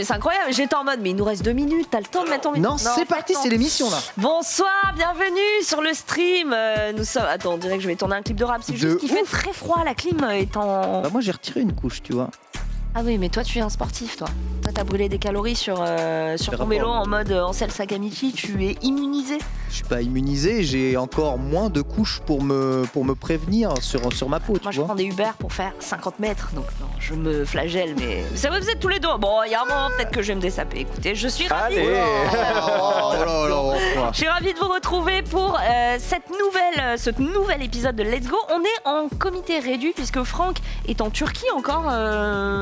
mais c'est incroyable. J'étais en mode, mais il nous reste 2 minutes, t'as le temps de mettre ton micro. Non, c'est parti, c'est l'émission là. Bonsoir, bienvenue sur le stream. Nous sommes. Attends, on dirait que je vais tourner un clip de rap. C'est juste qu'il fait très froid, la clim est en. Bah moi j'ai retiré une couche, tu vois. Ah oui, mais toi tu es un sportif, toi. Toi t'as brûlé des calories sur ton vélo en mode Ansel Sakamichi, tu es immunisé. Je suis pas immunisé, j'ai encore moins de couches pour me prévenir sur ma peau, tu vois. Moi je prends des Uber pour faire 50 mètres, donc non, je me flagelle, mais ça vous êtes tous les deux. Bon, il y a un moment peut-être que je vais me dessaper. Écoutez, je suis ravie. Je suis ravie de vous retrouver pour ce nouvel épisode de Let's Go. On est en comité réduit puisque Franck est en Turquie encore,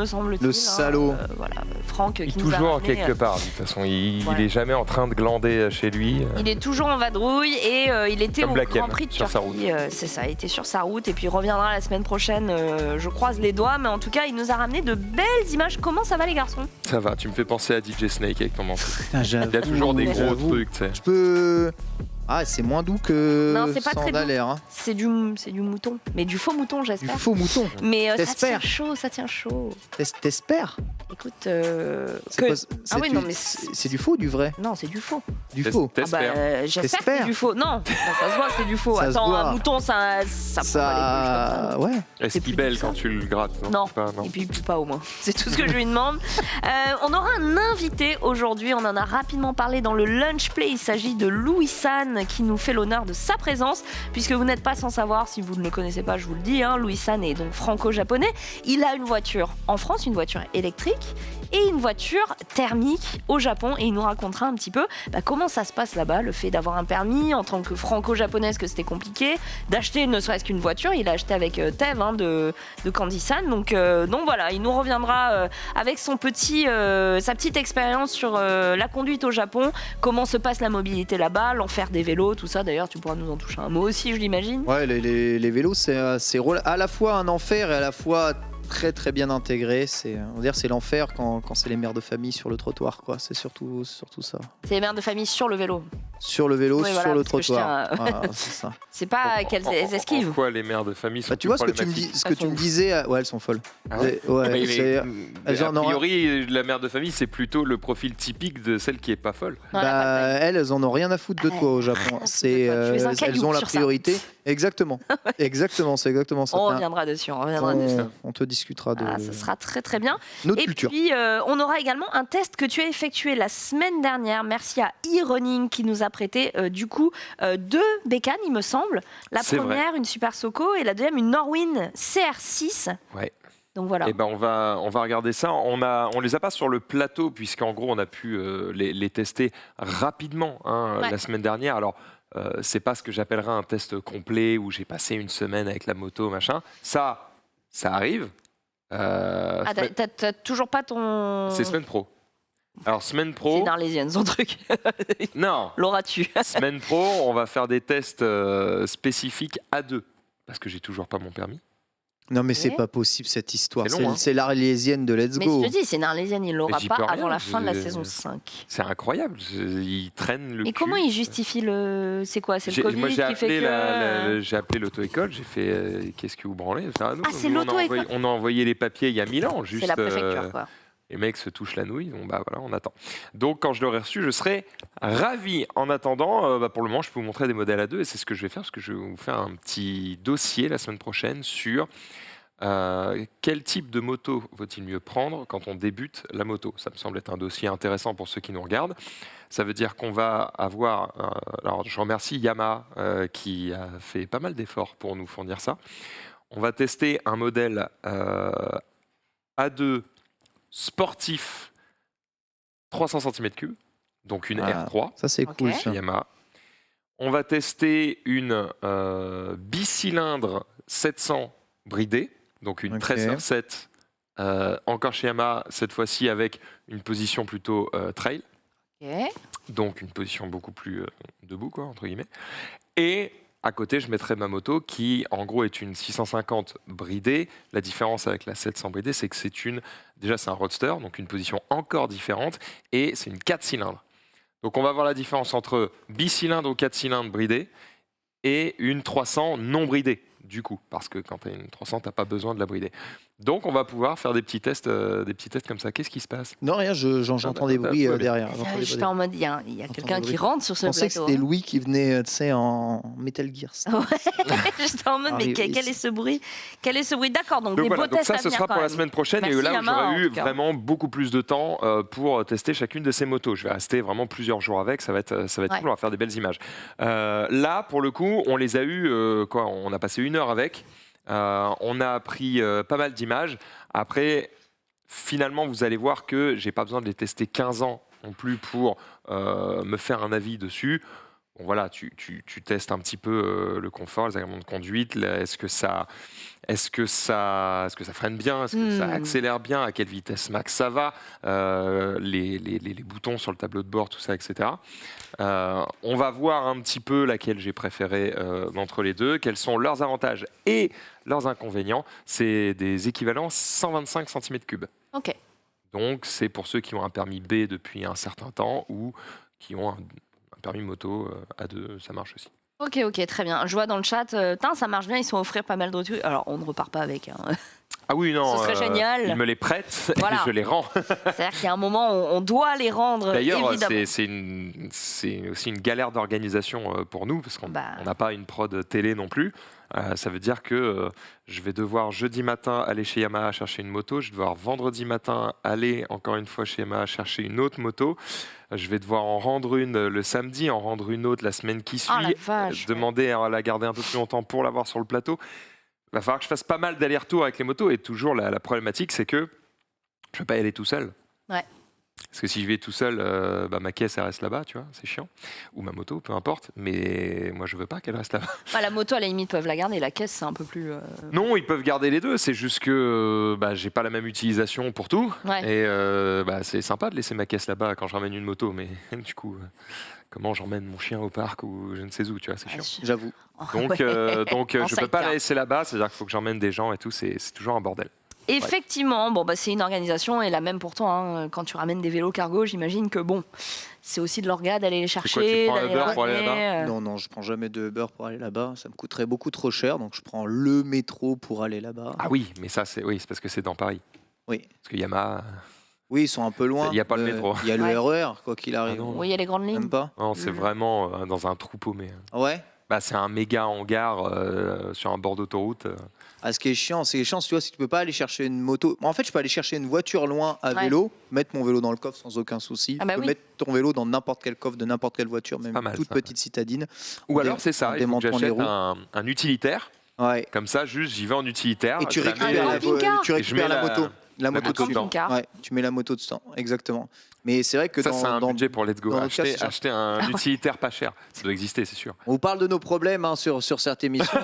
semble-t-il. Le salaud. Voilà, Franck qui Il est nous a toujours ramené, quelque part, de toute façon. Il voilà. est jamais en train de glander chez lui. Il est toujours en vadrouille et il était Comme au Black M, Grand Prix de sur sa Turquie. C'est ça, il était sur sa route et puis il reviendra la semaine prochaine. Je croise les doigts, mais en tout cas, il nous a ramené de belles images. Comment ça va, les garçons? Ça va, tu me fais penser à DJ Snake avec ton manteau. Putain, Il y a toujours des gros trucs, tu sais. Je peux. Ah, c'est moins doux que Non, c'est pas très doux. Sandalaire. Hein. C'est du mouton, mais du faux mouton, Du j'espère. faux mouton. Mais ça T'espères. tient chaud, ça tient chaud. T'espères? Écoute, C'est quoi, Ah oui, non, mais c'est du faux ou du vrai? non, c'est du faux. Du faux. Ah bah, T'espères. j'espère que c'est T'espères. du faux. Non, ça se voit que c'est du faux. Ça se Attends, voit. un mouton, ça prend pas les couches comme ça. Ouais. Est-ce plus qu'il belle doux que ça. quand tu le grattes? Non. C'est pas- non. Et puis il pue pas au moins. C'est tout ce que je lui demande. On aura un invité aujourd'hui. On en a rapidement parlé dans le Lunch Play. Il s'agit de Louis San qui nous fait l'honneur de sa présence. Puisque vous n'êtes pas sans savoir, si vous ne le connaissez pas, je vous le dis, hein, Louis San est donc franco-japonais. Il a une voiture en France, une voiture électrique et une voiture thermique au Japon. Et il nous racontera un petit peu comment ça se passe là-bas, le fait d'avoir un permis en tant que franco-japonaise, que c'était compliqué, d'acheter ne serait-ce qu'une voiture. Il a acheté avec Tev de Candy-san. Donc voilà, il nous reviendra avec sa petite expérience sur la conduite au Japon, comment se passe la mobilité là-bas, l'enfer des vélos, tout ça. D'ailleurs, tu pourras nous en toucher un mot aussi, je l'imagine. Ouais, les vélos, c'est à la fois un enfer et à la fois très très bien intégré. On va dire c'est l'enfer quand c'est les mères de famille sur le trottoir, quoi. C'est surtout ça. C'est les mères de famille sur le vélo. Sur le vélo, Oui, voilà, sur le parce que je trottoir. tiens Voilà, c'est ça. C'est pas qu'elles esquivent. Pourquoi les mères de famille sont Bah, tu vois ce que tu me disais. Ouais, elles sont folles. Ah ouais. Ouais, Mais elles a en aura- priori, la mère de famille, c'est plutôt le profil typique de celle qui est pas folle. Voilà, elles en ont rien à foutre de toi au Japon. rien à foutre de toi. Tu es un caillou Elles ont la sur ça. priorité. Exactement. Exactement, c'est exactement ça. On reviendra dessus, On te discutera de ça sera très très bien. notre Et culture. puis, on aura également un test que tu as effectué la semaine dernière. Merci à e-running qui nous a prêté du coup 2 bécanes, il me semble. La C'est première, vrai. une Super Soco, et la deuxième, une Norwin CR6. Ouais. Donc voilà. Eh ben on va regarder ça. On les a pas sur le plateau puisqu'en gros on a pu les tester rapidement Ouais. la semaine dernière. Alors c'est pas ce que j'appellerais un test complet où j'ai passé une semaine avec la moto machin. Ça arrive. T'as toujours pas ton. C'est semaine pro. Alors semaine C'est pro. une arlésienne, son truc. Non. L'auras-tu. Semaine pro, on va faire des tests spécifiques à 2 parce que j'ai toujours pas mon permis. Non, mais c'est Ok. pas possible cette histoire. C'est long, hein. C'est l'Arlésienne de Let's Mais Go. je te dis, c'est une arlésienne, il l'aura j'y pas peux rien, avant la fin de la je- saison 5. C'est incroyable. Ils traînent le Et cul. comment il justifie le. C'est quoi? C'est le Covid Moi j'ai qui fait appelé, que. j'ai appelé l'auto-école, j'ai fait qu'est-ce que vous branlez? Enfin, nous, c'est nous, l'auto-école. on a envoyé les papiers il y a 1000 ans. Juste, C'est la préfecture, quoi. les mecs se touchent la nouille, donc bah voilà, on attend. Donc quand je l'aurai reçu, je serai ravi. En attendant, pour le moment, je peux vous montrer des modèles à 2 et c'est ce que je vais faire parce que je vais vous faire un petit dossier la semaine prochaine sur quel type de moto vaut-il mieux prendre quand on débute la moto. Ça me semble être un dossier intéressant pour ceux qui nous regardent. Ça veut dire qu'on va avoir... alors je remercie Yamaha qui a fait pas mal d'efforts pour nous fournir ça. On va tester un modèle A2 sportif 300 cm3, donc une R3 Ça, c'est Ok. cool. chez Ça. Yamaha. On va tester une bicylindre 700 bridée, donc une Ok. 13R7, encore chez Yamaha, cette fois-ci avec une position plutôt trail, Ok. donc une position beaucoup plus debout, quoi, entre guillemets. Et à côté, je mettrai ma moto qui, en gros, est une 650 bridée. La différence avec la 700 bridée, c'est que déjà, c'est un roadster, donc une position encore différente, et c'est une 4 cylindres. Donc, on va voir la différence entre bicylindre ou 4 cylindres bridée et une 300 non bridée. du coup, parce que quand tu as une 300, tu n'as pas besoin de la brider. Donc, on va pouvoir faire des petits tests comme ça. Qu'est-ce qui se passe? Non, rien, j'entends des bruits derrière. J'entends des J'étais bruits. en mode, il y a quelqu'un des qui bruits. rentre sur Je ce pensais que plateau. c'était Louis qui venait, tu sais, en Metal Gear. J'étais en mode, mais Arrive quel ici. est ce bruit? Quel est ce bruit? D'accord, donc Donc des voilà, beaux donc tests ça à ce venir sera quand pour la même. semaine prochaine. Merci, et là où Yamaha, en j'aurai eu tout cas. vraiment beaucoup plus de temps pour tester chacune de ces motos. Je vais rester vraiment plusieurs jours avec, ça va être Ouais. cool, on va faire des belles images. Là, pour le coup, on les a eu, on a passé 1 heure avec. On a pris pas mal d'images. Après, finalement, vous allez voir que j'ai pas besoin de les tester 15 ans non plus pour me faire un avis dessus. Bon, voilà, tu testes un petit peu le confort, les agréments de conduite. Est-ce que ça freine bien? Est-ce que ça accélère bien? À quelle vitesse max ça va? Les boutons sur le tableau de bord, tout ça, etc. On va voir un petit peu laquelle j'ai préférée d'entre les deux, quels sont leurs avantages et leurs inconvénients. C'est des équivalents 125 cm3. Ok. Donc, c'est pour ceux qui ont un permis B depuis un certain temps ou qui ont un permis moto A2, ça marche aussi. Ok, très bien. Je vois dans le chat, ça marche bien, ils sont offrir pas mal de trucs. Alors, on ne repart pas avec. Hein. Ah oui, non, Ce serait génial. ils me les prêtent Voilà. et je les rends. C'est-à-dire qu'il y a un moment où on doit les rendre, D'ailleurs, évidemment. c'est aussi une galère d'organisation pour nous, parce qu'on n'a pas une prod télé non plus. Ça veut dire que je vais devoir jeudi matin aller chez Yamaha chercher une moto, je vais devoir vendredi matin aller encore une fois chez Yamaha chercher une autre moto, je vais devoir en rendre une le samedi, en rendre une autre la semaine qui suit, Oh, la vache, demander à la garder un peu plus longtemps pour l'avoir sur le plateau. Il va falloir que je fasse pas mal d'allers-retours avec les motos, et toujours la problématique, c'est que je ne peux pas y aller tout seul. Ouais. Parce que si je vais tout seul, ma caisse, elle reste là-bas, tu vois, c'est chiant. Ou ma moto, peu importe. Mais moi, je veux pas qu'elle reste là-bas. La moto, à la limite, peuvent la garder. La caisse, c'est un peu plus... Non, ils peuvent garder les deux. C'est juste que j'ai pas la même utilisation pour tout. Ouais. Et c'est sympa de laisser ma caisse là-bas quand je ramène une moto. Mais du coup, comment j'emmène mon chien au parc ou je ne sais où, tu vois, c'est chiant. J'avoue. Donc, En je peux pas sidecar. la laisser là-bas. C'est-à-dire qu'il faut que j'emmène des gens et tout. C'est toujours un bordel. Effectivement, c'est une organisation et la même pour toi. Hein. Quand tu ramènes des vélos cargo, j'imagine que c'est aussi de l'orga d'aller les chercher, tu prends un d'aller Uber les pour aller ramener, Non, je prends jamais de Uber pour aller là-bas. Ça me coûterait beaucoup trop cher, donc je prends le métro pour aller là-bas. Ah oui, mais ça, c'est parce que c'est dans Paris. Oui. Parce que Yamaha... Oui, ils sont un peu loin. Il n'y a pas le métro. Il y a le Ouais. RER, quoi qu'il arrive. Ah non. Oui, il y a les grandes lignes. Même pas. Non, c'est vraiment dans un trou paumé. Ouais. C'est un méga hangar sur un bord d'autoroute. Ah, ce qui est chiant, tu vois, si tu peux pas aller chercher une moto. En fait, je peux aller chercher une voiture loin à Ouais. vélo, mettre mon vélo dans le coffre sans aucun souci. Ah bah tu peux oui. mettre ton vélo dans n'importe quel coffre de n'importe quelle voiture, même pas une mal, toute ça. petite citadine. Ou En alors, dé- c'est ça, en il faut que démontant les j'achète roues. un utilitaire. Ouais. Comme ça, juste, j'y vais en utilitaire. Et tu je la récupères, mets- Un camping-car. tu récupères mets la moto. La moto moto dessus. dedans. camping-car. Ouais, tu mets la moto dedans, exactement. Mais c'est vrai que Ça, dans, c'est un dans- budget pour Let's Go. dans notre cas, c'est sûr. Acheter un utilitaire pas cher. Ça doit exister, c'est sûr. on vous parle de nos problèmes sur cette émission,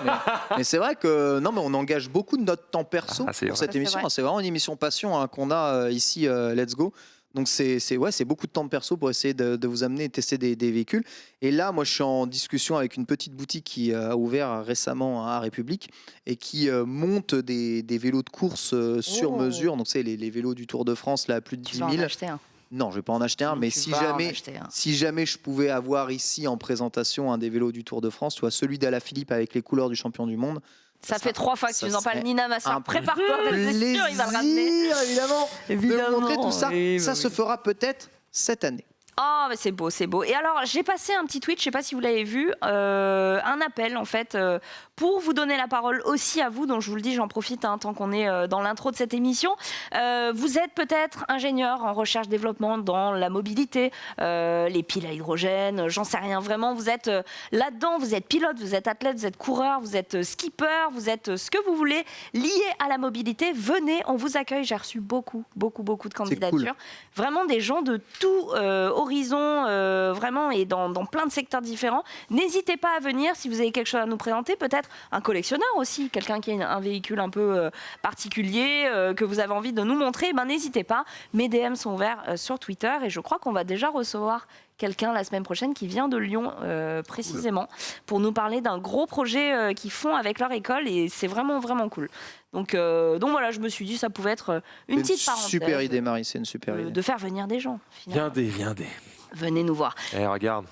mais c'est vrai que non, mais on engage beaucoup de notre temps perso Ah, c'est pour vrai. cette Ça, c'est émission. vrai. C'est vraiment une émission passion qu'on a ici, Let's Go. Donc c'est beaucoup de temps perso pour essayer de vous amener et tester des véhicules. Et là, moi, je suis en discussion avec une petite boutique qui a ouvert récemment à République et qui monte des vélos de course sur Oh. mesure. Donc c'est les vélos du Tour de France là, à plus de Tu 10 vas 000. en acheter un. Non, je vais pas en acheter un, mais Tu si vas en jamais, acheter un. si jamais je pouvais avoir ici en présentation un des vélos du Tour de France, tu vois, celui d'Alaphilippe avec les couleurs du champion du monde. Ça fait 3 fois que ça tu nous en parles, serait Nina, ma soeur. un Prépare-toi, c'est sûr, il va le ramener. plaisir, évidemment, de vous montrer tout ça. Oui, Ça bah se oui. fera peut-être cette année. Oh, mais c'est beau, c'est beau. Et alors, j'ai passé un petit tweet, je ne sais pas si vous l'avez vu, un appel en fait pour vous donner la parole aussi à vous. Donc, je vous le dis, j'en profite tant qu'on est dans l'intro de cette émission. Vous êtes peut-être ingénieur en recherche-développement dans la mobilité, les piles à hydrogène, j'en sais rien vraiment. Vous êtes là-dedans, vous êtes pilote, vous êtes athlète, vous êtes coureur, vous êtes skipper, vous êtes ce que vous voulez lié à la mobilité. Venez, on vous accueille. J'ai reçu beaucoup de candidatures. cool. Vraiment des gens de tout horizon, vraiment, et dans plein de secteurs différents. N'hésitez pas à venir si vous avez quelque chose à nous présenter. Peut-être un collectionneur aussi, quelqu'un qui a un véhicule un peu particulier, que vous avez envie de nous montrer. N'hésitez pas. Mes DM sont ouverts sur Twitter et je crois qu'on va déjà recevoir quelqu'un la semaine prochaine qui vient de Lyon précisément pour nous parler d'un gros projet qu'ils font avec leur école et c'est vraiment cool. Donc voilà, je me suis dit ça pouvait être une C'est petite parenthèse. super idée, Marie, c'est une super idée. De faire venir des gens. Finalement. Viens des. Venez nous voir. Eh, regarde.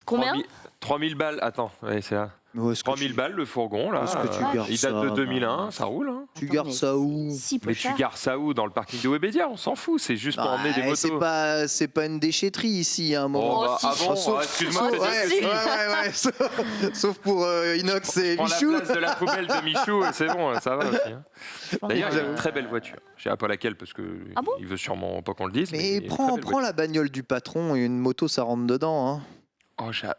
Combien 3000 balles. Attends, ouais, c'est là. Ouais, est-ce que 3000 balles le fourgon, là. Est-ce que tu gardes il date de ça, 2001, ça roule. Hein. tu Attends, gardes mais ça où? Si peu Mais cher. tu gares ça où? Dans le parking de Webedia? On s'en fout, c'est juste pour emmener des motos. C'est pas une déchetterie ici à un moment. Oh, si. ah bon, Sauf- excuse-moi, sauf- c'est si. ouais. Sauf pour Inox et prends la Michou. place de la poubelle de Michou, c'est bon, ça va aussi. Hein. Je pense D'ailleurs, que- il a une très belle voiture. Je sais pas laquelle parce que Ah bon il veut sûrement pas qu'on le dise. Mais il a une très prends belle la bagnole du patron et une moto, ça rentre dedans. Hein. voiture.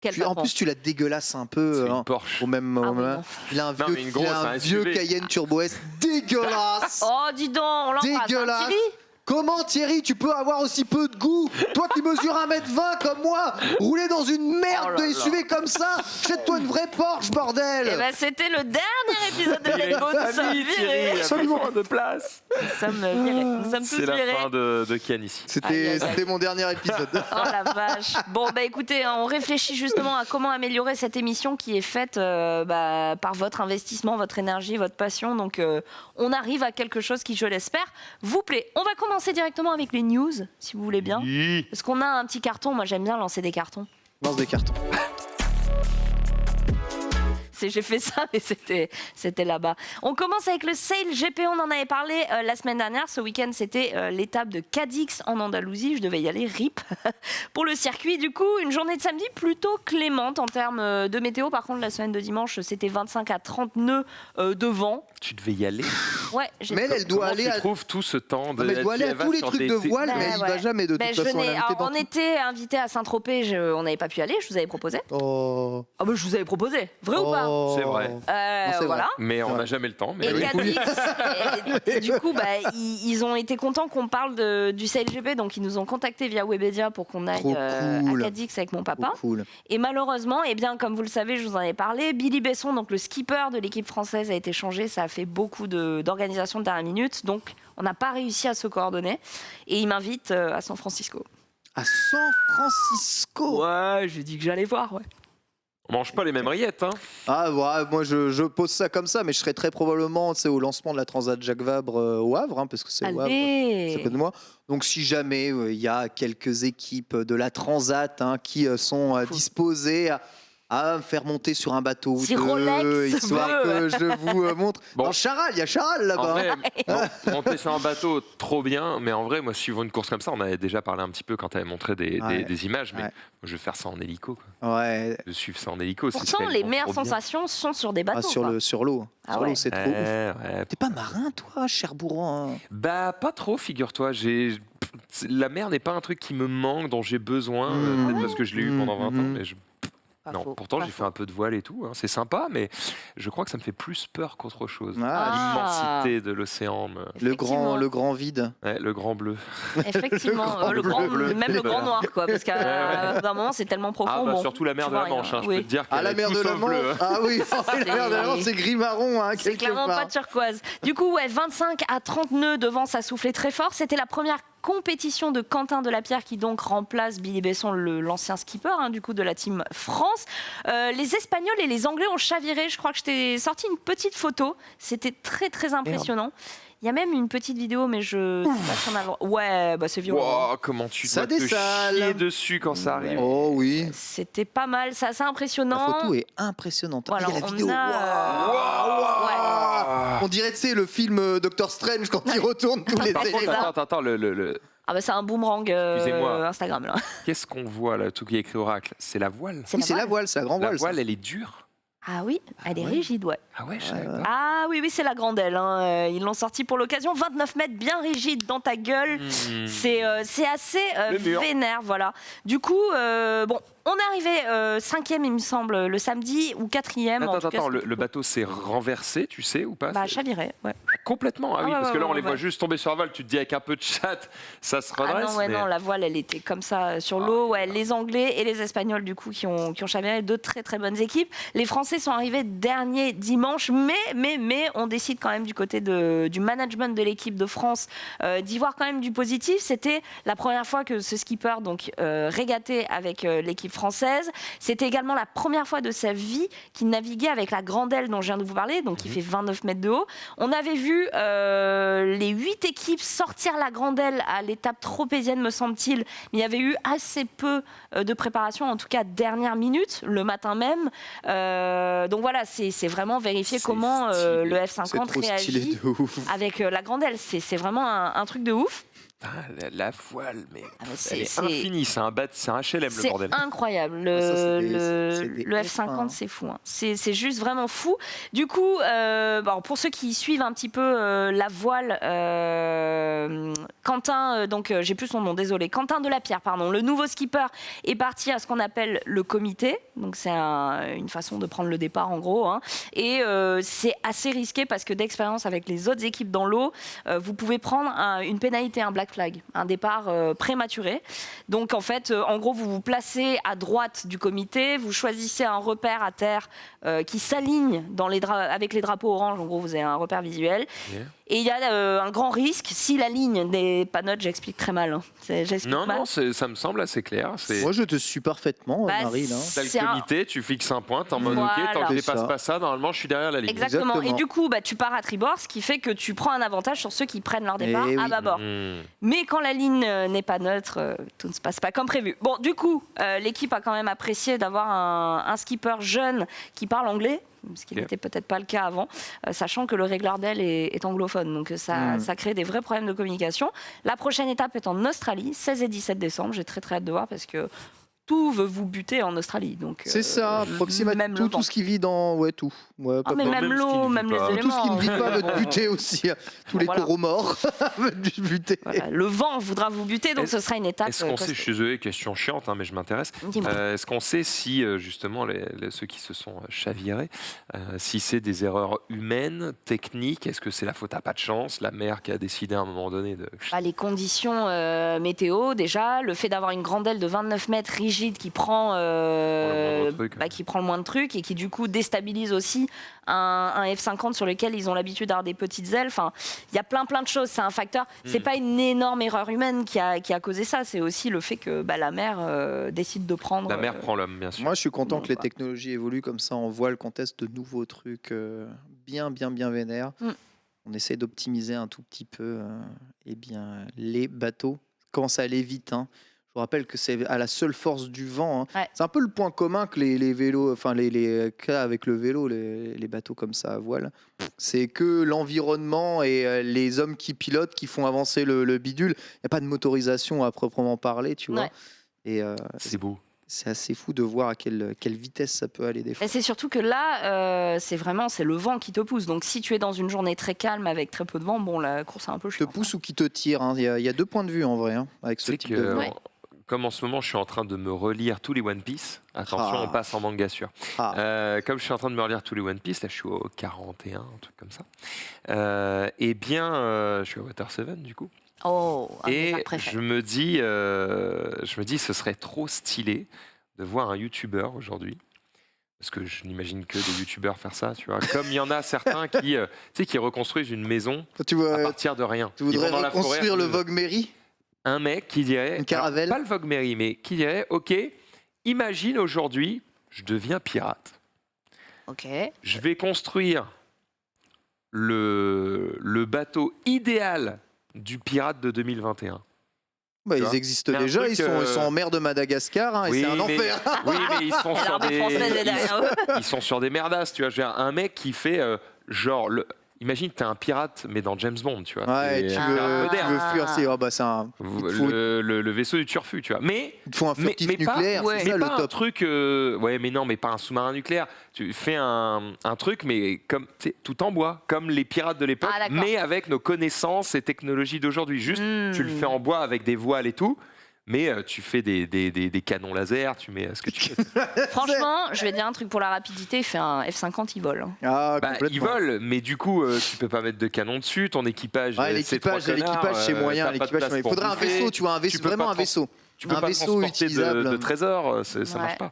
Quel En patron. plus, tu la dégueulasses un C'est peu. une Hein, Porsche. au même Ah oui, moment. non. Il a un Non, vieux, mais une grosse, il a un un vieux SUV. Cayenne Turbo S dégueulasse. Oh, dis donc, on l'embrasse. Hein, Dégueulasse. Thierry. Comment Thierry, tu peux avoir aussi peu de goût? Toi qui mesures 1m20 comme moi, rouler dans une merde Oh là de là. SUV comme ça, jette-toi une vraie Porsche, bordel. Eh ben, c'était le dernier épisode de Il a une Let's Go. Nous sommes famille, Thierry, virés. il a besoin de place. Nous sommes virés. Nous sommes tous C'est la virés. fin de Ken ici. Aïe, aïe, aïe. C'était mon dernier épisode. Oh la vache. Bon, bah écoutez, hein, on réfléchit justement à comment améliorer cette émission qui est faite par votre investissement, votre énergie, votre passion. Donc, on arrive à quelque chose qui, je l'espère, vous plaît. On va commencer directement avec les news, si vous voulez bien. Oui. Parce qu'on a un petit carton. Moi, j'aime bien lancer des cartons. Lance des cartons. J'ai fait ça, mais c'était là-bas. On commence avec le Sail GP, on en avait parlé la semaine dernière. Ce week-end, c'était l'étape de Cadix en Andalousie. Je devais y aller, RIP, pour le circuit. Du coup, une journée de samedi plutôt clémente en termes de météo. Par contre, la semaine de dimanche, c'était 25 à 30 nœuds de vent. Tu devais y aller. Ouais, j'ai Mais elle doit Comment aller tu à... trouves tout ce temps de Non, mais elle doit aller à tu vas tous les sur trucs des- de voile, Bah, mais elle y ouais. va jamais de toute Ben, je façon. elle est n'ai, invitée alors, dans on était invité à Saint-Tropez, on n'avait pas pu aller, je vous avais proposé. tout. Oh. Ah bah, je vous avais proposé, vrai ou pas C'est vrai. Non, c'est vrai. Voilà. Mais on Ouais. n'a jamais le temps. Mais Et oui. Cadix, et du coup, ils ont été contents qu'on parle du CLGP, donc ils nous ont contactés via Webedia pour qu'on aille Trop cool. à Cadix avec mon papa. Trop cool. Et malheureusement, eh bien, comme vous le savez, je vous en ai parlé, Billy Besson, donc le skipper de l'équipe française, a été changé. Ça a fait beaucoup d'organisation de dernière minute, donc on n'a pas réussi à se coordonner. Et il m'invite à San Francisco. À San Francisco. Ouais, j'ai dit que j'allais voir, ouais. On mange pas les mêmes rillettes. Hein. Ah, ouais, moi je pose ça comme ça, mais je serais très probablement au lancement de la Transat Jacques Vabre au Havre, hein, parce que c'est au Havre. C'est près Allez. de moi. Donc si jamais il y a quelques équipes de la Transat qui sont disposées à me faire monter sur un bateau, Si Rolex histoire veut. que je vous montre. Bon. Dans Charal, il y a Charal En là-bas. vrai, monter sur un bateau, trop bien. Mais en vrai, moi, suivant une course comme ça, on avait déjà parlé un petit peu quand tu avais montré Ouais. des images. Mais Ouais. je vais faire ça en hélico. Quoi. Ouais. Je vais suivre ça en hélico. c'est Pourtant, les tellement meilleures trop bien. sensations sont sur des bateaux. Ah, sur quoi. l'eau. Ah Sur ouais. l'eau, c'est trop ouf. Ouais. T'es pas marin, toi, cher bourrin? Bah, pas trop, figure-toi. La mer n'est pas un truc qui me manque, dont j'ai besoin. Peut-être parce que je l'ai eu pendant 20 ans. Mais Pas non, faux, pourtant pas j'ai fait faux. un peu de voile et tout, hein. C'est sympa, mais je crois que ça me fait plus peur qu'autre chose. Ah, L'immensité de l'océan, Effectivement. le grand vide. le grand bleu. Effectivement, Le grand bleu. même le grand noir, quoi, parce qu'à Ouais. d'un moment c'est tellement profond. Ah bah bon, surtout la mer tu de la vois Manche, rien. hein, je Oui. peux te dire Ah, qu'elle la est mer tout de la sauf Manche. bleue. Ah oui, la mer de la Manche, c'est gris-marron, hein, C'est quelque clairement part. pas turquoise. Du coup, ouais, 25 à 30 nœuds devant, ça soufflait très fort. C'était la première compétition de Quentin Delapierre qui donc remplace Billy Besson, l'ancien skipper du coup de la team France. Les Espagnols et les Anglais ont chaviré. Je crois que je t'ai sorti une petite photo. C'était très très impressionnant. Il y a même une petite vidéo, mais je sais pas si on a le droit. Ouais, bah c'est violent. Wow, comment tu Ça dois te dessale. chier dessus quand ça arrive. Oh oui. C'était pas mal, c'est assez La impressionnant. photo est impressionnante. Voilà, Ah, il y a la on vidéo. a, Waouh. On dirait, tu sais, le film Doctor Strange quand il retourne tous les Par contre, éléments. Attends, Ah bah c'est un boomerang Excusez-moi. Instagram là. qu'est-ce qu'on voit là, tout qui est écrit Oracle? C'est la voile. Oui, c'est la voile, c'est la grand La voile. ça. voile, elle est dure. Ah oui, elle est ouais. rigide, ouais. Ah ouais, je savais pas. Ah oui, c'est la grande aile. Ils l'ont sortie pour l'occasion. 29 mètres, bien rigide dans ta gueule. Hmm. C'est assez Le mur. vénère, voilà. Du coup, bon, on est arrivé 5e, il me semble, le samedi, ou 4e. en tout cas, Attends, c'était le bateau s'est renversé, tu sais ou pas? Bah, C'est- chaviré, ouais. Complètement, ah oui, Ah ouais, parce que là on ouais, les voit ouais. juste tomber sur la voile, tu te dis avec un peu de chat, ça se Ah redresse. non, ouais, mais- non, la voile, elle était comme ça sur l'eau. Ouais, les Anglais et les Espagnols, du coup, qui ont chaviré, deux très très bonnes équipes. Les Français sont arrivés dernier dimanche, mais on décide quand même du côté du management de l'équipe de France d'y voir quand même du positif. C'était la première fois que ce skipper donc régatait avec l'équipe française. C'était également la première fois de sa vie qu'il naviguait avec la grande aile dont je viens de vous parler, donc qui fait 29 mètres de haut. On avait vu vu les 8 équipes sortir la grandelle à l'étape tropézienne, me semble-t-il. Mais il y avait eu assez peu de préparation, en tout cas dernière minute, le matin même. Donc voilà, c'est vraiment vérifier comment le F50 réagit avec la grandelle. C'est vraiment un truc de ouf. Ah, la voile, mais c'est elle est infinie, c'est un HLM le bordel. C'est incroyable, le F50 c'est fou, hein. C'est juste vraiment fou. Du coup, pour ceux qui suivent un petit peu la voile, Quentin, j'ai plus son nom, désolé, Quentin Delapierre, pardon, le nouveau skipper est parti à ce qu'on appelle le comité, donc c'est une façon de prendre le départ en gros, hein. Et c'est assez risqué parce que d'expérience avec les autres équipes dans l'eau, vous pouvez prendre une pénalité, un black flag, un départ prématuré. Donc en fait, en gros, vous vous placez à droite du comité, vous choisissez un repère à terre qui s'aligne avec les drapeaux orange. En gros, vous avez un repère visuel. Yeah. Et il y a un grand risque si la ligne n'est pas neutre. J'explique très mal. Hein. Non, ça me semble assez clair. Moi, je te suis parfaitement, Marie. T'as le comité, tu fixes un point, t'es en mode OK, tant que je dépasse pas ça, normalement, je suis derrière la ligne. Exactement. Et du coup, tu pars à tribord, ce qui fait que tu prends un avantage sur ceux qui prennent leur départ à bâbord. Mais quand la ligne n'est pas neutre, tout ne se passe pas comme prévu. Bon, du coup, l'équipe a quand même apprécié d'avoir un skipper jeune qui parle anglais, ce qui n'était peut-être pas le cas avant, sachant que le régleur d'aile est anglophone. Donc ça crée des vrais problèmes de communication. La prochaine étape est en Australie, 16 et 17 décembre. J'ai très hâte de voir parce que tout veut vous buter en Australie. C'est ça, approximativement tout ce qui vit dans... Ouais, tout. Ouais, mais même l'eau, même les éléments. Tout ce qui ne vit pas veut te buter aussi. Tous les coraux morts veulent te buter. Voilà, le vent voudra vous buter, donc ce sera une étape... Est-ce qu'on sait, je suis désolé, question chiante, mais je m'intéresse. Est-ce qu'on sait si, justement, ceux qui se sont chavirés, si c'est des erreurs humaines, techniques, est-ce que c'est la faute à pas de chance, la mer qui a décidé à un moment donné de... Les conditions météo, déjà, le fait d'avoir une grandelle de 29 mètres rigide qui prend le moins de trucs et qui du coup déstabilise aussi un F50 sur lequel ils ont l'habitude d'avoir des petites ailes. Enfin, il y a plein de choses. C'est un facteur. C'est pas une énorme erreur humaine qui a causé ça. C'est aussi le fait que la mer décide de prendre. La mer prend l'homme, bien sûr. Moi, je suis content que les technologies évoluent comme ça. On voit qu'on teste de nouveaux trucs bien vénères. On essaie d'optimiser un tout petit peu les bateaux. Commence à aller vite, hein. Je vous rappelle que c'est à la seule force du vent. Hein. Ouais. C'est un peu le point commun que les vélos, enfin les cas avec le vélo, les bateaux comme ça à voile. C'est que l'environnement et les hommes qui pilotent qui font avancer le bidule. Il n'y a pas de motorisation à proprement parler, tu vois. Et c'est beau. C'est assez fou de voir à quelle vitesse ça peut aller des fois. Et c'est surtout que là, c'est le vent qui te pousse. Donc si tu es dans une journée très calme avec très peu de vent, la course est un peu chiante. Te pousse ou qui te tire. Hein. Il y a deux points de vue en vrai avec ce type de vent. Comme en ce moment, je suis en train de me relire tous les One Piece. Attention, on passe en manga sûr. Comme je suis en train de me relire tous les One Piece, là, je suis au 41, un truc comme ça. Je suis au Water 7, du coup. Et je me dis, ce serait trop stylé de voir un YouTuber aujourd'hui. Parce que je n'imagine que des youtubeurs faire ça, tu vois. Comme il y en a certains qui reconstruisent une maison à partir de rien. Tu voudrais reconstruire le Vogue Mary ? Un mec qui dirait, pas le Vogue Mary, mais qui dirait, ok, imagine aujourd'hui, je deviens pirate. Ok. Je vais construire le bateau idéal du pirate de 2021. Ils existent déjà, ils sont en mer de Madagascar, hein, et c'est un enfer. Oui, mais ils sont sur des merdasses, tu vois. Un mec qui fait imagine que t'es un pirate, mais dans James Bond, tu vois. Ouais, tu veux fuir, c'est le vaisseau du turfu, tu vois. Mais il te faut un furtif nucléaire, c'est ça le top. Un truc, mais pas un sous-marin nucléaire. Tu fais un truc, mais comme tout en bois, comme les pirates de l'époque, mais avec nos connaissances et technologies d'aujourd'hui. Juste, tu le fais en bois avec des voiles et tout. Mais tu fais des canons laser, tu mets ce que tu veux. Franchement, je vais dire un truc pour la rapidité, fait un F50, il vole. Il vole, mais du coup, tu peux pas mettre de canon dessus, ton équipage, l'équipage c'est moyen. Il faudrait un vaisseau, tu vois, vraiment un vaisseau. Tu peux pas transporter de trésors, ça marche pas.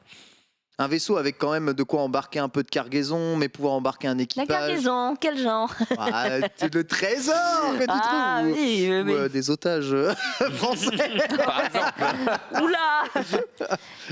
Un vaisseau avec quand même de quoi embarquer un peu de cargaison, mais pouvoir embarquer un équipage. La cargaison, quel genre? C'est le trésor que tu trouves. Oui. Ou des otages français, par exemple. Oula.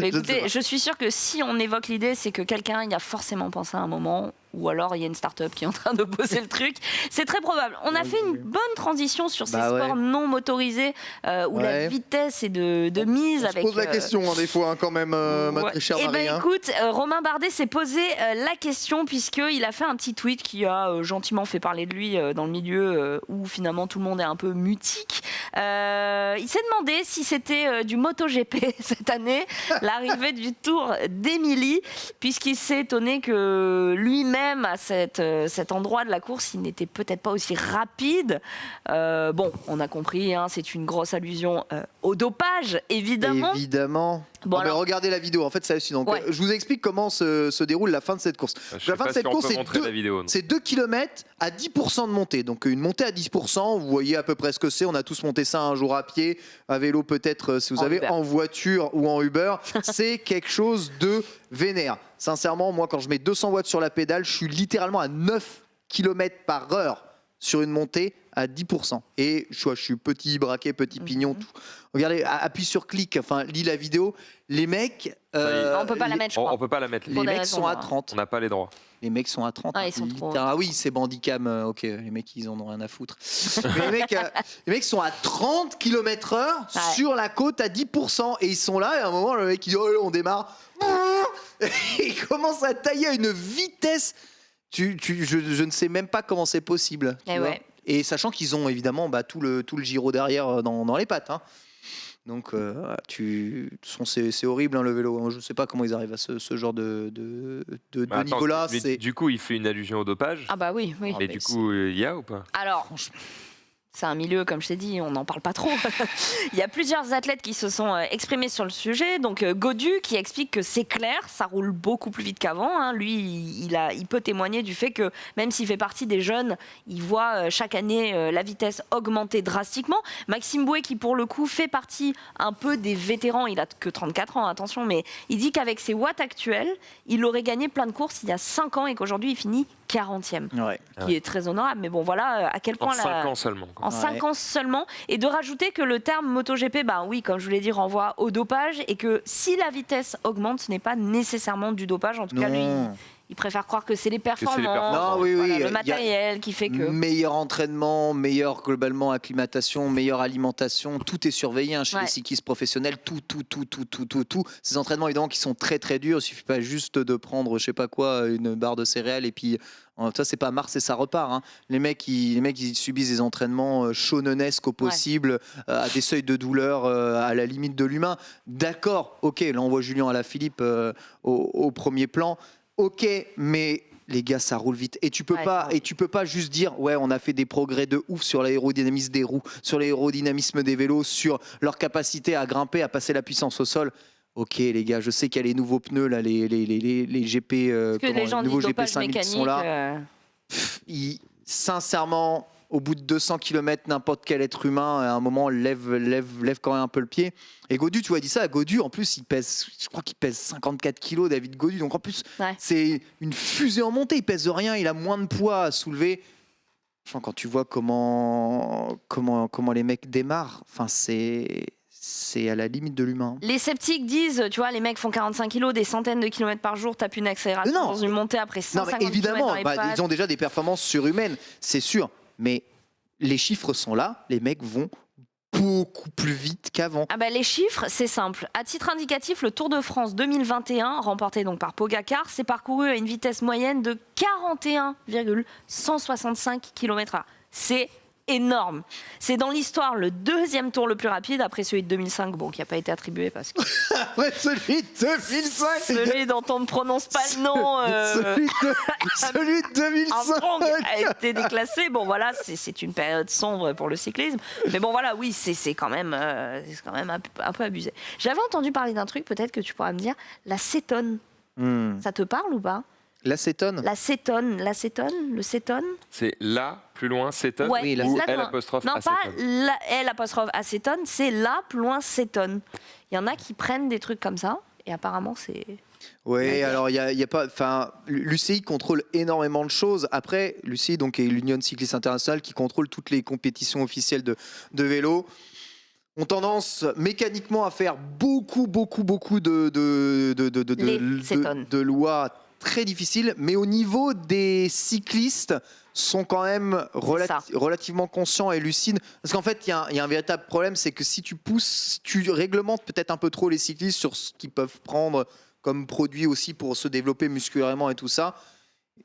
Écoutez, je suis sûre que si on évoque l'idée, c'est que quelqu'un y a forcément pensé à un moment ou alors il y a une start-up qui est en train de poser le truc. C'est très probable. On a fait une bonne transition sur ces sports non motorisés où la vitesse est de mise. On se pose la question des fois quand même, ma très chère Marie. Eh ben écoute, Romain Bardet s'est posé la question puisqu'il a fait un petit tweet qui a gentiment fait parler de lui dans le milieu où finalement tout le monde est un peu mutique. Il s'est demandé si c'était du MotoGP cette année, l'arrivée du Tour d'Émilie, puisqu'il s'est étonné que lui-même, à cet endroit de la course, il n'était peut-être pas aussi rapide. Bon, on a compris, hein, c'est une grosse allusion au dopage, évidemment. Évidemment. Bon, alors... regardez la vidéo, en fait, ça aussi. Donc, je vous explique comment se déroule la fin de cette course. La fin de cette course, c'est 2 km à 10% de montée. Donc, une montée à 10%, vous voyez à peu près ce que c'est. On a tous monté ça un jour à pied, à vélo peut-être, si vous avez, en voiture ou en Uber. C'est quelque chose de vénère. Sincèrement, moi, quand je mets 200 watts sur la pédale, je suis littéralement à 9 km/h sur une montée à 10%. Et je suis petit braquet, petit pignon, tout. Regardez, appuie sur clic, enfin, lis la vidéo. Les mecs... on peut pas la mettre, je crois. On peut pas la mettre. Les mecs sont à 30. On n'a pas les droits. Les mecs sont à 30. Ah, ils sont trop... Ah oui, c'est Bandicam. Ok, les mecs, ils en ont rien à foutre. Mais les mecs sont à 30 km/h sur la côte à 10%. Et ils sont là, et à un moment, le mec, il dit, oh, on démarre. Il commence à tailler à une vitesse... Je ne sais même pas comment c'est possible. Et sachant qu'ils ont évidemment tout le Giro derrière dans les pattes. Hein. Donc, c'est horrible, hein, le vélo. Je ne sais pas comment ils arrivent à ce genre de niveau-là. Du coup, il fait une allusion au dopage. Ah bah oui. Mais du coup, il y a ou pas? Alors... C'est un milieu, comme je t'ai dit, on n'en parle pas trop. Il y a plusieurs athlètes qui se sont exprimés sur le sujet. Donc Gaudu qui explique que c'est clair, ça roule beaucoup plus vite qu'avant. Hein. Lui, il peut témoigner du fait que même s'il fait partie des jeunes, il voit chaque année la vitesse augmenter drastiquement. Maxime Bouet qui pour le coup fait partie un peu des vétérans, il a que 34 ans, attention, mais il dit qu'avec ses watts actuels, il aurait gagné plein de courses il y a 5 ans et qu'aujourd'hui il finit 40e, qui est très honorable. Mais bon, voilà à quel point... En 5 ans seulement. En 5 ans seulement. Et de rajouter que le terme MotoGP, oui, comme je vous l'ai dit, renvoie au dopage. Et que si la vitesse augmente, ce n'est pas nécessairement du dopage. En tout cas, lui, il préfère croire que c'est les performances, le matériel qui fait que... Meilleur entraînement, meilleure globalement acclimatation, meilleure alimentation, tout est surveillé chez les cyclistes professionnels, tout. Ces entraînements évidemment qui sont très très durs, il suffit pas juste de prendre je sais pas quoi, une barre de céréales et puis ça c'est pas Mars et ça repart. Hein. Les mecs ils subissent des entraînements shonenesques au possible, à des seuils de douleur à la limite de l'humain. D'accord, ok, là on voit Julien Alaphilippe au premier plan. Ok, mais les gars, ça roule vite. Et tu peux pas juste dire on a fait des progrès de ouf sur l'aérodynamisme des roues, sur l'aérodynamisme des vélos, sur leur capacité à grimper, à passer la puissance au sol. Ok, les gars, je sais qu'il y a les nouveaux pneus là, les GP, les nouveaux GP 5000 qui sont là. Sincèrement, au bout de 200 km, n'importe quel être humain, à un moment, lève quand même un peu le pied. Et Gaudu, tu vois, dit ça à Gaudu, en plus, je crois qu'il pèse 54 kilos, David Gaudu. Donc en plus, c'est une fusée en montée. Il pèse rien, il a moins de poids à soulever. Enfin, quand tu vois comment les mecs démarrent, enfin, c'est à la limite de l'humain. Les sceptiques disent, tu vois, les mecs font 45 kilos, des centaines de kilomètres par jour, tapent une accélération dans une montée après 150 km évidemment, dans les pattes. ils ont déjà des performances surhumaines, c'est sûr. Mais les chiffres sont là, les mecs vont beaucoup plus vite qu'avant. Les chiffres, c'est simple. À titre indicatif, le Tour de France 2021, remporté donc par Pogacar, s'est parcouru à une vitesse moyenne de 41,165 km/h. C'est énorme. C'est dans l'histoire le deuxième tour le plus rapide après celui de 2005, qui n'a pas été attribué parce que... Après celui de 2005 Celui dont on ne prononce pas le nom... celui de 2005 a été déclassé. C'est une période sombre pour le cyclisme. Mais oui, c'est quand même un peu abusé. J'avais entendu parler d'un truc, peut-être que tu pourras me dire, la cétone. Ça te parle ou pas ? L'acétone. L'acétone, le cétone. C'est la plus loin cétone ou L'' acétone. Non, pas L' acétone, c'est la plus loin cétone. Il y en a qui prennent des trucs comme ça et apparemment c'est... Oui, alors il y a pas, enfin, l'UCI contrôle énormément de choses. Après, l'UCI donc est l'Union cycliste internationale qui contrôle toutes les compétitions officielles de vélo. Ont tendance mécaniquement à faire beaucoup de lois très difficile, mais au niveau des cyclistes, sont quand même relativement conscients et lucides. Parce qu'en fait, il y a un véritable problème, c'est que si tu pousses, tu réglementes peut-être un peu trop les cyclistes sur ce qu'ils peuvent prendre comme produit aussi pour se développer musculairement et tout ça,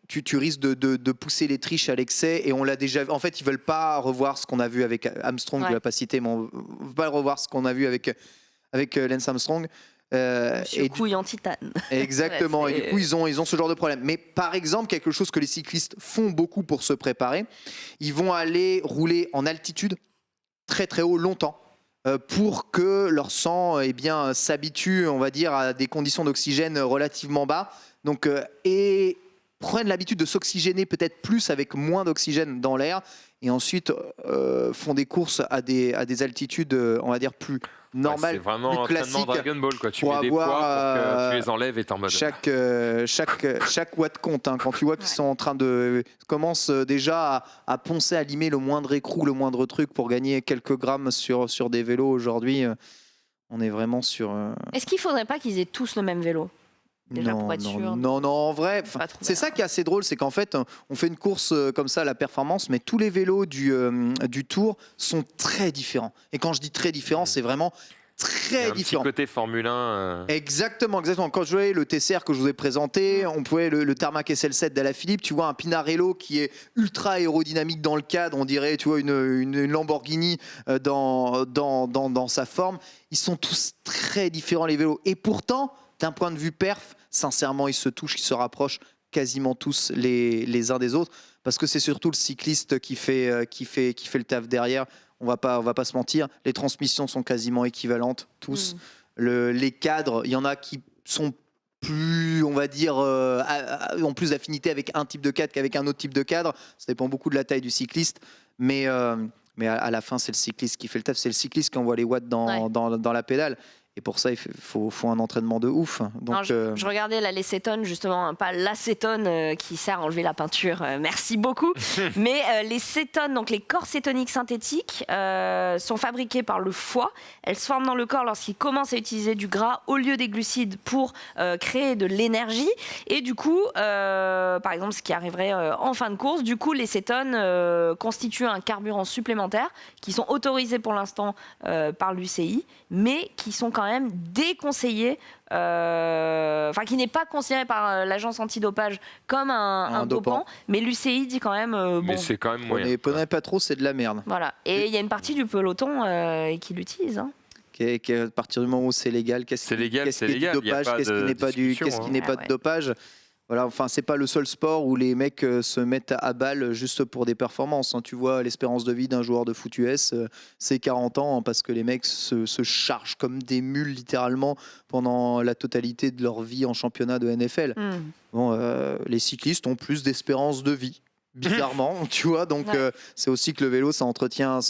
tu risques de pousser les triches à l'excès. Et on l'a déjà vu. En fait, ils veulent pas revoir ce qu'on a vu avec Armstrong, je ne l'ai pas cité, mais on ne veut pas revoir ce qu'on a vu avec Lance Armstrong. Monsieur couille en titane. Exactement, et du coup ils ont ce genre de problème. Mais par exemple, quelque chose que les cyclistes font beaucoup pour se préparer, ils vont aller rouler en altitude très très haut longtemps pour que leur sang s'habitue, on va dire, à des conditions d'oxygène relativement bas. Donc, et prennent l'habitude de s'oxygéner peut-être plus avec moins d'oxygène dans l'air, et ensuite font des courses à des altitudes, on va dire, plus normales, c'est vraiment plus entraînement classiques. Dragon Ball, quoi. Tu Pour mets des poids pour avoir, que tu les enlèves et t'es en mode. Chaque watt compte, hein. Quand tu vois qu'ils sont en train de commencent déjà à poncer, à limer le moindre écrou, le moindre truc pour gagner quelques grammes sur des vélos aujourd'hui, on est vraiment sur. Est-ce qu'il faudrait pas qu'ils aient tous le même vélo? Déjà, pour être sûr. Non, en vrai, c'est ça qui est assez drôle, c'est qu'en fait, on fait une course comme ça, la performance, mais tous les vélos du Tour sont très différents. Et quand je dis très différents, c'est vraiment très différent. Un petit côté Formule 1. Exactement. Quand je voyais le TCR que je vous ai présenté, on pouvait le Tarmac SL7 d'Alaphilippe, tu vois un Pinarello qui est ultra aérodynamique dans le cadre, on dirait, tu vois, une Lamborghini dans sa forme. Ils sont tous très différents, les vélos. Et pourtant, d'un point de vue perf, sincèrement, ils se touchent, ils se rapprochent quasiment tous les uns des autres, parce que c'est surtout le cycliste qui fait le taf derrière. On va pas se mentir, les transmissions sont quasiment équivalentes, tous. Les cadres, il y en a qui sont plus, on va dire, ont plus d'affinité avec un type de cadre qu'avec un autre type de cadre. Ça dépend beaucoup de la taille du cycliste, mais à la fin, c'est le cycliste qui fait le taf. C'est le cycliste qui envoie les watts dans la pédale. Et pour ça, il faut un entraînement de ouf. Donc, non, je regardais la Lacétone, justement, hein, pas l'acétone qui sert à enlever la peinture, merci beaucoup. Mais les cétones, donc les corps cétoniques synthétiques, sont fabriqués par le foie. Elles se forment dans le corps lorsqu'il commence à utiliser du gras au lieu des glucides pour créer de l'énergie. Et du coup, par exemple, ce qui arriverait en fin de course, du coup, les cétones constituent un carburant supplémentaire qui sont autorisés pour l'instant par l'UCI, mais qui sont quand même déconseillé, qui n'est pas considéré par l'agence antidopage comme un dopant, mais l'UCI dit quand même mais c'est quand même moyen. Prenez pas trop, c'est de la merde. Voilà. Et il y a une partie du peloton qui l'utilise. Hein. À partir du moment où c'est légal, qu'est-ce qui est du dopage, qu'est-ce qui n'est pas de dopage. Voilà, enfin, c'est pas le seul sport où les mecs se mettent à balle juste pour des performances. Hein. Tu vois, l'espérance de vie d'un joueur de foot US, c'est 40 ans, hein, parce que les mecs se chargent comme des mules, littéralement, pendant la totalité de leur vie en championnat de NFL. Bon, les cyclistes ont plus d'espérance de vie, bizarrement, tu vois. Donc, c'est aussi que le vélo, ça entretient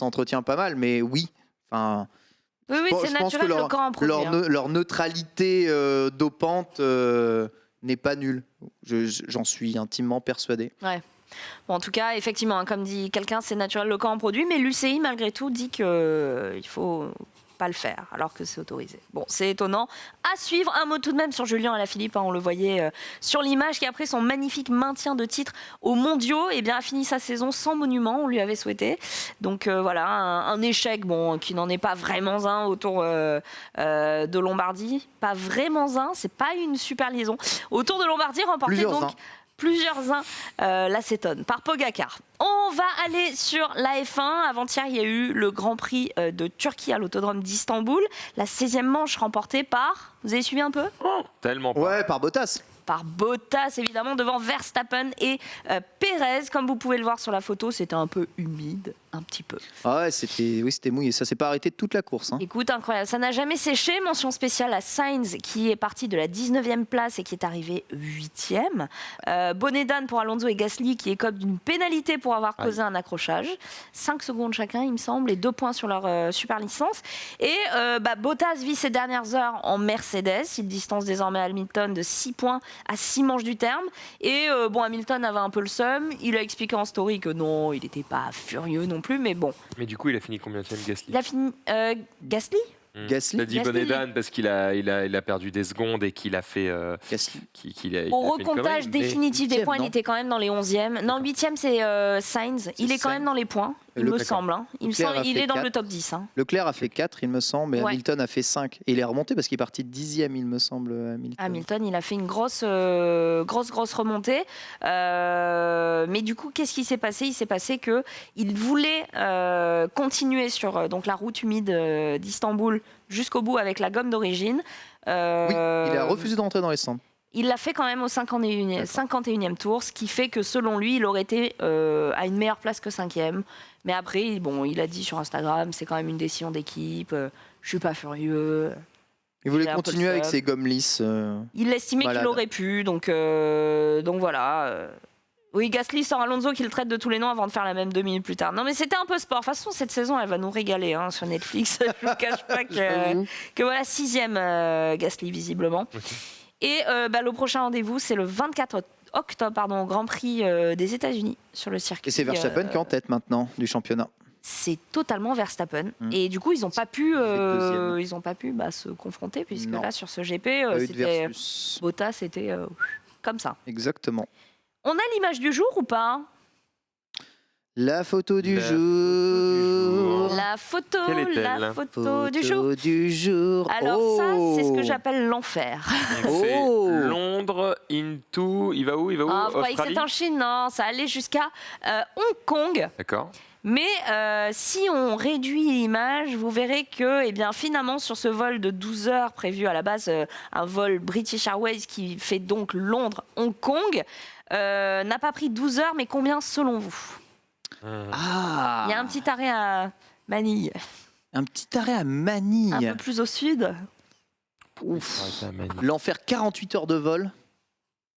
pas mal. Mais oui, enfin... Oui, c'est naturel, le corps en produit. Leur neutralité dopante... n'est pas nul. J'en suis intimement persuadé. Ouais. Bon, en tout cas, effectivement, hein, comme dit quelqu'un, c'est naturel, le corps en produit, mais l'UCI, malgré tout, dit qu'il ne faut pas le faire, alors que c'est autorisé. Bon, c'est étonnant. À suivre, un mot tout de même sur Julien Alaphilippe, hein, on le voyait sur l'image, qui après son magnifique maintien de titre aux mondiaux, a fini sa saison sans monument, on lui avait souhaité. Donc voilà, un échec qui n'en est pas vraiment un autour de Lombardie. Pas vraiment un, c'est pas une super liaison. Autour de Lombardie, remporté plusieurs l'acétone par Pogacar. On va aller sur la F1. Avant-hier, il y a eu le Grand Prix de Turquie à l'autodrome d'Istanbul. La 16e manche remportée par... Vous avez suivi un peu ? Tellement pas. Ouais, par Bottas. Par Bottas, évidemment, devant Verstappen et Pérez. Comme vous pouvez le voir sur la photo, c'était un peu humide, un petit peu. Ah ouais, c'était mouillé. Ça s'est pas arrêté de toute la course. Hein. Écoute, incroyable. Ça n'a jamais séché. Mention spéciale à Sainz, qui est parti de la 19e place et qui est arrivé 8e. Bonnet d'âne pour Alonso et Gasly, qui écopent d'une pénalité pour avoir causé un accrochage. 5 secondes chacun, il me semble, et 2 points sur leur super licence. Et Bottas vit ses dernières heures en Mercedes. Il distance désormais Hamilton de 6 points à 6 manches du terme. Et Hamilton avait un peu le seum. Il a expliqué en story que non, il n'était pas furieux non plus, mais bon. Mais du coup, il a fini combien de Gasly ? Il a fini Gasly ? Gasly. T'as dit Gasly. bonnet d'âne parce qu'il a perdu des secondes et qu'il a fait. Gasly. qu'il a Au fait une recomptage connerie, mais- définitif des Huitième, points, il non était quand même dans les 11e. Non, 8e, c'est Sainz. Il est quand Sainz. même dans les points, il Le- me D'accord. semble. Hein. Il me Leclerc semble a il fait est dans le 4. top 10. Hein. Leclerc a fait 4, il me semble, et Ouais. Hamilton a fait 5. Et il est remonté parce qu'il est parti 10e, il me semble, Hamilton. Hamilton, il a fait une grosse remontée. Mais du coup, qu'est-ce qui s'est passé? Il s'est passé qu'il voulait continuer sur donc, la route humide d'Istanbul jusqu'au bout avec la gomme d'origine. Oui, il a refusé de rentrer dans les stands. Il l'a fait quand même au 51e tour, ce qui fait que selon lui, il aurait été à une meilleure place que 5e. Mais après, bon, il a dit sur Instagram, c'est quand même une décision d'équipe, je suis pas furieux. Il voulait Il a un peu continuer le avec seum. ses gommes lisses. Il estimait qu'il Malade. aurait pu, donc voilà. Oui, Gasly sort Alonso qui le traite de tous les noms avant de faire la même 2 minutes plus tard. Non mais c'était un peu sport. De toute façon, cette saison, elle va nous régaler hein, sur Netflix. Je ne vous cache pas J'avoue. que voilà, 6e Gasly visiblement. Ok. Et le prochain rendez-vous, c'est le 24 octobre, au Grand Prix des États-Unis sur le circuit. Et c'est Verstappen qui est en tête maintenant du championnat. C'est totalement Verstappen. Mm. Et du coup, ils n'ont pas pu, deuxième. se confronter puisque Non. là, sur ce GP, Pas eu de c'était versus. Bottas, c'était comme ça. Exactement. On a l'image du jour ou pas? La photo du La photo du jour. jour. La photo, Quelle est-elle? la photo du jour. Photo du jour. Alors ça, c'est ce que Oh. j'appelle l'enfer. Donc, c'est Oh. Londres into. Il va où? Ah, vous croyez que Australie. c'est en Chine? Non, ça allait jusqu'à Hong Kong. D'accord. Mais si on réduit l'image, vous verrez que finalement, sur ce vol de 12 heures prévu à la base, un vol British Airways qui fait donc Londres-Hong Kong, n'a pas pris 12 heures, mais combien selon vous? Ah. Il y a un petit arrêt à Manille, Un petit arrêt à Manille. un peu plus au sud. Ouf. Arrête la manie. L'enfer, 48 heures de vol.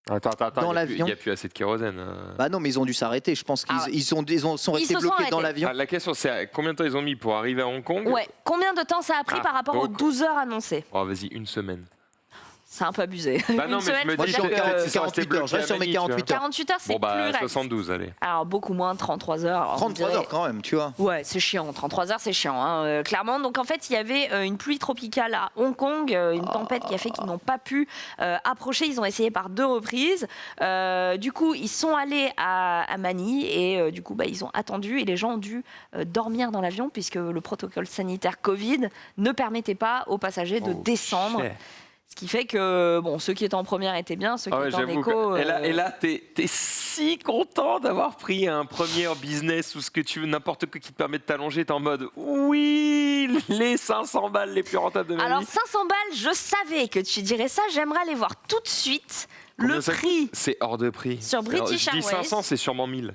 Attends, Dans il l'avion. n'y a plus assez de kérosène. Bah non, mais ils ont dû s'arrêter. Je pense qu'ils Ah ouais. sont Ils restés se sont bloqués arrêtés. dans l'avion. Ah, la question, c'est combien de temps ils ont mis pour arriver à Hong Kong? Ouais. Combien de temps ça a pris Ah, par rapport aux donc- 12 heures annoncées? Oh, vas-y, une semaine. C'est un peu abusé. Bah non, Une mais je semaine, me Moi, dis je suis en peut-être que- 48 48 heures. Je reste sur mes 48 heures. 48 heures, c'est Bon, bah, plus réaliste. 72, allez. Alors, beaucoup moins, 33 heures. Alors, vous 33 direz- heures quand même, tu vois. Ouais, c'est chiant. 33 heures, c'est chiant, hein, clairement. Donc, en fait, il y avait une pluie tropicale à Hong Kong, une tempête qui a fait qu'ils n'ont pas pu approcher. Ils ont essayé par 2 reprises. Du coup, ils sont allés à Manille et du coup, ils ont attendu et les gens ont dû dormir dans l'avion puisque le protocole sanitaire Covid ne permettait pas aux passagers de Oh, descendre. shit. Ce qui fait que, bon, ceux qui étaient en première étaient bien, ceux qui Ah ouais, étaient en j'avoue écho... que- Et là, t'es si content d'avoir pris un premier business ou ce que tu veux, n'importe quoi qui te permet de t'allonger, t'es en mode oui, les 500 balles les plus rentables de ma Alors, vie. 500 balles, je savais que tu dirais ça. J'aimerais aller voir tout de suite Combien le ça prix. C'est hors de prix. Sur British Je dis Airways. 500, c'est sûrement 1000.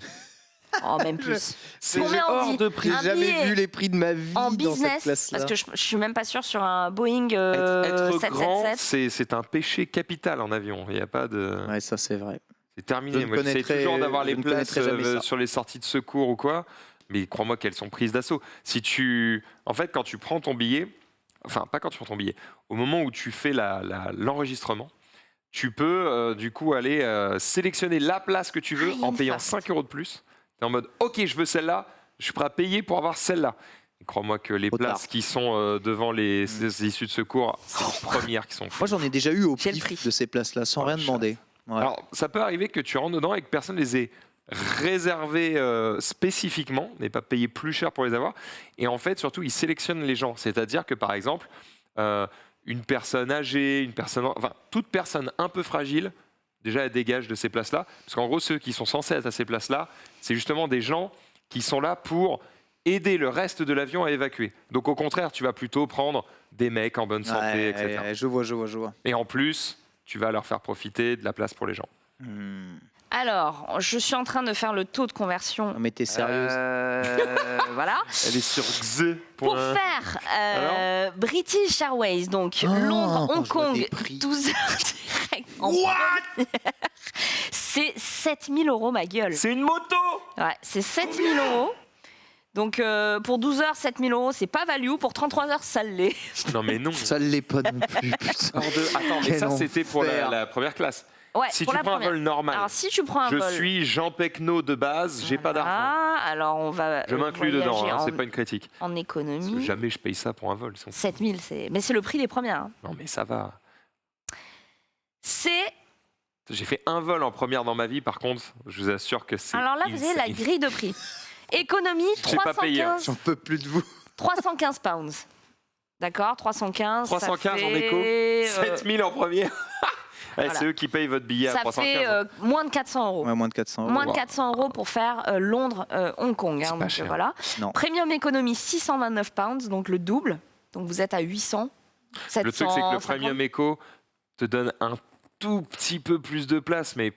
Oh, même plus. C'est Combien on hors dit de prix. J'ai Un jamais billet vu les prix de ma vie En dans cette business, classe-là. parce que je suis même pas sûre sur un Boeing Être 777. grand, c'est un péché capital en avion. Il n'y a pas de. Ouais, ça c'est vrai. C'est Je terminé. ne Moi, j'essaie connaîtrais- toujours d'avoir je les ne places connaîtrais jamais ça. sur les sorties de secours ou quoi. Mais crois-moi qu'elles sont prises d'assaut. En fait, quand tu prends ton billet, enfin pas quand tu prends ton billet, au moment où tu fais l'enregistrement, tu peux du coup aller sélectionner la place que tu veux Ah, il y a en une payant fast. 5 euros de plus. Tu es en mode OK, je veux celle-là, je suis prêt à payer pour avoir celle-là. Et crois-moi que les Trop tard. places qui sont devant les issues de secours, c'est les premières qui sont Moi j'en ai déjà eu au J'ai le pif prix. de ces places-là sans Oh, rien chat. demander. Ouais. Alors, ça peut arriver que tu rentres dedans et que personne les ait réservés spécifiquement, n'est pas payé plus cher pour les avoir. Et en fait, surtout, ils sélectionnent les gens. C'est-à-dire que, par exemple, une personne âgée, enfin, toute personne un peu fragile, déjà, elle dégage de ces places-là. Parce qu'en gros, ceux qui sont censés être à ces places-là, c'est justement des gens qui sont là pour aider le reste de l'avion à évacuer. Donc, au contraire, tu vas plutôt prendre des mecs en bonne santé, Ouais, etc. ouais, je vois. Et en plus, tu vas leur faire profiter de la place pour les gens. Alors, je suis en train de faire le taux de conversion. Non mais t'es sérieuse Voilà. Elle est sur xe. Pour faire British Airways, donc Oh, Londres, quand Hong je vois Kong, des prix. 12 heures direct. C'est 7000 euros, ma gueule. C'est une moto. Ouais, c'est 7000 euros. Donc pour 12 heures, 7000 euros, c'est pas value. Pour 33 heures, ça l'est. Non mais non. Ça l'est pas non plus, putain. Attends, mais Quel ça c'était pour enfer. la première classe. Ouais, Si pour tu la prends un première. vol normal, Alors, si tu prends un je vol... suis Jean Pecno de base, j'ai pas d'argent. Alors, on va Je m'inclus dedans, voyager hein, en, c'est pas une critique. en Parce que économie. jamais je paye ça pour un vol. 7000, mais c'est le prix des premières. hein. Non mais ça va. C'est... J'ai fait un vol en première dans ma vie, par contre, je vous assure que c'est. Alors là, vous avez la insane. grille de prix. Économie, J'ai pas payé, hein. 315, J'en peux plus de vous. 315 pounds. D'accord, 315. 315 ça en fait, éco, 7000 en première. Ouais, Voilà. C'est eux qui payent votre billet à Ça 315. fait moins de 400 euros. Ouais, moins de 400 euros. Moins de Wow. 400 euros pour faire Londres-Hong Kong. C'est pas cher. Voilà. Non. Premium économie, 629 pounds, donc le double. Donc vous êtes à 800. 700, Le truc, c'est que le Premium Eco te donne un tout petit peu plus de place, mais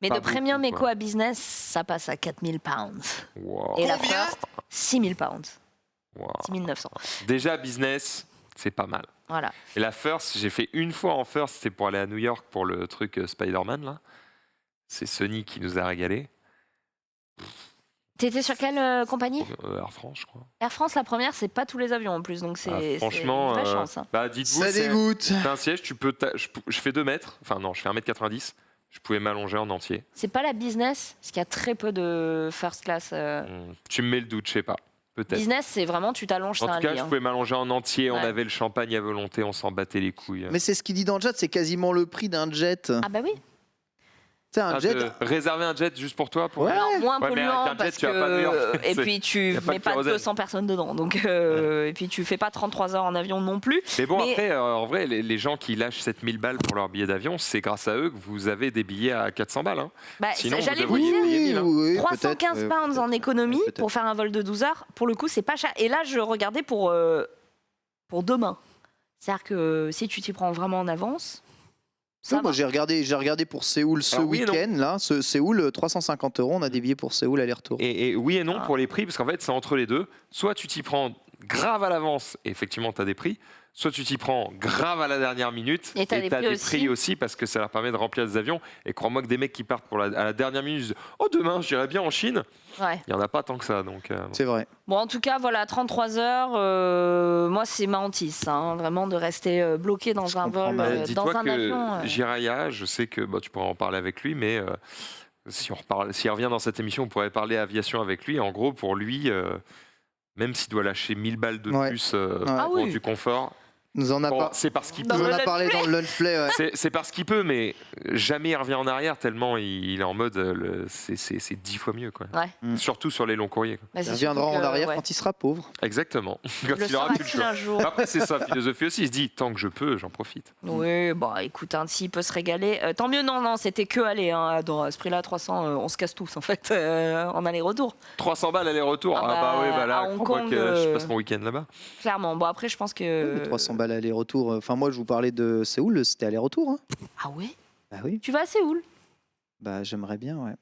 Mais Pas de Premium beaucoup, Eco quoi. à Business, ça passe à 4000 pounds. wow. Et la Combien First, 6000 pounds. Wow. 6900. Déjà, business, c'est pas mal. Voilà. Et la First, j'ai fait une fois en First, c'était pour aller à New York pour le truc Spider-Man, là. C'est Sony qui nous a régalé. T'étais sur quelle compagnie Air France, je crois. Air France, la première, c'est pas tous les avions en plus, donc c'est franchement, une vraie chance. hein. bah, dites-vous, Ça c'est dégoûte. un siège, je fais 2 mètres, enfin non, je fais 1m90, je pouvais m'allonger en entier. C'est pas la business, parce qu'il y a très peu de first class. Tu me mets le doute, je sais pas, peut-être. Business, c'est vraiment, tu t'allonges, c'est En un tout cas, lit. je hein. pouvais m'allonger en entier, on Ouais. avait le champagne à volonté, on s'en battait les couilles. Mais c'est ce qu'il dit dans le jet, c'est quasiment le prix d'un jet. Ah bah oui. C'est un Ah, jet. de réserver un jet juste pour toi pour... Ouais. Alors, moins Ouais, mais avec polluant un jet, parce tu vas pas à New York. que... Et C'est- puis, tu y a pas mets de pas kérosène. 200 personnes dedans. Donc, et puis, tu fais pas 33 heures en avion non plus. Mais bon, Mais- après, en vrai, les gens qui lâchent 7000 balles pour leur billet d'avion, c'est grâce à eux que vous avez des billets à 400 balles. Hein. Bah, Sinon, vous j'allais vous devriez dire, payer 1000, hein. oui, 315 peut-être, pounds en peut-être, économie peut-être. pour faire un vol de 12 heures, pour le coup, c'est pas cher. Et là, je regardais pour demain. C'est-à-dire que si tu t'y prends vraiment en avance, ça Non, moi va. j'ai regardé pour Séoul ce Alors, oui et non. week-end là, Séoul 350 €, on a des billets pour Séoul aller-retour. Et oui et non Ah. pour les prix, parce qu'en fait, c'est entre les deux. Soit tu t'y prends grave à l'avance, et effectivement, tu as des prix. Soit tu t'y prends grave à la dernière minute, Et t'as des t'as prix des prix aussi. aussi, parce que ça leur permet de remplir des avions. Et crois-moi que des mecs qui partent à la dernière minute, ils disent « Oh, demain, j'irai bien en Chine Ouais. ». Il n'y en a pas tant que ça. Donc, C'est vrai. Bon, en tout cas, voilà, 33 heures, moi, c'est ma hantise, hein, vraiment, de rester bloqué dans Je un comprends vol, mal. dans dis-toi un que avion. Jiraya, je sais que tu pourras en parler avec lui, mais s'il revient dans cette émission, on pourrait parler aviation avec lui. En gros, pour lui, même s'il doit lâcher 1000 balles de Ouais. plus Ah pour oui. du confort, Nous en a, bon, pas- c'est parce qu'il Dans nous peut. en le a parlé dans le lunch play. Ouais. C'est parce qu'il peut, mais jamais il revient en arrière tellement il est en mode c'est 10 fois mieux. Quoi. Ouais. Mm. Surtout sur les longs courriers. Quoi. Bah, c'est Il reviendra surtout en que, arrière ouais. quand il sera pauvre. Exactement. Quand Le il aura plus le sera-t-il choix. un jour Après, c'est sa philosophie aussi. Il se dit tant que je peux, j'en profite. Oui, bah écoute, hein, s'il peut se régaler, tant mieux. Non, c'était que aller. Hein, dans ce prix-là, 300, on se casse tous en fait, en aller-retour. 300 balles aller-retour. Ah Ah bah oui, bah à là, Hong crois-moi Kong, que je passe mon week-end là-bas. Clairement. Bon, après, je pense que. 300 balles aller-retour. Enfin, moi, je vous parlais de Séoul, c'était aller-retour. Hein. Ah ouais. Bah oui, Tu vas à Séoul. bah j'aimerais bien, ouais.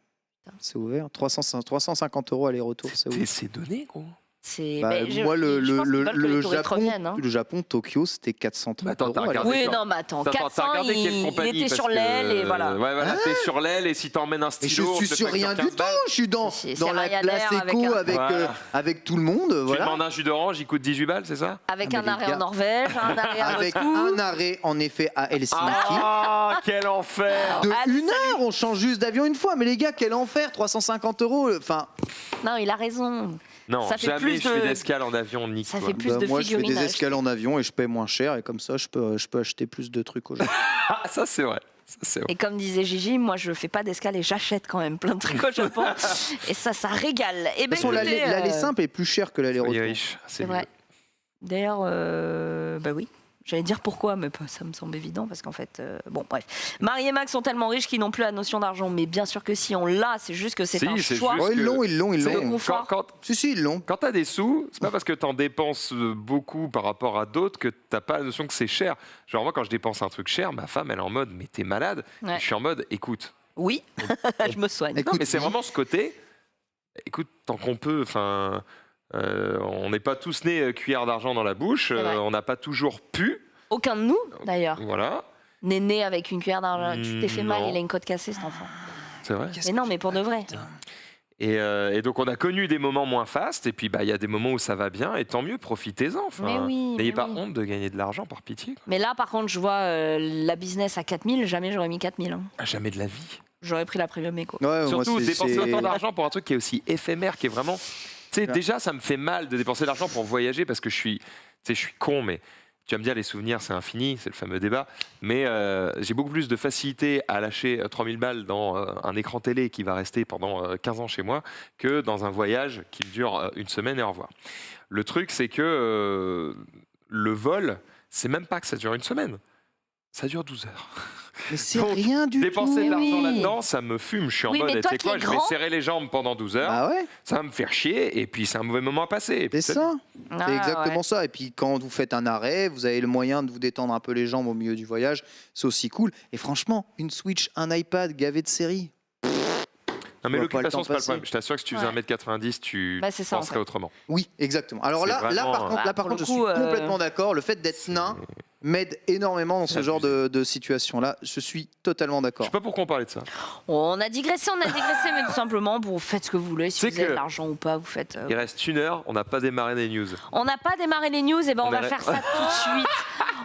C'est ouvert. 350 € aller-retour, Séoul. C'est donné, gros. C'est. Bah, mais moi, je pense qu'ils veulent que les touristes Japon, reviennent, hein. le Japon, Tokyo, c'était 430 Bah, attends, t'as €. regardé Oui, quoi non, mais attends, T'as 400, regardé quelle il compagnie était parce sur que, l'aile et voilà. Ouais, voilà, t'es sur l'aile et si t'emmènes un Mais je stylo, on suis te le sur facture rien 15 du tout. balles. Je suis dans C'est la Ryanair classe avec éco un- Voilà. avec tout le monde. Tu Voilà. demandes un jus d'orange, il coûte 18 balles, c'est ça Avec Ah, un mais les arrêt gars. en Norvège, un arrêt à Avec Moscou. un arrêt en effet à Helsinki. Ah, quel enfer De Ah, 1 heure, on change juste d'avion une fois. Mais les gars, quel enfer, 350 €. Enfin, Non, il a raison. Non, Ça fait jamais plus je fais de- d'escale en avion, nique Ça toi. fait plus de moi, je fais figurines. des à escales acheter. en avion et je paye moins cher. Et comme ça, je peux acheter plus de trucs aux gens. Ah, ça c'est vrai. Ça, c'est vrai. Et comme disait Gigi, moi je fais pas d'escale et j'achète quand même plein de trucs au Japon. Et ça régale. Et De ben toute façon, écoutez, l'aller simple est plus cher que Soyez l'aller-retour. riche, c'est c'est vrai. mieux. D'ailleurs, bah oui. J'allais dire pourquoi, mais ça me semble évident parce qu'en fait, bon, bref. Marie et Max sont tellement riches qu'ils n'ont plus la notion d'argent, mais bien sûr que si on l'a, c'est juste que c'est Si, un c'est choix. juste- Oh, ils l'ont. C'est le Quand, confort. Si, ils l'ont. quand t'as des sous, c'est pas parce que t'en dépenses beaucoup par rapport à d'autres que t'as pas la notion que c'est cher. Genre moi quand je dépense un truc cher, ma femme elle est en mode mais t'es malade. Ouais. Et je suis en mode écoute. Oui, je me soigne. Écoute, Non mais c'est oui. vraiment ce côté. Écoute tant qu'on peut. Enfin, on n'est pas tous nés cuillère d'argent dans la bouche. C'est vrai. On n'a pas toujours pu. Aucun de nous, d'ailleurs, Voilà, n'est né avec une cuillère d'argent. Tu t'es fait mal, Non. il a une côte cassée, cet enfant. c'est vrai. Mais non, mais pour de vrai. Et donc on a connu des moments moins fastes, et puis il y a des moments où ça va bien, et tant mieux, profitez-en. Mais oui, n'ayez mais pas oui. honte de gagner de l'argent, par pitié. Quoi. Mais là, par contre, je vois la business à 4000, jamais j'aurais mis 4000. Hein. Ah, jamais de la vie. J'aurais pris la premium éco. Ouais, moi, Surtout c'est- dépenser c'est- autant d'argent pour un truc qui est aussi éphémère, qui est vraiment... Tu sais, déjà, ça me fait mal de dépenser de l'argent pour voyager parce que je suis con, mais tu vas me dire, les souvenirs, c'est infini, c'est le fameux débat. Mais j'ai beaucoup plus de facilité à lâcher 3000 balles dans un écran télé qui va rester pendant 15 ans chez moi que dans un voyage qui dure une semaine et au revoir. Le truc, c'est que le vol, c'est même pas que ça dure une semaine. Ça dure 12 heures. Mais c'est Donc, rien du Dépenser tout. de l'argent oui. là-dedans, ça me fume. Je suis en Oui, mode, mais tu toi sais qui quoi, es je vais grand- serrer les jambes pendant 12 heures. Bah ouais, Ça va me faire chier, et puis c'est un mauvais moment à passer. Et puis c'est ça. Ah, C'est exactement ouais. ça. Et puis quand vous faites un arrêt, vous avez le moyen de vous détendre un peu les jambes au milieu du voyage. C'est aussi cool. Et franchement, une Switch, un iPad gavé de séries. Non, mais On va pas le l'occupation, temps c'est pas le passer. problème. Je t'assure que si tu faisais Ouais. 1m90, tu Bah, c'est ça, en penserais fait. autrement. Oui, exactement. Alors C'est là, vraiment, par contre, pour le je coup, suis complètement d'accord. Le fait d'être nain m'aide énormément dans ce C'est genre abusé. de situation-là. Je suis totalement Je d'accord. sais pas pourquoi on parlait de ça. On a digressé, mais tout simplement, vous faites ce que vous voulez. Si C'est vous avez que- de l'argent ou pas, vous faites. Il reste 1 heure, on n'a pas démarré les news. On n'a pas démarré les news, et ben on On va est- faire ça tout de suite.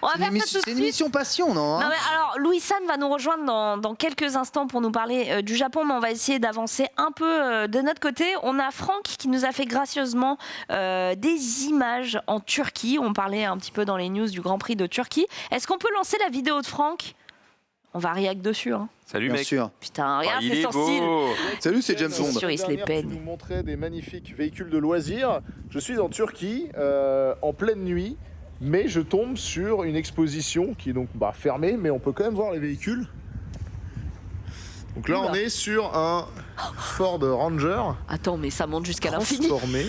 On va C'est une, faire ça émission- tout c'est de une suite. émission passion, non, hein Non mais alors, Louis San va nous rejoindre dans quelques instants pour nous parler du Japon, mais on va essayer d'avancer un peu de notre côté. On a Franck qui nous a fait gracieusement des images en Turquie. On parlait un petit peu dans les news du Grand Prix de Turquie. Est-ce qu'on peut lancer la vidéo de Franck ? On va react dessus. Hein. Salut Bien mec. sûr. Putain, regarde, il c'est est son style. beau. Salut, c'est James C'est Bond. sûr, il se les Dernière, peigne. Tu nous montrais des magnifiques véhicules de loisirs. Je suis en Turquie en pleine nuit, mais je tombe sur une exposition qui est donc fermée, mais on peut quand même voir les véhicules. Donc là, Oula. on est sur un Ford Ranger Attends, mais ça monte jusqu'à l'infini. transformé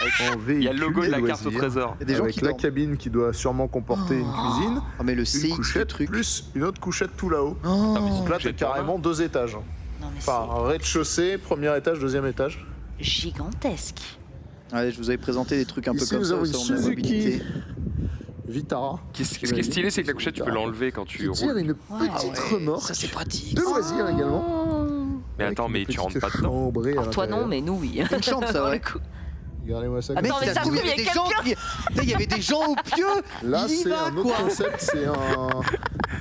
en véhicule Il y a le logo de la carte au loisirs, trésor. Il y a des gens avec qui la dorment. cabine qui doit sûrement comporter une cuisine, Ah, mais le une CX, ce couchette, truc. plus une autre couchette tout là-haut. Oh. Donc là, J'ai t'as carrément 2 étages. Non mais Enfin, un rez-de-chaussée, premier étage, deuxième étage. c'est gigantesque. Allez, je vous avais présenté des trucs un peu Ici, comme nous ça avons une sur la Suzuki mobilité. Vitara. Ce qui est stylé, c'est que la couchette, tu peux l'enlever quand tu Qui tire roules. une Ouais. petite remorque Ça, c'est pratique. de loisirs également. Oh. Mais Avec attends, une mais tu petite rentres pas dedans. chambrée à Alors toi non, l'intérieur. mais nous oui. C'est une chambre, ça, Pour ouais. le coup. Regardez-moi ça. Attends, comme mais ça. ça se trouve, il y a des quelqu'un. gens qui... Putain, il y avait des gens au pieu. Là, Il y c'est va, un autre quoi. concept, c'est un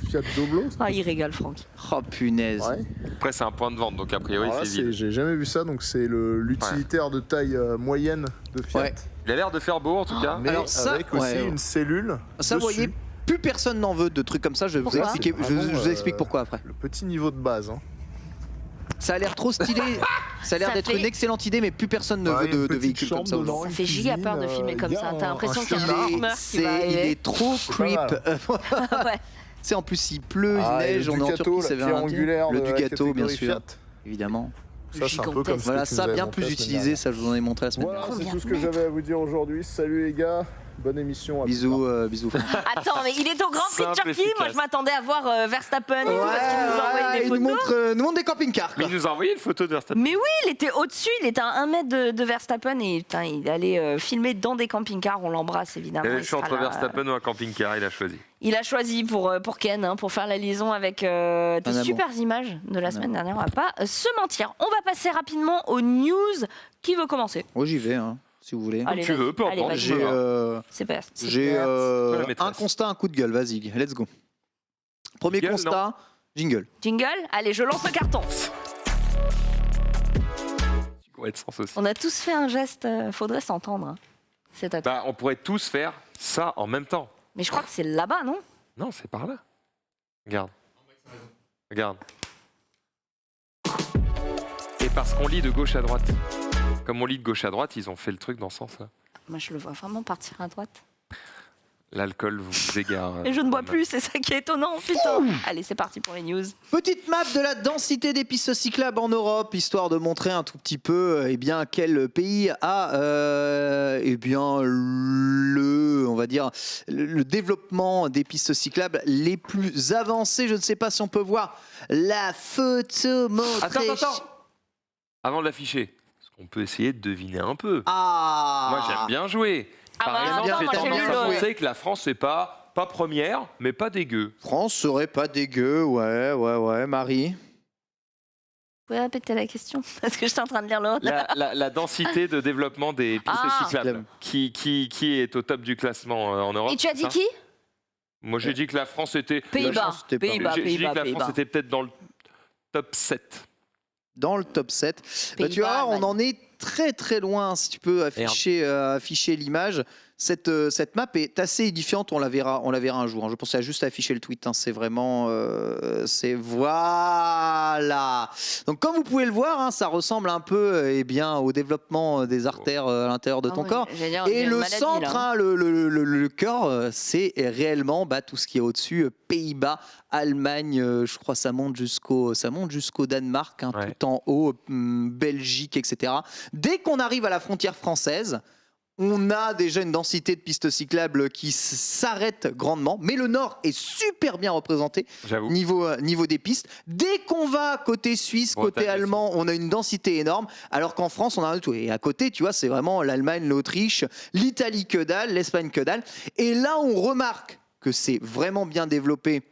Fiat Doblo. Ah, il régale Franck. Oh punaise. Ouais. Après, c'est un point de vente, donc a priori, Alors là, c'est vide. j'ai jamais vu ça, donc c'est l'utilitaire de taille moyenne de Fiat. Ouais. Il a l'air de faire beau, en tout cas. Mais Alors ça, avec aussi ouais. une cellule. Ça, vous dessus. voyez, plus personne n'en veut de trucs comme ça. Je vais vous Pourquoi expliquer. C'est Je vraiment, vous explique pourquoi après. Le petit niveau de base. Hein. Ça a l'air trop stylé. Ça a l'air Ça d'être fait- une excellente idée, mais plus personne ne Ouais, veut une de petite véhicules comme chambre ça. dedans, aujourd'hui. Ça une fait giga cuisine, peur de filmer comme il y a ça. T'as l'impression qu'il y a chien. un fumeur qui va Il arriver. est trop creep. pas Ouais. Tu sais, en plus, il pleut, Ah, il et neige, le on est en Ducato, Turquie, la ça veut pierre rien dire. angulaire Le de la Ducato, bien catégorie sûr, Fiat. évidemment. Ça, c'est un peu comme ce Voilà, que tu ça nous avais bien montré plus la semaine utilisé, dernière. ça je vous en ai montré la semaine Voilà, dernière. c'est Combien tout ce de que j'avais à vous dire aujourd'hui. Salut les gars, bonne émission. à plus tard. Bisous, bisous. Attends, mais il est au Grand Prix de Simple, Turquie. Moi, efficace. je m'attendais à voir Verstappen et tout, parce qu'il nous a envoyé des il nous photos. montre des camping-cars. Mais quoi. il nous a envoyé une photo de Verstappen. Mais oui, il était au-dessus, il était à 1 mètre de Verstappen et putain, il allait filmer dans des camping-cars. On l'embrasse évidemment. Il avait Il le choix sera entre là. Verstappen ou un camping-car, il a choisi. Il a choisi pour Ken, hein, pour faire la liaison avec des amour. super images de la Un semaine dernière. On va pas se mentir. On va passer rapidement aux news. Qui veut commencer? Moi j'y vais, hein, si vous voulez. Allez, tu vas-y. veux, peu Allez, importe. vas-y. J'ai C'est pas. c'est j'ai pas- Toi, la maîtresse. un constat, un coup de gueule. Vas-y, let's go. Premier Jingle, constat, jingle. Jingle. Allez, je lance le carton. Ouais, de sens aussi. On a tous fait un geste. Faudrait s'entendre. Hein. C'est à toi. Bah, on pourrait tous faire ça en même temps. Mais je crois que c'est là-bas, non? Non, c'est par là. Regarde. Regarde. Et parce qu'on lit de gauche à droite. Comme on lit de gauche à droite, ils ont fait le truc dans ce sens-là. Moi, je le vois vraiment partir à droite. L'alcool vous égare. Et je ne bois plus, c'est ça qui est étonnant, putain. Allez, c'est parti pour les news. Petite map de la densité des pistes cyclables en Europe, histoire de montrer un tout petit peu eh bien, quel pays a eh bien, on va dire, le développement des pistes cyclables les plus avancées. Je ne sais pas si on peut voir la photo montrée. Attends. Avant de l'afficher, est-ce qu'on peut essayer de deviner un peu? Ah Moi, j'aime bien jouer. Ah Par bah, exemple, attends, j'ai moi, j'ai tendance lu à le- penser que la France n'est pas première, mais pas dégueu. France serait pas dégueu, ouais, Marie. pouvez répéter la question parce que j'étais en train de lire l'autre. La densité de développement des pistes cyclables, qui est au top du classement en Europe. Et tu as dit ça qui? Moi, j'ai dit que la France était. Pays-Bas. J'ai dit que la France était peut-être dans le top 7. Dans le top 7. Pays-Bas, Tu vois, on Allemagne. en est très très loin, si tu peux afficher l'image. Cette map est assez édifiante, on la verra un jour. Hein. Je pensais à juste afficher le tweet, hein. C'est vraiment... c'est voilà. Donc comme vous pouvez le voir, hein, ça ressemble un peu au développement des artères à l'intérieur de ton corps. Et le centre, hein, le cœur, c'est réellement tout ce qui est au-dessus, Pays-Bas, Allemagne, je crois ça monte jusqu'au Danemark, hein, Ouais. tout en haut, Belgique, etc. Dès qu'on arrive à la frontière française, on a déjà une densité de pistes cyclables qui s'arrête grandement, mais le nord est super bien représenté J'avoue. niveau des pistes. Dès qu'on va côté suisse, Bretagne côté allemand, on a une densité énorme, alors qu'en France, on a un tout. Et à côté, tu vois, c'est vraiment l'Allemagne, l'Autriche, l'Italie que dalle, l'Espagne que dalle. Et là, on remarque que c'est vraiment bien développé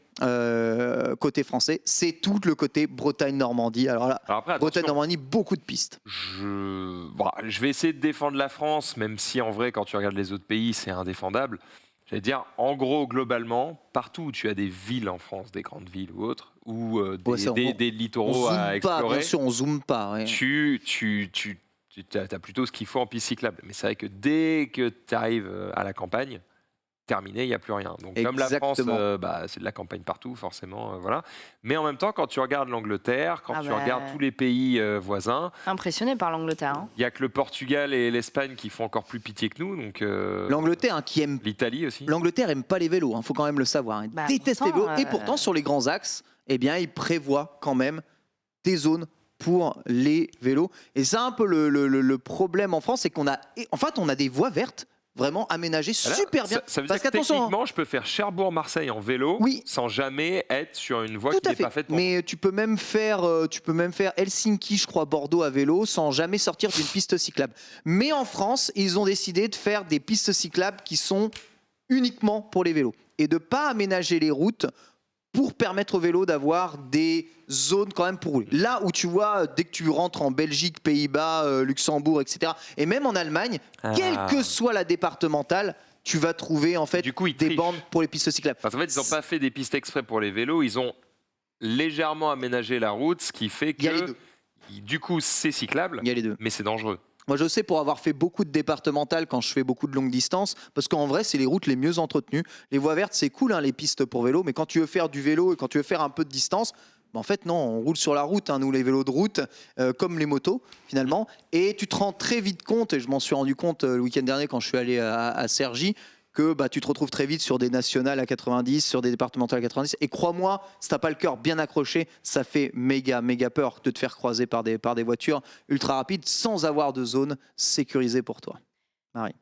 côté français, c'est tout le côté Bretagne-Normandie. Alors là, Alors après, Bretagne-Normandie, beaucoup de pistes. je vais essayer de défendre la France, même si en vrai, quand tu regardes les autres pays, c'est indéfendable. J'allais dire, en gros, globalement, partout où tu as des villes en France, des grandes villes ou autres, ou des littoraux à explorer, bien sûr, on zoome pas. Ouais. tu as plutôt ce qu'il faut en piste cyclable. Mais c'est vrai que dès que tu arrives à la campagne, terminé, il n'y a plus rien. Donc comme la France, c'est de la campagne partout, forcément. Voilà. Mais en même temps, quand tu regardes l'Angleterre, quand tu regardes tous les pays voisins... Impressionné par l'Angleterre. Hein. Il n'y a que le Portugal et l'Espagne qui font encore plus pitié que nous. Donc l'Angleterre, hein, qui aime... L'Italie aussi. L'Angleterre aime pas les vélos, il faut quand même le savoir. Il déteste les vélos. Et pourtant, sur les grands axes, eh bien, il prévoit quand même des zones pour les vélos. Et c'est un peu le problème en France, c'est qu'on a... En fait, on a des voies vertes vraiment aménagé super bien. Ça veut dire que techniquement, je peux faire Cherbourg-Marseille en vélo sans jamais être sur une voie qui n'est pas faite pour Mais tu peux même faire Helsinki, je crois, Bordeaux à vélo sans jamais sortir d'une piste cyclable. Mais en France, ils ont décidé de faire des pistes cyclables qui sont uniquement pour les vélos et de ne pas aménager les routes pour permettre aux vélos d'avoir des zones quand même pour rouler. Là où tu vois, dès que tu rentres en Belgique, Pays-Bas, Luxembourg, etc., et même en Allemagne, quelle que soit la départementale, tu vas trouver en fait des bandes pour les pistes cyclables. Parce qu'en fait, ils n'ont pas fait des pistes exprès pour les vélos, ils ont légèrement aménagé la route, ce qui fait que du coup c'est cyclable, mais c'est dangereux. Moi, je sais pour avoir fait beaucoup de départementales quand je fais beaucoup de longues distances, parce qu'en vrai, c'est les routes les mieux entretenues. Les voies vertes, c'est cool, hein, les pistes pour vélo, mais quand tu veux faire du vélo et quand tu veux faire un peu de distance, en fait, non, on roule sur la route, hein, nous, les vélos de route, comme les motos, finalement. Et tu te rends très vite compte, et je m'en suis rendu compte le week-end dernier quand je suis allé à Cergy, que tu te retrouves très vite sur des nationales à 90, sur des départementales à 90. Et crois-moi, si t'as pas le cœur bien accroché, ça fait méga peur de te faire croiser par des voitures ultra rapides sans avoir de zone sécurisée pour toi. Marie.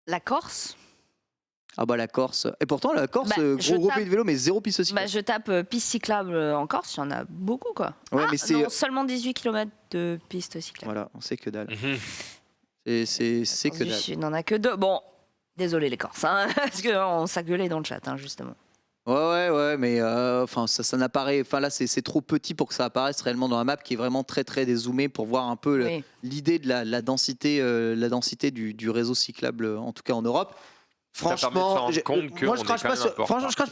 La Corse. Ah bah la Corse. Et pourtant la Corse, gros pays de vélo, mais zéro piste cyclable. Je tape piste cyclable en Corse, il y en a beaucoup quoi. Ouais, mais c'est seulement 18 km de piste cyclable. Voilà, on sait que dalle. C'est que dalle. Il n'en a que deux. Bon, désolé les Corses, hein, parce qu'on s'agueulait dans le chat, hein, justement. Ouais, mais ça n'apparaît. Enfin là, c'est trop petit pour que ça apparaisse réellement dans la map, qui est vraiment très dézoomée pour voir un peu l'idée de la densité du réseau cyclable, en tout cas en Europe. Franchement, moi je crache pas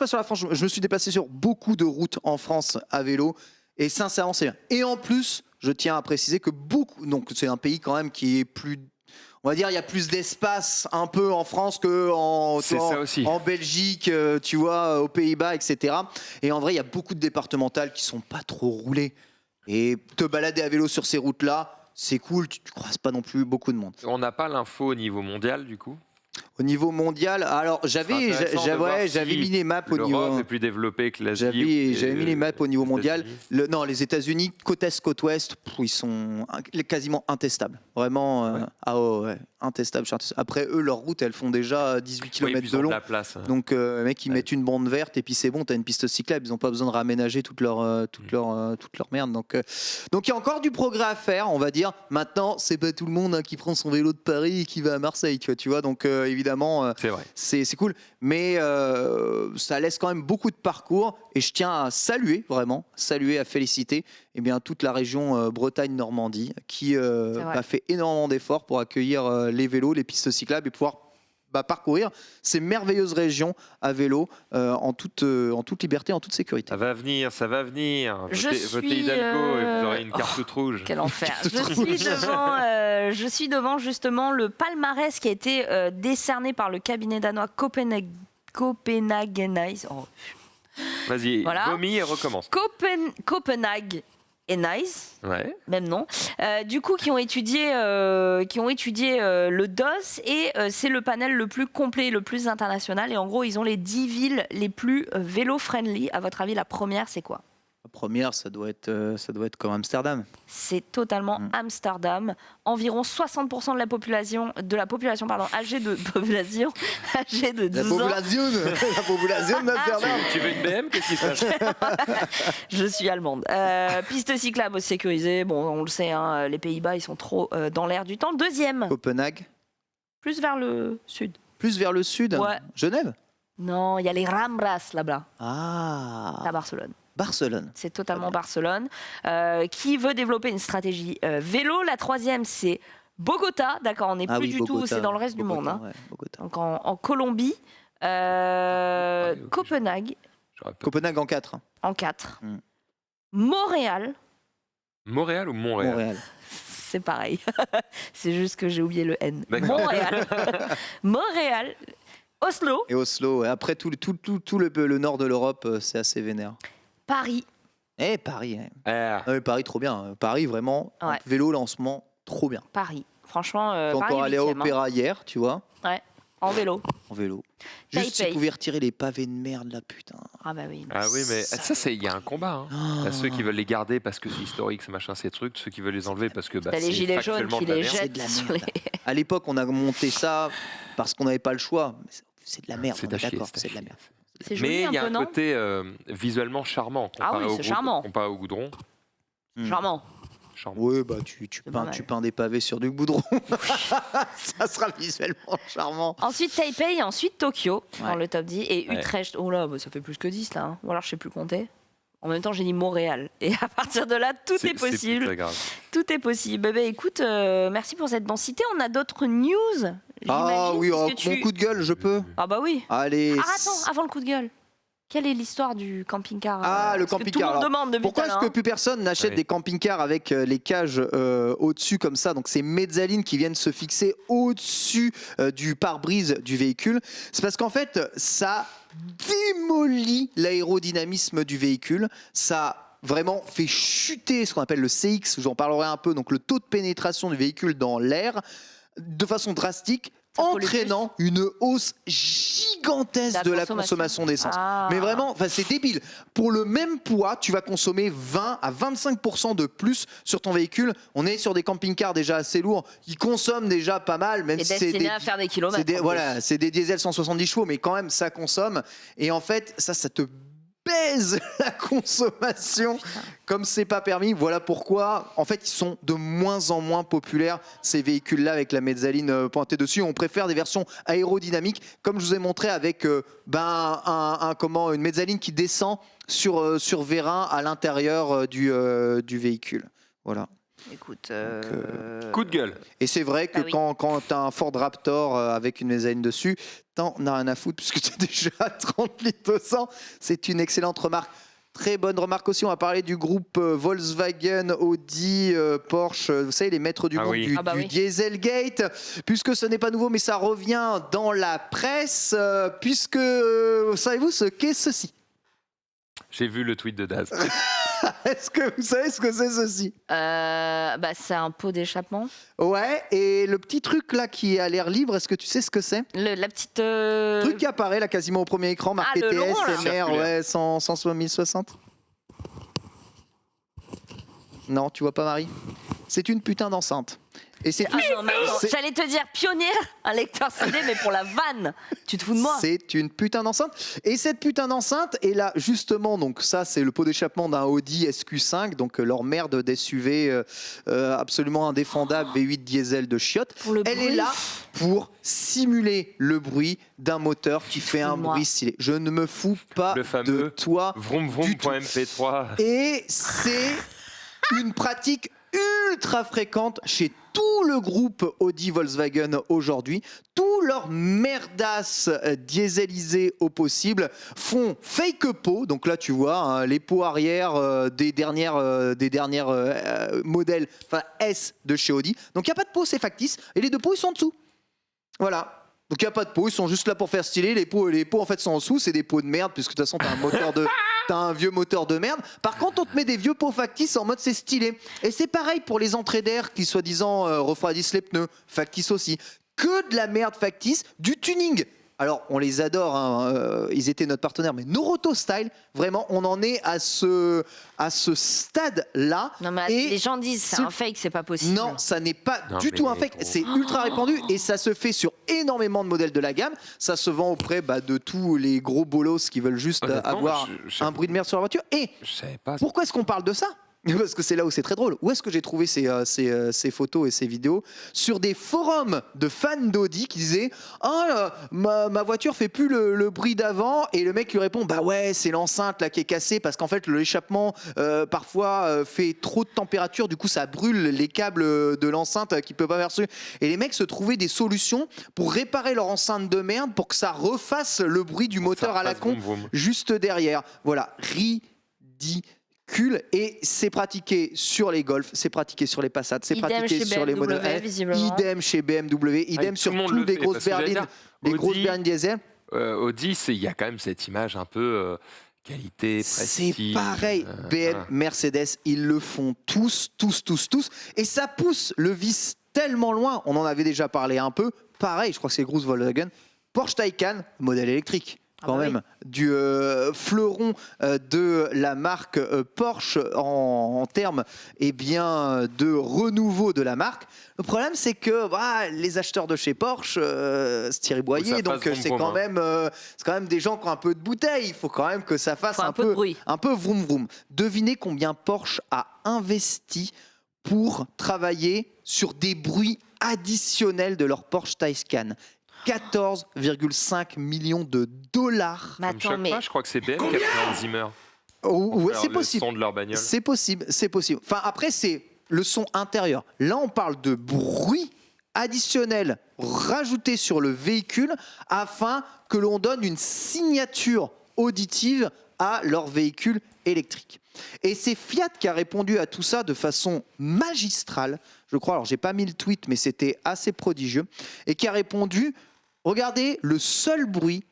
sur la France. Je me suis déplacé sur beaucoup de routes en France à vélo, et sincèrement, c'est bien. Et en plus, je tiens à préciser que donc c'est un pays quand même qui est plus. On va dire, il y a plus d'espace un peu en France qu'en Belgique, tu vois, aux Pays-Bas, etc. Et en vrai, il y a beaucoup de départementales qui sont pas trop roulées. Et te balader à vélo sur ces routes-là, c'est cool, tu croises pas non plus beaucoup de monde. On n'a pas l'info au niveau mondial, du coup ? Au niveau mondial, alors j'avais mis les maps au niveau. L'Europe est plus développée que l'Asie. J'avais mis les maps au niveau mondial. Non, les États-Unis, côte est, côte ouest, ils sont quasiment intestables. Vraiment, intestables. Après eux, leurs routes, elles font déjà 18 km de long. Donc, les mecs, ils mettent une bande verte et puis c'est bon, t'as une piste cyclable. Ils n'ont pas besoin de réaménager toute leur merde. Donc, il y a encore du progrès à faire, on va dire. Maintenant, c'est pas tout le monde qui prend son vélo de Paris et qui va à Marseille, tu vois. Donc, évidemment. évidemment, C'est vrai. c'est cool. Mais ça laisse quand même beaucoup de parcours. Et je tiens à saluer, vraiment, à féliciter toute la région Bretagne-Normandie qui vrai. a fait énormément d'efforts pour accueillir les vélos, les pistes cyclables et pouvoir parcourir ces merveilleuses régions à vélo en toute liberté, en toute sécurité. Ça va venir. Je Votez suis, Hidalgo et vous aurez une carte toute rouge. Quel enfer. Je suis devant justement le palmarès qui a été décerné par le cabinet danois Copenhagen. Oh. Vas-y, Voilà. vomis et recommence. Copenhagen et Nice, Ouais. même nom, du coup qui ont étudié le DOS et c'est le panel le plus complet, le plus international et en gros ils ont les 10 villes les plus vélo-friendly. À votre avis la première c'est quoi ? La première, ça doit être comme Amsterdam. C'est totalement Amsterdam. Environ 60% de la population âgée de 12 ans. La population d'Amsterdam. Tu veux une BM? Qu'est-ce qui se passe? Je suis allemande. Piste cyclable sécurisée. Bon, on le sait, hein, les Pays-Bas, ils sont trop dans l'air du temps. Deuxième, Copenhague. plus vers le sud. Plus vers le sud. Ouais. Genève. Non, il y a les Ramblas là-bas, Ah. à Barcelone. Barcelone. C'est totalement Barcelone. Qui veut développer une stratégie vélo. La troisième, c'est Bogota. D'accord, on n'est plus du tout, c'est dans le reste du monde. Hein. Ouais, Bogota. Donc en Colombie. Copenhague Copenhague en 4. en 4. Mm. Montréal, Montréal ou Montréal? Montréal. c'est pareil. C'est juste que j'ai oublié le N. D'accord. Montréal. Oslo, Et Oslo. Et après, tout le nord de l'Europe, c'est assez vénère. Paris. Et Paris. Hein. Ah, Ah oui, Paris, trop bien. Paris, vraiment, Ouais. vélo lancement, trop bien. Paris. Franchement, Je suis Paris encore allé à 8e, hein. Opéra hier, tu vois, En vélo. en vélo. Juste, Taipei. tu pouvais retirer les pavés de merde, là, putain. Ah bah oui. Ah oui, mais ça, il y a un combat. Hein. Ah. Il y a ceux qui veulent les garder parce que c'est historique, c'est machin, ces trucs. Ceux qui veulent les enlever parce que T'as c'est les gilets jaunes factuellement qui de la les merde. C'est de jettent la sur merde. les... À l'époque, on a monté ça parce qu'on n'avait pas le choix. Mais c'est de la merde, C'est on à est chier, d'accord, c'est à c'est de la chier. merde. C'est joli Mais il y a un peu, un non côté visuellement charmant Ah oui, c'est charmant. comparé au goudron. Charmant. Charmant. Oui, bah tu pas mal. peins des pavés sur du goudron. Ça sera visuellement charmant. Ensuite Taipei et ensuite Tokyo dans Ouais. le top 10. Et Ouais. Utrecht, oh là, bah, ça fait plus que 10 là. Hein. Ou alors je sais plus compter. En même temps, j'ai dit Montréal. Et à partir de là, tout est C'est plus possible. très grave. Tout est possible. Bah, écoute, merci pour cette densité. On a d'autres news. Ah j'imagine, oui, puisque mon coup de gueule, je peux. Ah bah oui. Allez. Ah attends, avant le coup de gueule. Quelle est l'histoire du camping-car Ah, le parce que camping-car. Tout le monde Alors, demande depuis Pourquoi tout à est-ce que l'heure, plus personne n'achète Oui. des camping-cars avec les cages au-dessus comme ça? Donc ces mezzanines qui viennent se fixer au-dessus du pare-brise du véhicule. C'est parce qu'en fait, ça démolit l'aérodynamisme du véhicule. Ça vraiment fait chuter ce qu'on appelle le CX, j'en parlerai un peu, donc le taux de pénétration du véhicule dans l'air de façon drastique, Ça pollue entraînant une hausse gigantesque de la consommation d'essence. Ah. Mais vraiment, c'est débile. Pour le même poids, tu vas consommer 20 à 25% de plus sur ton véhicule. On est sur des camping-cars déjà assez lourds, qui consomment déjà pas mal, même Et si c'est destiné des, à faire des kilomètres. c'est des- en plus. voilà, c'est des diesels 170 chevaux, mais quand même, ça consomme. Et en fait, ça te baise la consommation comme c'est pas permis. Voilà pourquoi, en fait, ils sont de moins en moins populaires, ces véhicules-là, avec la mezzaline pointée dessus. On préfère des versions aérodynamiques, comme je vous ai montré avec une mezzaline qui descend sur vérin à l'intérieur du véhicule. Voilà. Écoute, Coup de gueule. Et c'est vrai que Ah oui. quand tu as un Ford Raptor avec une mezzaline dessus, t'en as rien à foutre puisque tu es déjà à 30 litres au 100. C'est une excellente remarque. Très bonne remarque aussi, on va parler du groupe Volkswagen, Audi, Porsche, vous savez, les maîtres du Ah monde oui. du, Ah bah du oui. Dieselgate, puisque ce n'est pas nouveau, mais ça revient dans la presse, puisque savez-vous ce qu'est ceci? J'ai vu le tweet de Daz. Est-ce que vous savez ce que c'est ceci? c'est un pot d'échappement. Ouais, et le petit truc là qui a l'air libre, est-ce que tu sais ce que c'est? La petite. Truc qui apparaît là quasiment au premier écran, marqué le TS, rond, là. MR, Circulaire. ouais, 1060. Non, tu vois pas Marie? c'est une putain d'enceinte. Et c'est Ah non, mais attends, c'est- j'allais te dire pionnier, un lecteur CD, mais pour la vanne. Tu te fous de moi? C'est une putain d'enceinte. Et cette putain d'enceinte est là justement, donc ça c'est le pot d'échappement d'un Audi SQ5, donc leur merde d'SUV absolument indéfendable V8 diesel de chiottes. Pour le Elle bruit. est là pour simuler le bruit d'un moteur qui fait fous un de moi. bruit stylé. Je ne me fous pas Le de fameux toi. Vroom Du tout. vroom.mp3. Et c'est une pratique ultra fréquente chez tout le groupe Audi Volkswagen aujourd'hui. Tous leurs merdasses dieselisées au possible font fake pots. Donc là, tu vois, hein, les pots arrière des dernières modèles S de chez Audi. Donc il n'y a pas de pot, c'est factice. Et les deux pots, ils sont en dessous. Voilà. Donc il n'y a pas de pots, ils sont juste là pour faire stylé. Les pots en fait sont en dessous, c'est des pots de merde, puisque de toute façon t'as un vieux moteur de merde. Par contre, on te met des vieux pots factices en mode c'est stylé. Et c'est pareil pour les entrées d'air qui soi-disant refroidissent les pneus, factices aussi. Que de la merde factice, du tuning. Alors on les adore, hein, ils étaient notre partenaire, mais Noroto Style, vraiment, on en est à ce stade-là. Non, mais Et les gens disent c'est ce- un fake, c'est pas possible. non, ça n'est pas Non, du mais tout un fake. gros. C'est ultra répandu et ça se fait sur énormément de modèles de la gamme. Ça se vend auprès de tous les gros bolos qui veulent juste Honnêtement, avoir je- un bruit de merde sur la voiture. Et Je savais pas. pourquoi est-ce qu'on parle de ça? Parce que c'est là où c'est très drôle. Où est-ce que j'ai trouvé ces photos et ces vidéos? Sur des forums de fans d'Audi qui disaient ah, ma voiture fait plus le bruit d'avant. Et le mec lui répond bah ouais, c'est l'enceinte là qui est cassée parce qu'en fait l'échappement parfois fait trop de température. Du coup, ça brûle les câbles de l'enceinte qui peut pas faire dessus. Et les mecs se trouvaient des solutions pour réparer leur enceinte de merde pour que ça refasse le bruit du moteur à la con juste derrière. Voilà, ridicule. Et c'est pratiqué sur les Golf, c'est pratiqué sur les Passat, c'est Idem pratiqué chez sur les BMW, modèles. visiblement. Idem chez BMW, idem tout sur le monde tous le les fait, grosses parce que j'allais berlines, dire, les grosses Audi, berlines diesel. Audi, il y a quand même cette image un peu qualité, C'est prestige. pareil, BM, voilà. Mercedes, ils le font tous. Et ça pousse le vice tellement loin, on en avait déjà parlé un peu. Pareil, je crois que c'est Grosse Volkswagen, Porsche Taycan, modèle électrique. Quand même, du fleuron de la marque Porsche en termes de renouveau de la marque. Le problème, c'est que les acheteurs de chez Porsche, c'est Thierry Boyer, donc c'est quand même des gens qui ont un peu de bouteille. Il faut quand même que ça fasse un peu de bruit. un peu vroom vroom. Devinez combien Porsche a investi pour travailler sur des bruits additionnels de leur Porsche Taycan. 14,5 millions de dollars. Mais Ça me attends, choque mais pas, je crois que c'est BM qui a pris un Zimmer. Ouais, c'est Le possible. son de leur bagnole. C'est possible, c'est possible. Enfin, après, c'est le son intérieur. Là, on parle de bruit additionnel rajouté sur le véhicule afin que l'on donne une signature auditive à leur véhicule électrique. Et c'est Fiat qui a répondu à tout ça de façon magistrale, je crois. Alors, j'ai pas mis le tweet, mais c'était assez prodigieux. Et qui a répondu, regardez le seul bruit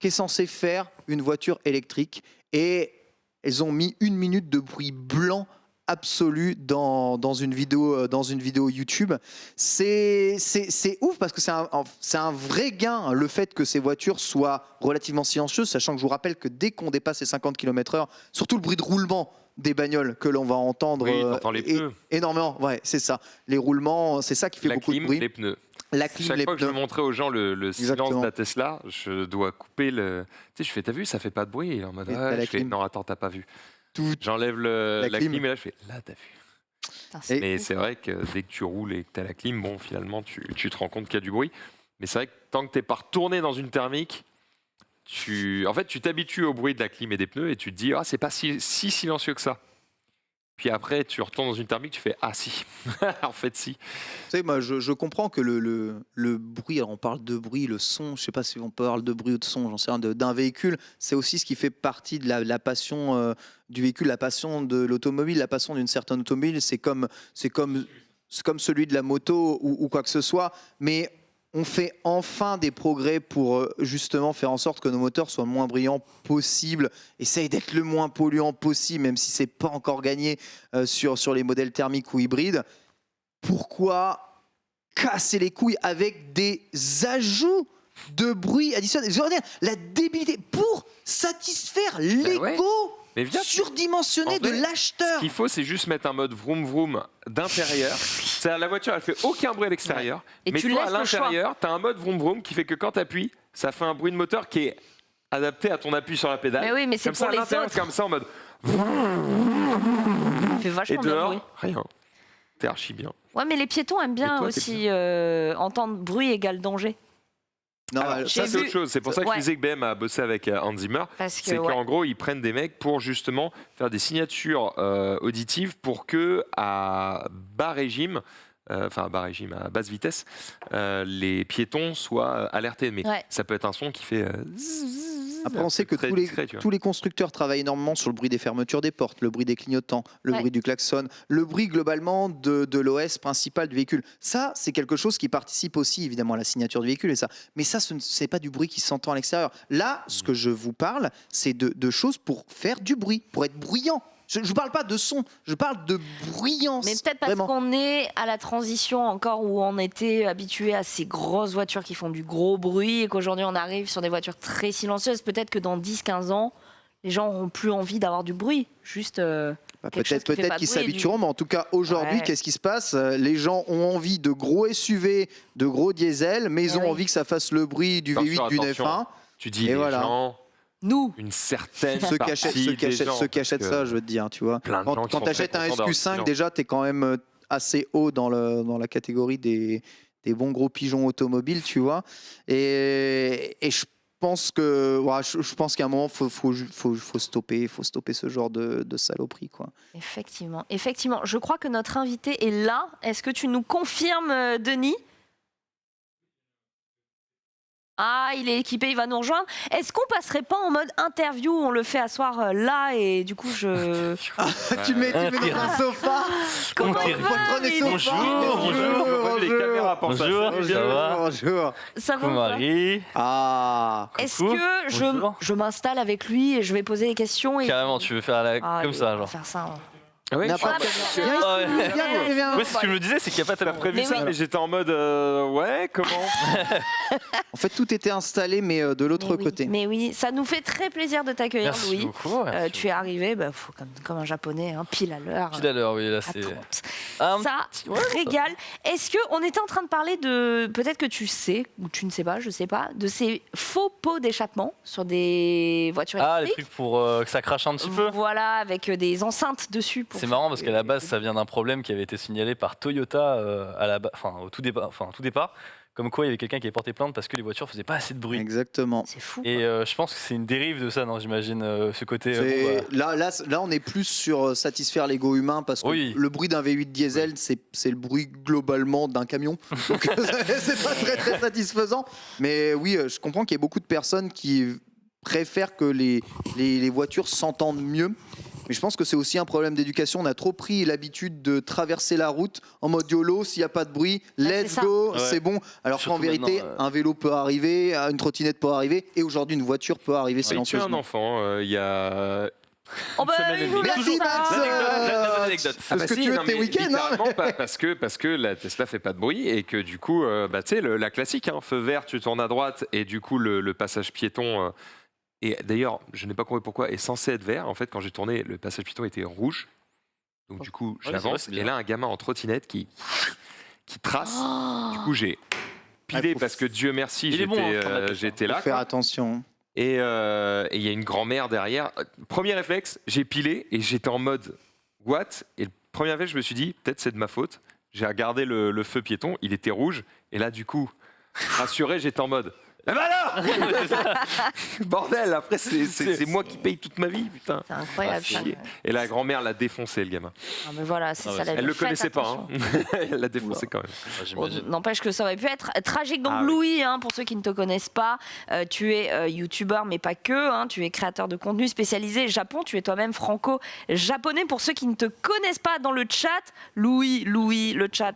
qu'est censé faire une voiture électrique. Et ils ont mis 1 minute de bruit blanc absolu dans une vidéo YouTube. C'est ouf parce que c'est un vrai gain, le fait que ces voitures soient relativement silencieuses, sachant que je vous rappelle que dès qu'on dépasse les 50 km/h, surtout le bruit de roulement des bagnoles que l'on va entendre Oui, t'entends les pneus. énormément. Ouais, c'est ça. Les roulements, c'est ça qui fait La beaucoup clim, de bruit. les pneus. La clim, Chaque les fois que je pneus. veux montrer aux gens le silence Exactement. de la Tesla, je dois couper le. Tu sais, je fais, t'as vu, ça fait pas de bruit. Et en mode, Et t'as la je fais, clim. non, attends, t'as pas vu. Tout- J'enlève la clim. clim et là, je fais, là, t'as vu. putain, c'est Mais fou. c'est vrai que dès que tu roules et que t'as la clim, bon, finalement, tu te rends compte qu'il y a du bruit. Mais c'est vrai que tant que t'es pas retourné dans une thermique, en fait, tu t'habitues au bruit de la clim et des pneus et tu te dis, ah, c'est pas si silencieux que ça. Puis après, tu retournes dans une thermique, tu fais, ah si, en fait si. Tu sais, moi, je comprends que le bruit, alors on parle de bruit, le son, je sais pas si on parle de bruit ou de son, j'en sais rien, d'un véhicule, c'est aussi ce qui fait partie de la passion du véhicule, la passion de l'automobile, la passion d'une certaine automobile, c'est comme celui de la moto ou quoi que ce soit, mais on fait enfin des progrès pour justement faire en sorte que nos moteurs soient le moins brillants possible, essaye d'être le moins polluant possible, même si c'est pas encore gagné sur les modèles thermiques ou hybrides. Pourquoi casser les couilles avec des ajouts de bruit additionnels? Je veux dire, la débilité pour satisfaire l'ego Mais viens, surdimensionné en de vrai, l'acheteur. Ce qu'il faut, c'est juste mettre un mode vroom vroom d'intérieur. C'est-à-dire la voiture, elle fait aucun bruit à l'extérieur. Et Mais tu toi, à laisses le choix. l'intérieur, tu as un mode vroom vroom qui fait que quand tu appuies, ça fait un bruit de moteur qui est adapté à ton appui sur la pédale. Mais oui, mais c'est comme ça, pour à les l'intérieur, autres. c'est comme ça en mode. Ça fait Et vachement bien de dehors, bruit. rien. T'es archi bien. Ouais, mais les piétons aiment bien Et toi, t'es aussi entendre bruit égale danger. Non, Alors, elle- j'ai Ça, c'est vu- autre chose. C'est pour ça que Ouais. je disais que BM a bossé avec Hans Zimmer. Parce que, C'est ouais. qu'en gros, ils prennent des mecs pour justement faire des signatures auditives pour que à bas régime, à basse vitesse, les piétons soient alertés. Mais Ouais. ça peut être un son qui fait. Après, on sait que très tous les, discret, tu vois. tous les constructeurs travaillent énormément sur le bruit des fermetures des portes, le bruit des clignotants, le Ouais. bruit du klaxon, le bruit globalement de l'OS principal du véhicule. Ça, c'est quelque chose qui participe aussi évidemment à la signature du véhicule et ça. Mais ça, ce n'est pas du bruit qui s'entend à l'extérieur. Là, ce que je vous parle, c'est de choses pour faire du bruit, pour être bruyant. Je ne parle pas de son, je parle de bruyance. Mais peut-être parce vraiment. qu'on est à la transition encore où on était habitué à ces grosses voitures qui font du gros bruit et qu'aujourd'hui on arrive sur des voitures très silencieuses. Peut-être que dans 10-15 ans, les gens n'auront plus envie d'avoir du bruit. Juste. Bah, quelque chose peut-être qui fait pas de qu'ils bruit, s'habitueront, mais en tout cas aujourd'hui, Ouais. qu'est-ce qui se passe? Les gens ont envie de gros SUV, de gros diesel, mais ils ont oui. envie que ça fasse le bruit du Attention, V8, du attention. F1. Tu dis Et les voilà. gens, Nous. une certaine Ceux qui partie achètent, ceux qui des achètent, gens, ceux qui parce achètent que ça, je veux te dire, tu vois. plein de gens qui Quand sont tu achètes très un contents d'avoir SQ5, ce déjà, tu es quand même assez haut dans la catégorie des bons gros pigeons automobiles, tu vois. Et je pense que, ouais, je pense qu'à un moment, faut stopper ce genre de saloperie, quoi. Effectivement. Effectivement. Je crois que notre invité est là. Est-ce que tu nous confirmes, Denis ? Ah, il est équipé, il va nous rejoindre. Est-ce qu'on passerait pas en mode interview? On le fait asseoir là et du coup je. Tu mets dans un sofa. Comment il Faut va, prendre les mais- sofas. Bonjour, les caméras pensent à ça. Bonjour, ça va? Bonjour. Ça va Coucou ou pas Marie. Ah. Est-ce Coucou. que Bonjour. je m'installe avec lui et je vais poser des questions et... Carrément, tu veux faire Ah, comme allez, ça, on va genre. faire ça. Ah ouais, N'importe je- quoi. Viens Ah ici, ouais. viens. Ouais, ce que je me disais, c'est qu'il n'y a pas T'as tellement prévu Mais ça, oui. mais j'étais en mode ouais, comment? En fait, tout était installé, mais de l'autre Mais oui, côté. mais oui, ça nous fait très plaisir de t'accueillir, Merci Louis. beaucoup. Merci Tu es arrivé comme un japonais, hein, pile à l'heure. beaucoup. Pile à l'heure, oui, là à c'est. pointe. Un Ça petit- ouais, régale. Est-ce qu'on était en train de parler de, peut-être que tu sais, ou tu ne sais pas, je sais pas, de ces faux pots d'échappement sur des voitures Ah, les électriques? trucs pour que ça crache un petit peu. Voilà, avec des enceintes dessus. pour C'est faire marrant parce qu'à la base, ça vient d'un problème qui avait été signalé par Toyota au tout départ. Comme quoi, il y avait quelqu'un qui avait porté plainte parce que les voitures faisaient pas assez de bruit. Exactement. C'est fou. Et je pense que c'est une dérive de ça, non? J'imagine ce côté. C'est- bon, bah, là, on est plus sur satisfaire l'ego humain parce que Oui. le bruit d'un V8 diesel, c'est le bruit globalement d'un camion. Donc, c'est pas très satisfaisant. Mais oui, je comprends qu'il y ait beaucoup de personnes qui préfèrent que les voitures s'entendent mieux. Mais je pense que c'est aussi un problème d'éducation. On a trop pris l'habitude de traverser la route en mode YOLO, s'il n'y a pas de bruit, let's c'est ça. go, Ouais. c'est bon. Alors qu'en Surtout vérité, maintenant, un vélo peut arriver, une trottinette peut arriver, et aujourd'hui, une voiture peut arriver J'ai tué un silencieusement. enfant, il y a. Oh bah, semaine et il nous demie. l'a Merci, dit, Max. ça. la anecdote. C'est ce que tu veux de tes week-ends, hein. Littéralement, parce que la Tesla fait pas de bruit et que du coup, tu sais, la classique, hein, feu vert, tu tournes à droite et du coup, le passage piéton. Et d'ailleurs, je n'ai pas compris pourquoi, est censé être vert. En fait, quand j'ai tourné, le passage piéton était rouge. Donc du coup, Ouais, c'est vrai, j'avance. c'est Et bizarre. là, un gamin en trottinette qui trace. Oh. Du coup, j'ai pilé faut- parce que Dieu merci, Il est bon, hein, faire la Tesla. j'étais Faut là. faire quoi. attention. Et il y a une grand-mère derrière. Premier réflexe, j'ai pilé et j'étais en mode what? Et le premier réflexe, je me suis dit, peut-être c'est de ma faute. J'ai regardé le feu piéton, il était rouge. Et là, du coup, rassuré, j'étais en mode. Eh ben alors Bordel, après, c'est moi qui paye toute ma vie, putain. C'est incroyable. Ah, ça. chier. Et la grand-mère l'a défoncé, le gamin. Ah, mais voilà, c'est Ah ça ouais, la vie. Elle le Faites connaissait pas, attention. hein. Elle l'a défoncé quand même. Ouais, Bon, j'imagine. n'empêche que ça aurait pu être tragique. Donc Ah oui. Louis, hein, pour ceux qui ne te connaissent pas, tu es youtubeur, mais pas que. Hein, tu es créateur de contenu spécialisé Japon. Tu es toi-même franco-japonais. Pour ceux qui ne te connaissent pas dans le chat, Louis, le chat.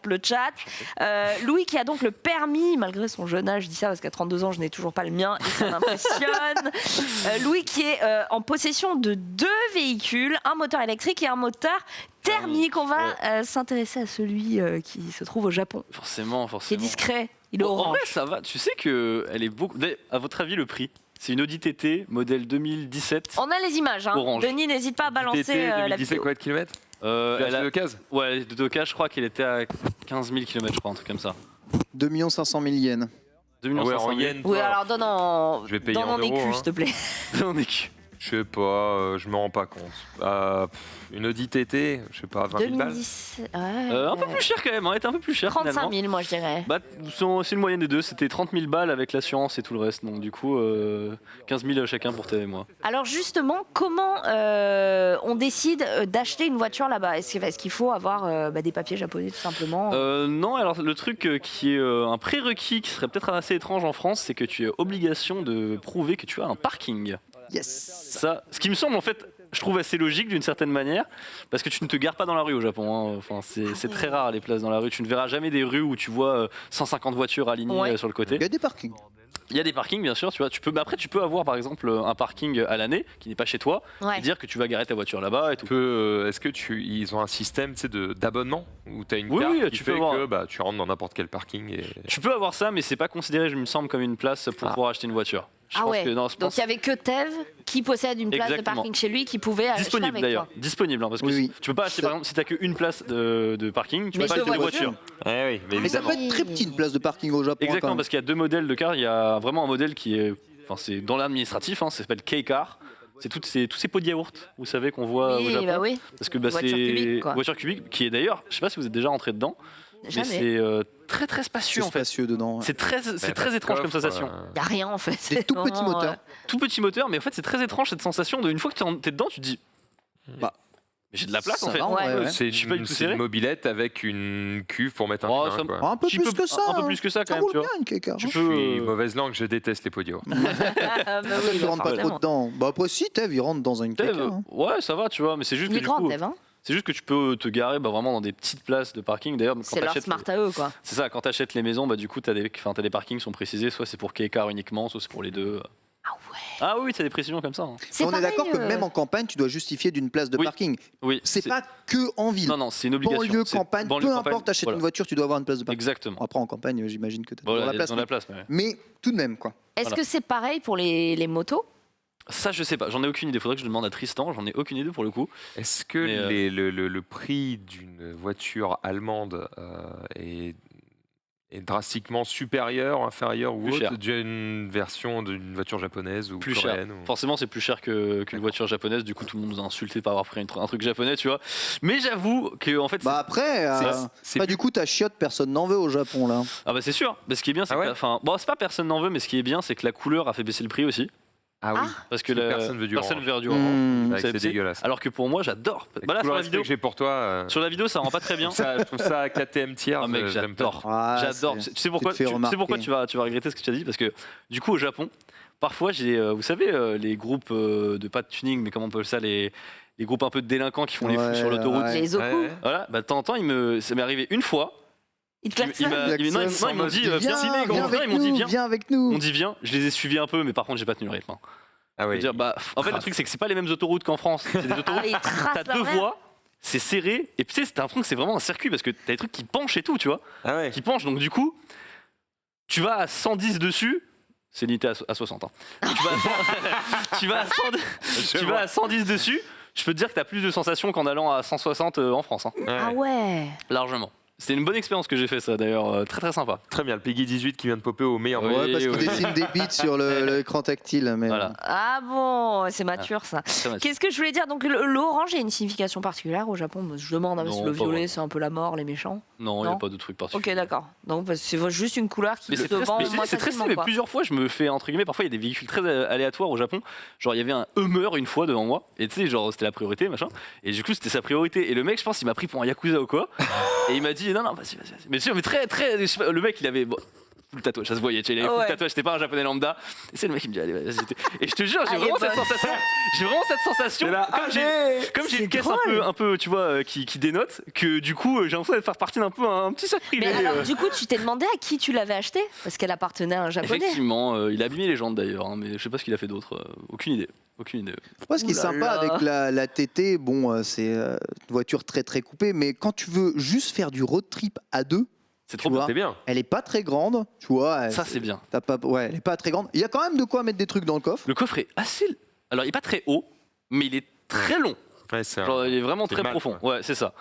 Louis qui a donc le permis, malgré son jeune âge, je dis ça parce qu'à 32 ans, je n'ai toujours pas le mien et ça m'impressionne. Louis qui est en possession de 2 véhicules, un moteur électrique et un moteur thermique. On va s'intéresser à celui qui se trouve au Japon, Forcément. qui est discret. Il est En orange. vrai, ça va. Tu sais que elle est beaucoup. À votre avis, le prix, C'est une Audi TT, modèle 2017. On a les images. Hein. Orange. Denis, n'hésite pas à balancer TT la 2017, vidéo. combien de kilomètres Elle a- de case Ouais, de Doka, je crois qu'il était à 15 000 km, je crois, un truc comme ça. 2 500 000 yens. 2 Ah ouais, 500 en 000. yens. Oui, toi. alors donne en, Je vais payer donne en en écus, euros, hein. s'il te plaît. On est cul. Je sais pas, je me rends pas compte. Une Audi TT, je sais pas, 20 000 balles 2010. Un peu plus cher quand même, elle était un peu plus cher 35 finalement. 000, moi, je dirais. Bah, c'est une moyenne des deux, c'était 30 000 balles avec l'assurance et tout le reste, donc du coup 15 000 chacun pour toi et moi. Alors justement, comment on décide d'acheter une voiture là-bas? Est-ce qu'il faut avoir des papiers japonais tout simplement? Non, alors le truc qui est un prérequis qui serait peut-être assez étrange en France, c'est que tu as obligation de prouver que tu as un parking. Yes. Ça, ce qui me semble en fait, je trouve assez logique d'une certaine manière, parce que tu ne te gares pas dans la rue au Japon. Hein. Enfin, c'est très rare les places dans la rue. Tu ne verras jamais des rues où tu vois 150 voitures alignées Ouais. sur le côté. Il y a des parkings. Il y a des parkings, bien sûr. Tu vois, mais après, tu peux avoir par exemple un parking à l'année qui n'est pas chez toi Ouais. et dire que tu vas garer ta voiture là-bas et tout. Est-ce que ils ont un système d'abonnement où tu as une Oui, carte oui, qui tu peux fait avoir. que tu rentres dans n'importe quel parking et... Tu peux avoir ça, mais c'est pas considéré, je me semble, comme une place pour pouvoir acheter une voiture. Je Ah pense ouais. que non, je Donc pense- il y avait que Tev qui possède une place Exactement. de parking chez lui qui pouvait acheter disponible avec d'ailleurs, toi. disponible, hein, parce que Oui, oui. tu peux pas acheter par exemple si t'as qu'une place de parking, tu Mais peux pas deux acheter deux voitures. voitures. Eh oui, mais Mais ça évidemment. peut être très petit une place de parking au Japon. Exactement, quand même. parce qu'il y a deux modèles de cars. Il y a vraiment un modèle qui est, enfin c'est dans l'administratif, hein, ça s'appelle K-Car. C'est tous ces pots de yaourt, vous savez, qu'on voit au Oui, Japon. bah oui. Parce que Voiture c'est cubique, quoi. voiture cubique, qui est d'ailleurs, je sais pas si vous êtes déjà rentré dedans, mais Jamais. c'est très très C'est spacieux en fait. spacieux dedans. ouais. C'est très étrange comme sensation. Il n'y a rien en fait. Des C'est tout petits vraiment, moteurs. Tout petit moteur, mais en fait c'est très étrange cette sensation de une fois que t'es dedans, tu te dis, Bah, mais j'ai de la place ça en fait. va, Ouais. ouais. C'est Je suis pas du tout une serré. mobilette avec une cuve pour mettre un Oh, humain, ça- quoi. Un peu Petit plus que ça. Un peu hein. plus que ça quand Ça même, roule tu vois. bien une K-Car. Tu Je peux, suis mauvaise langue, je déteste les pots de yaourt. Ah, bah oui, Il bah, rentre pas trop forcément. dedans. Bah après si, Tev, il rentre dans une Tev, K-Car. hein. ouais, ça va, tu vois, mais c'est juste Il que est du grand, coup, Tev, hein. c'est juste que tu peux te garer vraiment dans des petites places de parking. D'ailleurs, quand C'est leur t'achètes, smart à eux quoi. c'est ça, quand t'achètes les maisons, bah du coup t'as des parkings qui sont précisés, soit c'est pour K-Car uniquement, soit c'est pour les deux. Ah ouais. Ah oui, t'as des précisions comme ça. Hein. C'est On est pareil, d'accord que même en campagne, tu dois justifier d'une place de Oui. parking. Oui, C'est pas que en ville. Non, non, c'est une obligation. Banlieue, C'est campagne, banlieue, peu campagne, importe, t'achètes voilà. une voiture, tu dois avoir une place de parking. Exactement. Après en campagne, j'imagine que t'as Voilà, toujours la ils place. ont la place. Mais... Mais tout de même, quoi. Est-ce Voilà. que c'est pareil pour les motos? Ça, je sais pas, j'en ai aucune idée. Faudrait que je demande à Tristan, j'en ai aucune idée pour le coup. Est-ce que Mais, le prix d'une voiture allemande est drastiquement supérieur, inférieur ou Plus autre cher. d'une version d'une voiture japonaise ou Plus coréenne cher. ou- Forcément, c'est plus cher qu'une voiture japonaise. Du coup, tout le monde nous a insulté par avoir pris un truc japonais, tu vois. Mais j'avoue que en fait, Bah après, c'est pas plus- du coup, ta chiotte, personne n'en veut au Japon là. ah bah c'est sûr. Mais ce qui est bien, c'est Ah ouais que, enfin, bon, c'est pas personne n'en veut, mais ce qui est bien, c'est que la couleur a fait baisser le prix aussi, Ah oui, parce que Parce que personne veut du personne orange. veut du orange. Mmh. c'est vrai que c'est C'est- dégueulasse. Alors que pour moi, j'adore. Avec Bah là, tout sur le la respect vidéo, que j'ai pour toi, sur la vidéo, ça rend pas très bien. je trouve ça KTM tiers. Ah mec, j'aime pas. j'adore. Ah, J'adore. c'est- Tu sais pourquoi, te fait tu sais pourquoi remarquer. tu vas regretter ce que tu as dit, parce que du coup au Japon, parfois j'ai, vous savez, les groupes de pas de tuning, mais comment on peut ça, les groupes un peu de délinquants qui font les fous Ouais, sur l'autoroute. ouais. Les Oku, Ouais, ouais. Voilà, bah de temps en temps, ça m'est arrivé une fois. ils te Il klaxonnent. m'a- il- non, ils m'ont dit, Viens, viens, viens avec ils m'ont dit nous, viens. viens avec nous. On dit viens, je les ai suivis un peu, mais par contre j'ai pas tenu le rythme. Hein. Ah Je veux oui. dire, bah, en fait, le truc c'est que c'est pas les mêmes autoroutes qu'en France. C'est des autoroutes. Ah, ils tracent T'as leur deux merde. voies, c'est serré, et tu sais, c'est un truc, c'est vraiment un circuit parce que t'as des trucs qui penchent et tout, tu vois. Ah ouais. Qui penchent. Donc du coup, tu vas à 110 dessus, c'est limité à 60. Hein. Tu vas à 100 tu vas à 110 tu vas à 110 dessus, je peux te dire que tu as plus de sensations qu'en allant à 160 en France, hein, Ah ouais. largement. C'est une bonne expérience que j'ai fait ça d'ailleurs, très très sympa. Très bien, le Peggy 18 qui vient de popper au meilleur Oui. moment. Ouais, parce qu'il oui. dessine des bits sur l'écran tactile. Mais Voilà. Ah bon, c'est mature ça. Très mature. Qu'est-ce que je voulais dire? Donc l'orange a une signification particulière au Japon. Je demande, hein, parce que Non, le pas violet vraiment. c'est un peu la mort, les méchants. Non, il n'y a Non. pas de truc particulier. Ok, d'accord. Donc parce que c'est juste une couleur qui Mais se c'est très, vend mais je dis, moins c'est très facilement, mais quoi. plusieurs fois je me fais entre guillemets, parfois il y a des véhicules très aléatoires au Japon, genre il y avait un Hummer une fois devant moi et tu sais genre c'était la priorité machin et du coup c'était sa priorité et le mec je pense il m'a pris pour un yakuza ou quoi et il m'a dit non vas-y mais tu sais, mais très très je sais pas, le mec il avait full tatouage, ça se voyait, tu sais, il avait full Ouais. tatouage, c'était pas un japonais lambda. Et c'est le mec qui me dit allez vas-y. Et je te jure, j'ai Allez, vraiment cette bonne. sensation. J'ai vraiment cette sensation. Comme j'ai C'est une caisse drôle. un peu, tu vois, qui dénote, que du coup j'ai l'impression de faire partie d'un peu un petit sac privé. Mais alors, du coup, tu t'es demandé à qui tu l'avais acheté? Parce qu'elle appartenait à un japonais. Effectivement, il a abîmé les jantes d'ailleurs, hein, mais je sais pas ce qu'il a fait d'autre. Aucune idée. Aucune idée. Moi, ce qui est Ouh là sympa là. avec la TT, bon, c'est une voiture très très coupée, mais quand tu veux juste faire du road trip à deux, C'est trop Tu bien. vois. C'est bien. Elle est pas très grande, tu vois. Ça, c'est bien. Ouais, elle est pas très grande. Il y a quand même de quoi mettre des trucs dans le coffre. Le coffre est assez. Alors, il est pas très haut, mais il est très long. Ouais, c'est Genre, il est vraiment c'est très mal, profond. Ouais, c'est ça.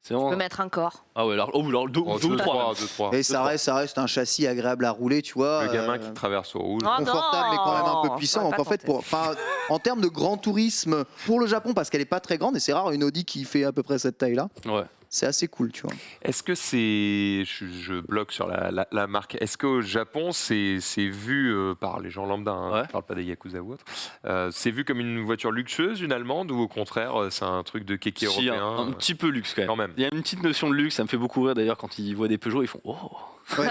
C'est Je vraiment. peux mettre un corps. Ah ouais, alors, deux ou trois. 2-3. Et ça reste un châssis agréable à rouler, tu vois. Le gamin qui traverse au rouge. Ah, Confortable, mais quand même un peu non, puissant. j'aurais Donc pas en fait, tenté. en termes de grand tourisme pour le Japon, parce qu'elle est pas très grande, et c'est rare une Audi qui fait à peu près cette taille-là, Ouais. c'est assez cool, tu vois. Est-ce que c'est. Je bloque sur la marque. Est-ce qu'au Japon, c'est vu par les gens lambda, hein, Ouais. je parle pas des Yakuza ou autre, c'est vu comme une voiture luxueuse, une allemande, ou au contraire, c'est un truc de kéké Si, européen un petit peu luxe quand même. quand même. Il y a une petite notion de luxe, ça me fait beaucoup rire d'ailleurs quand ils voient des Peugeot, ils font oh. Ouais.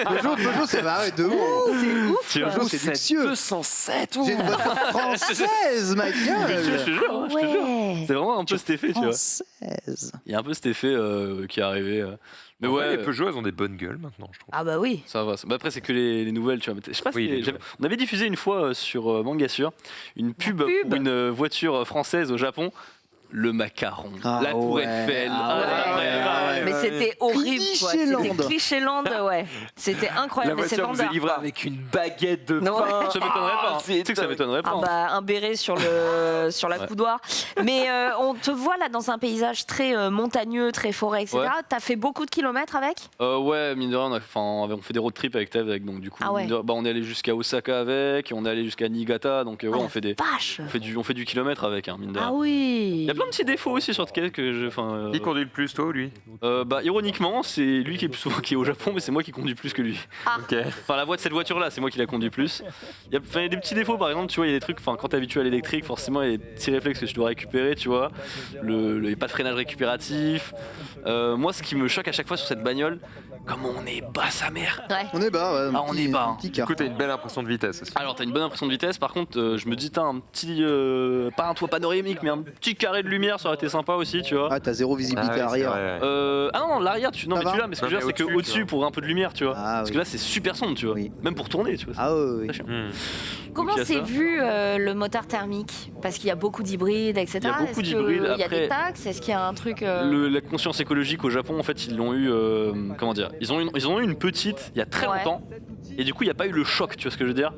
Peugeot, c'est vrai, de ouf. C'est ouf. Tiens, Peugeot, c'est luxueux. 207 J'ai une voiture française, ma Je te gueule. jure, je te jure. Ouais. C'est vraiment un peu cet effet, tu vois. Française. Il y a un peu cet effet qui est arrivé. Mais En vrai, ouais, les Peugeot, elles ont des bonnes gueules maintenant, je trouve. Ah bah oui. ça va. Bah après, c'est que les nouvelles, tu vois. Je sais pas Oui, si les j'avais- on avait diffusé une fois sur Mangasure une pub pub. pour une voiture française au Japon. Le macaron, Ah la tour ouais, Eiffel. ah ouais, Mais c'était horrible. quoi. Clichéland. C'était Clichéland, ouais. C'était La incroyable. Mais c'est voiture vous est vendeur. livrée avec une baguette de Non. pain. Ça m'étonnerait pas. hein. Tu sais que ça m'étonnerait pas. Ah hein. bah, un béret sur la Ouais. coudoir. Mais on te voit là dans un paysage très montagneux, très forêt, etc. Ouais. T'as fait beaucoup de kilomètres avec? Ouais, mine de rien, on fait des road trips avec Tev, donc du coup, Ah ouais. mine de- bah, on est allé jusqu'à Osaka avec, on est allé jusqu'à Niigata, donc ouais, Ah, on fait Vache. on fait du kilomètre avec, hein, mine de rien. Ah oui. Il y a plein de petits défauts aussi sur lequel que je. Qui conduit le plus, toi ou lui Bah, ironiquement, c'est lui qui est plus souvent qui est au Japon, mais c'est moi qui conduis plus que lui. Ok. Enfin, cette voiture-là, c'est moi qui la conduis plus. Il y a des petits défauts, par exemple, tu vois, il y a des trucs, quand t'es habitué à l'électrique, forcément, il y a des petits réflexes que tu dois récupérer, tu vois. Il n'y a pas de freinage récupératif. Moi, ce qui me choque à chaque fois sur cette bagnole, comme on est bas sa mère. Ouais. On est bas, ouais. Ah, on est bas, hein. Petit Du car. coup, t'as une belle impression de vitesse aussi. Alors, t'as une bonne impression de vitesse, par contre, je me dis, t'as un petit. Pas un toit panoramique, mais un petit carré de lumière, ça aurait été sympa aussi, tu vois. Ah, t'as zéro visibilité Ah ouais, c'est arrière. vrai, ouais. Ah non, l'arrière, Ça mais va tu l'as, mais ce que Non, je veux dire, mais c'est que au-dessus, tu au-dessus, vois. pour un peu de lumière, tu vois. Ah, Parce oui. que là, c'est super sombre, tu vois. Oui. Même pour tourner, tu vois. Ah oui, oui. Très chiant. Hmm. Comment Donc, il y a c'est ça. vu le moteur thermique? Parce qu'il y a beaucoup d'hybrides, etc. Il y a beaucoup Est-ce que d'hybrides, Il y a après- des taxes? Est-ce qu'il y a un truc La conscience écologique au Japon, en fait, ils l'ont eu. Comment dire ils ont eu une petite il y a très Ouais. longtemps. Et du coup, il n'y a pas eu le choc, tu vois ce que je veux dire.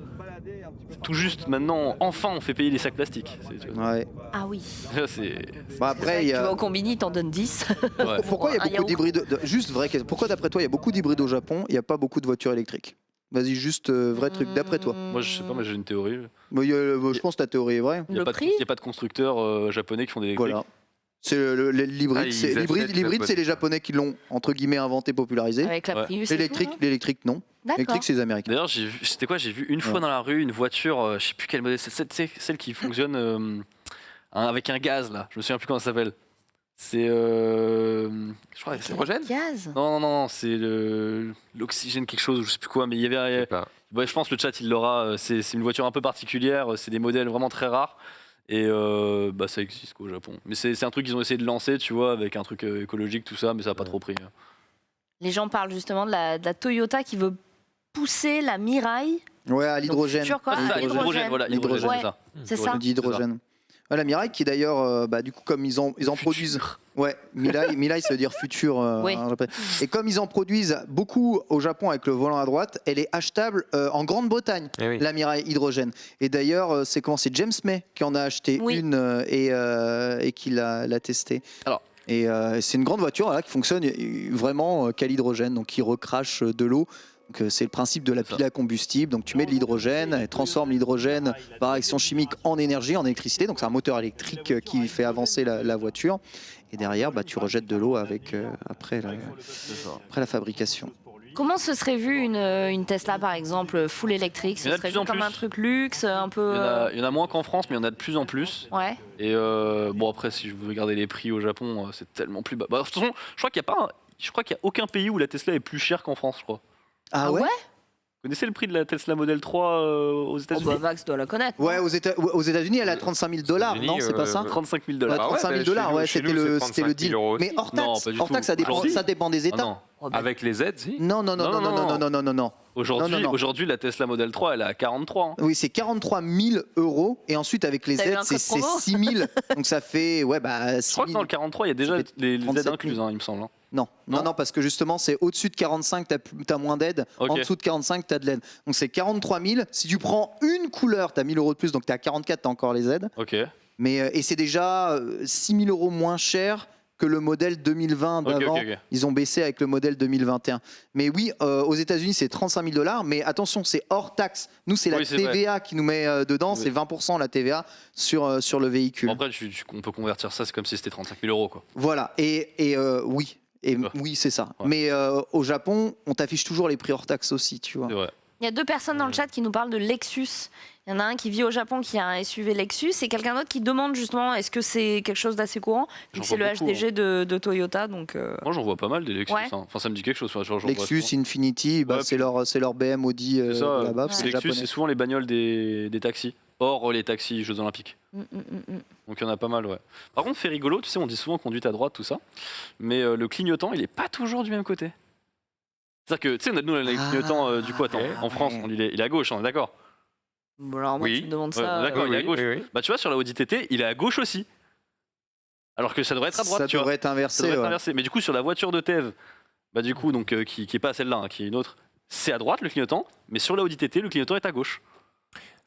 Tout juste maintenant, enfin, on fait payer les sacs plastiques. Tu vois. Ouais. Ah oui. C'est. Bah après, il y Tu vas a. au combini, ils t'en donnent 10. Ouais. Pourquoi il y a Un beaucoup yaourt. d'hybrides Juste vraie question. Pourquoi d'après toi il y a beaucoup d'hybrides au Japon, il n'y a pas beaucoup de voitures électriques? Vas-y, juste vrai truc, d'après toi. Moi, je sais pas, mais j'ai une théorie. Bah, je pense que ta théorie est vraie. Il n'y Le a, pas prix de constructeurs japonais qui font des électriques. Voilà. C'est l'hybride, Ah, ils c'est achètent l'hybride, la l'hybride, bonne. c'est les Japonais qui l'ont entre guillemets inventé, popularisé. Avec la Ouais. Prius. et L'électrique, tout, l'électrique non. D'accord. L'électrique c'est les Américains. D'ailleurs, j'ai vu une fois Ouais. dans la rue une voiture, je sais plus quel modèle, c'est celle qui fonctionne avec un gaz là. Je me souviens plus comment ça s'appelle. C'est, je crois, que c'est. Hydrogène Gaz. Non, c'est l'oxygène quelque chose, je sais plus quoi, mais il y Je sais avait. pas. Ouais, je pense que le chat il l'aura. C'est une voiture un peu particulière, c'est des modèles vraiment très rares. Et bah ça existe quoi, au Japon. Mais c'est un truc qu'ils ont essayé de lancer, tu vois, avec un truc écologique, tout ça, mais ça a pas trop pris. Les gens parlent justement de la Toyota qui veut pousser la Mirai. Ouais, à Donc, l'hydrogène. futur, quoi. Ah, Ah, c'est ça, hydrogène. voilà, L'hydrogène. hydrogène, Ouais. c'est ça. C'est ça. Je dis hydrogène. Ouais, la Mirai qui d'ailleurs, bah, du coup comme ils en produisent, ouais, Mirai ça veut dire futur. Oui. en japonais. Et comme ils en produisent beaucoup au Japon avec le volant à droite, elle est achetable en Grande-Bretagne. Eh oui. La Mirai hydrogène. Et d'ailleurs, c'est James May qui en a acheté Oui. une et qui l'a testée. Alors. Et c'est une grande voiture là, qui fonctionne vraiment qu'à l'hydrogène, donc qui recrache de l'eau. Donc, c'est le principe de la C'est ça. pile à combustible. Donc tu mets de l'hydrogène, elle transforme l'hydrogène par action chimique en énergie, en électricité. Donc c'est un moteur électrique qui fait avancer la voiture. Et derrière, bah, tu rejettes de l'eau avec après la fabrication. Comment ce serait vu une Tesla par exemple full électrique? Il y Ce en a de serait plus en vu comme plus. un truc luxe, un peu. Il y en a moins qu'en France, mais il y en a de plus en plus. Ouais. Et bon, après, si vous regardez les prix au Japon, c'est tellement plus bas. Bah, de toute façon, je crois qu'il y a aucun pays où la Tesla est plus chère qu'en France, je crois. Ah ouais? Vous connaissez le prix de la Tesla Model 3 aux Oh, États-Unis bah, Vax doit la connaître. Ouais, aux États-Unis, elle a 35 000 $, États-Unis, non, c'est pas ça? 35 000 Ouais, Bah ouais, 35 000 bah, chez $, nous, ouais, chez c'était nous, le c'est deal. 35 000 Mais hors €. Non, taxe, pas du hors tout. taxe, ça dépend Aujourd'hui. des Ah États. non. Oh, bah, Avec les aides, si. Non. Aujourd'hui, la Tesla Model 3, elle est à 43. Hein. Oui, c'est 43 000 €. Et ensuite, avec les T'as eu aides, un code c'est promo 6 000. Donc ça fait, ouais, bah, 6 Je crois que 000. dans le 43, il y a déjà Ça fait les aides 37 000. incluses, hein, il me semble. Hein. Non, parce que justement, c'est au-dessus de 45, t'as moins d'aide. Ok. En dessous de 45, t'as de l'aide. Donc c'est 43 000. Si tu prends une couleur, t'as 1 000 € de plus. Donc t'es à 44, t'as encore les aides. Ok. Mais, et c'est déjà 6 000 € moins cher que le modèle 2020 d'avant. Ok. Ils ont baissé avec le modèle 2021. Mais oui, aux États-Unis, c'est 35 000 $. Mais attention, c'est hors taxe. Nous, c'est la Oui, c'est TVA qui nous met dedans. Oui. C'est 20% la TVA sur le véhicule. Bon, après, on peut convertir ça, c'est comme si c'était 35 000 €. Quoi. Voilà. Oui. Ouais. Oui, c'est ça. Ouais. Mais au Japon, on t'affiche toujours les prix hors taxe aussi, tu vois. C'est vrai. Il y a 2 personnes dans le chat qui nous parlent de Lexus. Il y en a un qui vit au Japon qui a un SUV Lexus et quelqu'un d'autre qui demande justement est-ce que c'est quelque chose d'assez courant vu J'en que c'est le vois beaucoup, HDG de Toyota. Donc, Moi, j'en vois pas mal des Lexus. Ouais. Hein. Enfin, ça me dit quelque chose. Enfin, j'en vois Lexus, souvent. Infinity, bah, Ouais, c'est leur BM Audi C'est ça. là-bas, Ouais. c'est Lexus, japonais. c'est souvent les bagnoles des taxis. Or, les taxis Jeux Olympiques. Donc il y en a pas mal, ouais. Par contre, fait rigolo, tu sais, on dit souvent conduite à droite, tout ça. Mais le clignotant, il est pas toujours du même côté. C'est-à-dire que, tu sais, nous, on a les clignotants, du coup, attends, ok. en France, il est à gauche, on est d'accord. Bon, alors, moi, Oui. tu me demandes Ouais, ça. d'accord, il est à gauche. oui. Bah, tu vois, sur la Audi TT, il est à gauche aussi. Alors que ça devrait être à droite, Ça tu vois. devrait être Ça inversé. devrait être ouais. inversé. Mais du coup, sur la voiture de Tev, bah, du coup, donc, qui est pas celle-là, hein, qui est une autre, c'est à droite le clignotant. Mais sur la Audi TT, le clignotant est à gauche.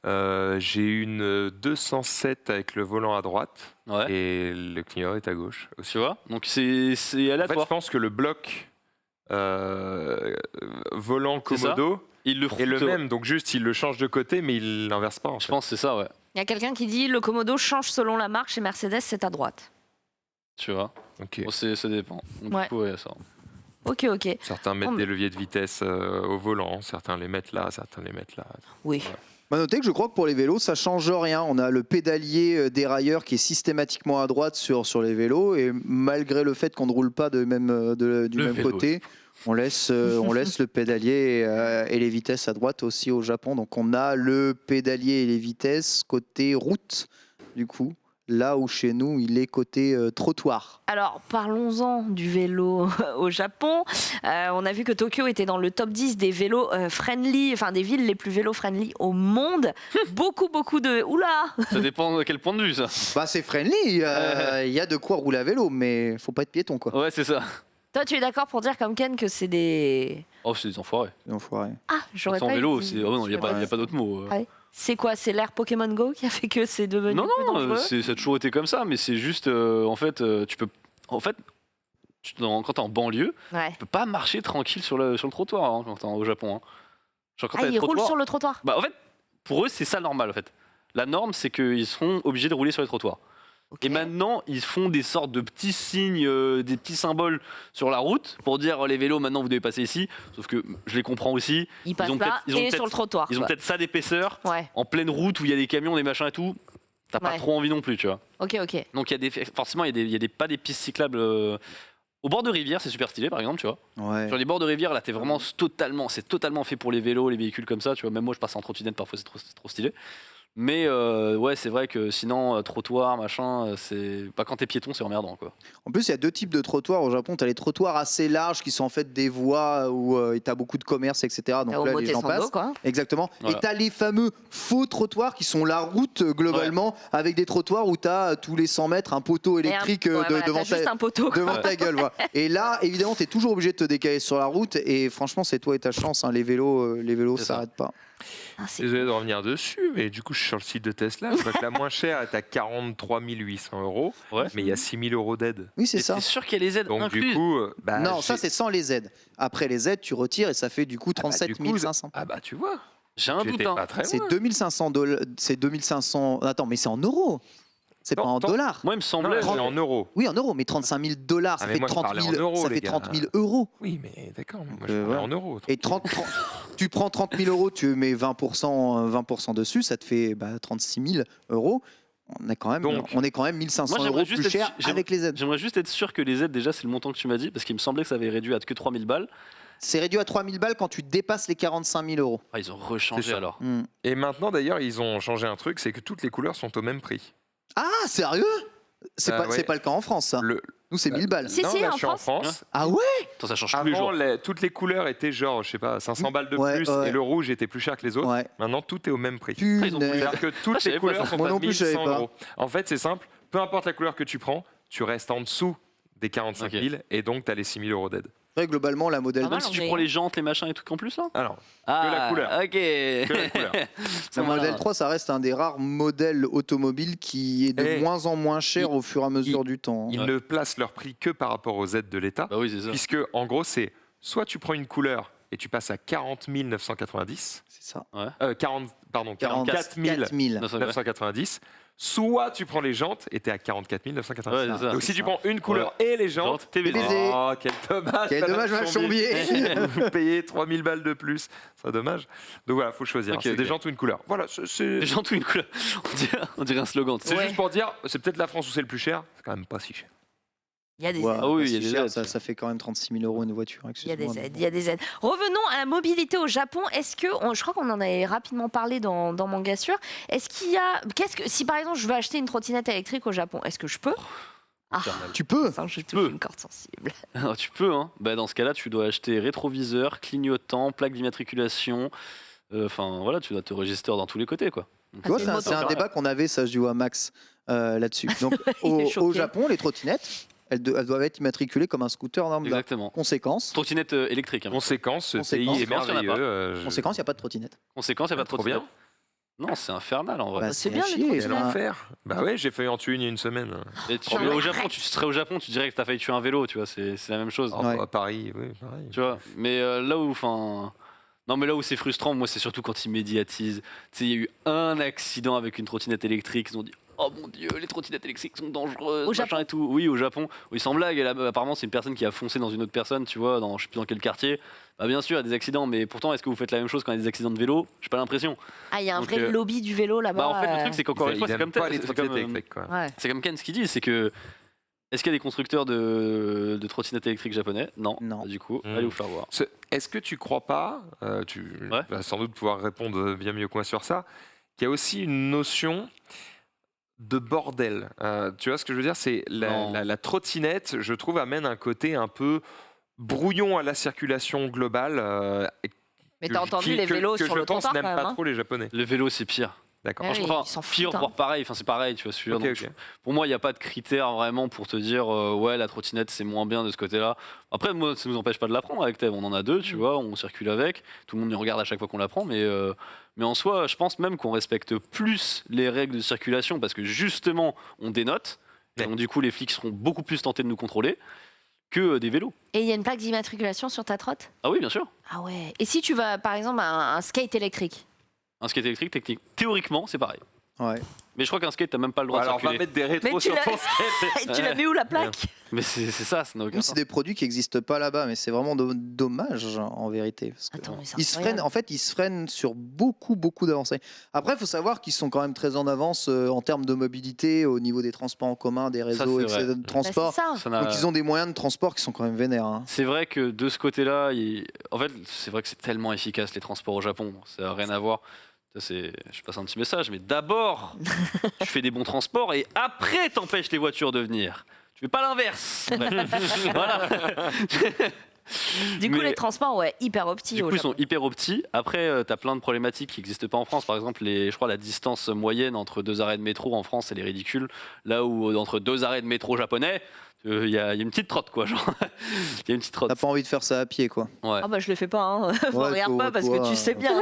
J'ai une 207 avec le volant à droite Ouais. et le clignotant est à gauche aussi. Tu vois. Donc c'est En fait, je aléatoire. pense que le bloc volant C'est ça. commodo Il le est le frotte, même, donc juste il le change de côté, mais il l'inverse pas. En Je fait. pense que c'est ça, ouais. Il y a quelqu'un qui dit le Komodo change selon la marque. Chez Mercedes, c'est à droite. Tu vois. Ok. Bon, ça dépend. Donc, Ouais. Du coup, ouais, ça. Ok. Certains mettent Oh, mais- des leviers de vitesse au volant, certains les mettent là, certains les mettent là. Oui. Bah, notez que je crois que pour les vélos, ça change rien. On a le pédalier dérailleur qui est systématiquement à droite sur les vélos. Et malgré le fait qu'on ne roule pas du même vélo. côté, on laisse le pédalier et les vitesses à droite aussi au Japon. Donc on a le pédalier et les vitesses côté route, du coup. Là où chez nous, il est côté trottoir. Alors, parlons-en du vélo au Japon. On a vu que Tokyo était dans le top 10 des vélos friendly, enfin des villes les plus vélo-friendly au monde. beaucoup de... Oula Ça dépend de quel point de vue, ça. Bah c'est friendly, il y a de quoi rouler à vélo, mais faut pas être piéton quoi. Ouais, c'est ça. Toi, tu es d'accord pour dire comme Ken que c'est des... Oh, c'est des enfoirés. Enfoiré. Ah, j'aurais Sans pas vélo, dit- c'est. Oh non, il n'y a vrai. pas d'autre mot. Ouais. C'est quoi? C'est l'ère Pokémon Go qui a fait que c'est devenu Non, plus non, dangereux ça a toujours été comme ça, mais c'est juste. En fait, tu peux. En fait, quand t'es en banlieue, Ouais. tu peux pas marcher tranquille sur le trottoir hein, quand t'es au Japon. Hein. Genre, quand Ah, t'as les ils roulent trottoirs- sur le trottoir. Bah, en fait, pour eux, c'est ça le normal, en fait. La norme, c'est qu'ils seront obligés de rouler sur les trottoirs. Ok. Et maintenant, ils font des sortes de petits signes, des petits symboles sur la route pour dire les vélos, maintenant vous devez passer ici. Sauf que je les comprends aussi. Ils passent ont là peut-être- ils ont et peut-être- sur le trottoir. Ils ont quoi. peut-être ça d'épaisseur, Ouais, en pleine route où il y a des camions, des machins et tout. T'as pas Ouais. trop envie non plus, tu vois. ok. Donc forcément, il y a pas des pistes cyclables. Au bord de rivière, c'est super stylé, par exemple, tu vois. Ouais. Sur les bords de rivière, là, c'est totalement fait pour les vélos, les véhicules comme ça, tu vois. Même moi, je passe en trottinette, parfois, c'est trop stylé. Mais ouais, c'est vrai que sinon, trottoir, machin, c'est pas quand t'es piéton, c'est emmerdant, quoi. En plus, il y a deux types de trottoirs au Japon. Tu as les trottoirs assez larges qui sont en fait des voies où tu as beaucoup de commerce, etc. Donc Au là, mot les gens Tessando, passent. quoi. Exactement. Voilà. Et tu as les fameux faux trottoirs qui sont la route globalement, avec des trottoirs où tu as tous les 100 mètres un poteau électrique Ouais, voilà, devant, t'as juste un poteau. quoi. devant ta gueule. Voilà. Et là, évidemment, tu es toujours obligé de te décaler sur la route. Et franchement, c'est toi et ta chance. Hein. Les vélos C'est ça. s'arrêtent pas. Ah, c'est Désolé de revenir dessus, mais du coup, je suis sur le site de Tesla. Je vois que la moins chère est à 43 800 €, Ouais. mais il y a 6 000 € d'aide. Oui, c'est Et ça. t'es sûr qu'il y a les aides Donc, incluses du coup, Non, ça, c'est sans les aides. Après les aides, tu retires et ça fait du coup 37 du coup, 500. Ah bah, tu vois, J'ai un doute, j'étais hein. pas très C'est loin. 2500 $. C'est 2500. Attends, mais c'est en euros. C'est pas Tant- en tant- dollars. Moi, il me Non, semblait. là, j'ai en euros. Oui, en euros, mais 35 000 $, ça Ah, mais fait moi, je 30 parlais 000, en euros, ça les fait gars. 30 000 €. Oui, mais d'accord, moi, je voilà. parlais en euros. Et tu prends 30 000 €, tu mets 20% dessus, ça te fait 36 000 €. On est quand même, Donc, 1500 moi, j'aimerais € juste plus cher être- avec les aides. J'aimerais juste être sûr que les aides, déjà, c'est le montant que tu m'as dit, parce qu'il me semblait que ça avait réduit à que 3000 balles. C'est réduit à 3 000 balles quand tu dépasses les 45 000 €. Ah, ils ont rechangé C'est ça. alors. Hmm. Et maintenant, d'ailleurs, ils ont changé un truc, c'est que toutes les couleurs sont au même prix. Ah, sérieux? C'est pas, ouais. c'est pas le cas en France, ça. Le- Nous, c'est 1000 balles. Si, non, si, là, en je suis en France. France. Ah ouais? Attends, ça change tous les jours. Avant, toutes les couleurs étaient genre, je sais pas, 500 balles de Ouais, plus ouais. et le rouge était plus cher que les autres. Ouais. Maintenant, tout est au même prix. ils ont plus Punaise. C'est-à-dire que Ah, toutes je savais les pas couleurs ça. sont Moi à non plus, je savais 1100 pas. euros. En fait, c'est simple. Peu importe la couleur que tu prends, tu restes en dessous des 45 000 et donc tu as les 6 000 euros d'aide. Ouais, globalement, la modèle Ah, Même mal, si tu mais- prends les jantes, les machins et tout en plus là. Alors, Ah, la couleur. Ok. que la couleur. C'est Le malin. modèle 3, ça reste un des rares modèles automobiles qui est de Eh, moins en moins cher au fur et à mesure du temps. Ils Ouais. ne placent leur prix que par rapport aux aides de l'État, Bah oui, c'est ça. puisque en gros, c'est soit tu prends une couleur et tu passes à 40 990, C'est ça. 44 000. 990, soit tu prends les jantes et tu es à 44 990. Ouais, c'est ça. Donc si tu prends une couleur et les jantes, T'es baisé. baisé. oh, quel dommage! Quel madame dommage, madame Chombier. Chombier. Vous payez 3000 balles de plus, c'est dommage. Donc voilà, faut choisir. Ok, c'est des ok. jantes ou une couleur. Voilà, c'est Les jantes ou une couleur. On dirait un slogan. tu sais. c'est Ouais. juste pour dire, c'est peut-être la France où c'est le plus cher, c'est quand même pas si cher. Il y a des Ouais, aides. Ah oui, pas il y a si des cher, aides. ça fait quand même 36 000 euros une voiture. Il y a des excuse-moi, aides, mais il y a des aides. Revenons à la mobilité au Japon. Est-ce que, je crois qu'on en avait rapidement parlé dans Manga Sûr. Est-ce qu'il y a, si par exemple je veux acheter une trottinette électrique au Japon, est-ce que je peux? Ah, Tu peux. ça, je touche peux. une corde sensible. Ah, tu peux, hein. Bah, dans ce cas-là, tu dois acheter rétroviseur, clignotant, plaque d'immatriculation. Enfin, voilà, tu dois te register dans tous les côtés, quoi. Donc, Tu vois, c'est c'est une un, c'est un moto. débat qu'on avait, ça je dis à Max là-dessus. Donc Il est au choqué. Japon, les trottinettes, elles doivent être immatriculées comme un scooter lambda. Exactement. Conséquence, Trottinette électrique. Hein. Conséquence, ce pays Conséquence. est Conséquence, il y en a pas. merveilleux. conséquence, il n'y a pas de trottinette. Conséquence, il n'y a pas de Trop trottinette. bien. Non, c'est infernal en vrai. Bah, c'est à bien, les chier. trottinettes. Quel Enfin, enfer! Bah ouais, j'ai failli en tuer une il y a une semaine. Et tu, Trop bien. au Japon, tu serais au Japon, tu dirais que t'as failli tuer un vélo, tu vois, c'est la même chose. Oh, Ouais. à Paris, oui, pareil. Tu vois, mais là où, enfin, non, mais là où c'est frustrant, moi, c'est surtout quand ils médiatisent. Tu sais, il y a eu un accident avec une trottinette électrique. Ils ont dit, oh mon dieu, les trottinettes électriques sont dangereuses, Au machin Japon et tout. Oui, au Japon. Oui, sans blague. Apparemment, c'est une personne qui a foncé dans une autre personne, tu vois, dans je sais plus dans quel quartier. Bah, bien sûr, il y a des accidents, mais pourtant, est-ce que vous faites la même chose quand il y a des accidents de vélo? J'ai pas l'impression. Ah, il y a un Donc, vrai lobby du vélo là-bas. Bah, en fait, le truc, c'est qu'encore une fois, c'est comme pas les c'est trottinettes comme, électriques, quoi. Ouais. c'est comme Ken ce qu'il dit, c'est que. Est-ce qu'il y a des constructeurs de trottinettes électriques japonais? Non. Non. Bah, du coup, Mm. allez vous faire voir. Est-ce que tu crois pas, tu Ouais. vas sans doute pouvoir répondre bien mieux que moi sur ça, qu'il y a aussi une notion de bordel. Tu vois ce que je veux dire? C'est Non. la trottinette, je trouve, amène un côté un peu brouillon à la circulation globale. Mais t'as entendu les que vélos que sur je le pense trottoir n'aiment quand même. pas Hein. trop les Japonais. Le vélo, c'est pire. D'accord. Ouais, Franchement, ils s'en pire, foutent, hein. voire pareil. Enfin, c'est pareil, tu vois. Celui-là, Ok, donc, ok. pour moi, il n'y a pas de critère vraiment pour te dire, ouais, la trottinette, c'est moins bien de ce côté-là. Après, moi, ça ne nous empêche pas de la prendre avec Tev. On en a deux, tu vois, on circule avec. Tout le monde nous regarde à chaque fois qu'on la prend. Mais en soi, je pense même qu'on respecte plus les règles de circulation parce que justement, on dénote. Et Ouais. donc, du coup, les flics seront beaucoup plus tentés de nous contrôler que des vélos. Et il y a une plaque d'immatriculation sur ta trotte? Ah oui, bien sûr. Ah ouais. Et si tu vas par exemple à un skate électrique? Un skate électrique, théoriquement, c'est pareil. Ouais. Mais je crois qu'un skate, t'as même pas le droit Alors, de on va circuler. mettre des rétros Mais tu sur l'as- ton skate. Tu l'as vu où la plaque? Mais c'est ça, ça n'a aucun Même sens. c'est des produits qui n'existent pas là-bas, mais c'est vraiment dommage en vérité. Parce que Attends, mais c'est ils se incroyable. freinent, en fait, ils se freinent sur beaucoup d'avancées. Après, il faut savoir qu'ils sont quand même très en avance en termes de mobilité au niveau des transports en commun, des réseaux c'est etc., vrai. de Bah, transport. c'est ça. Ça n'a- Donc ils ont des moyens de transport qui sont quand même vénères. Hein. C'est vrai que de ce côté-là, en fait, c'est vrai que c'est tellement efficace les transports au Japon, ça n'a rien à voir. Ça, je passe un petit message, mais d'abord, tu fais des bons transports et après, t'empêches les voitures de venir. Tu fais pas l'inverse. Bref. Voilà. Du coup, Mais- les transports, ouais, hyper opti. Du au coup, ils Japon. sont hyper optis. Après, tu as plein de problématiques qui n'existent pas en France. Par exemple, je crois la distance moyenne entre deux arrêts de métro en France, elle est ridicule. Là où entre deux arrêts de métro japonais, il y a une petite trotte, quoi. Genre, il y a une petite trotte. T'as pas envie de faire ça à pied, quoi. Ouais. Ah bah je le fais pas, hein. Faut Ouais, regarde toi, pas parce toi, que tu sais bien.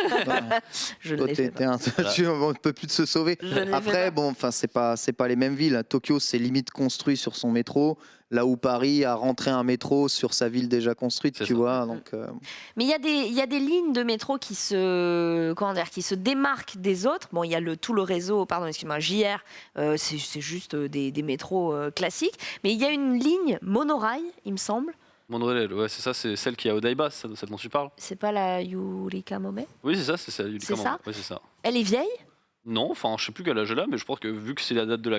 Je ne Toi, les fais pas. on ne peut plus se sauver. Je ne les fais Après, pas. bon, enfin, c'est pas les mêmes villes. Tokyo, c'est limite construit sur son métro, là où Paris a rentré un métro sur sa ville déjà construite, C'est tu ça. vois. Donc, Mais il y a des lignes de métro qui se démarquent des autres. Bon, il y a tout le réseau, pardon, excuse-moi, JR, c'est juste des métros classiques. Mais il y a une ligne monorail, il me semble. Monorail, ouais, c'est ça, c'est celle qui est à Odaiba, c'est celle dont tu parles. C'est pas la Yurika Mome? Oui, c'est ça, c'est ça. C'est ça Oui, c'est ça. Elle est vieille. Non, enfin, je sais plus quel âge elle a, mais je pense que vu que c'est la date de la.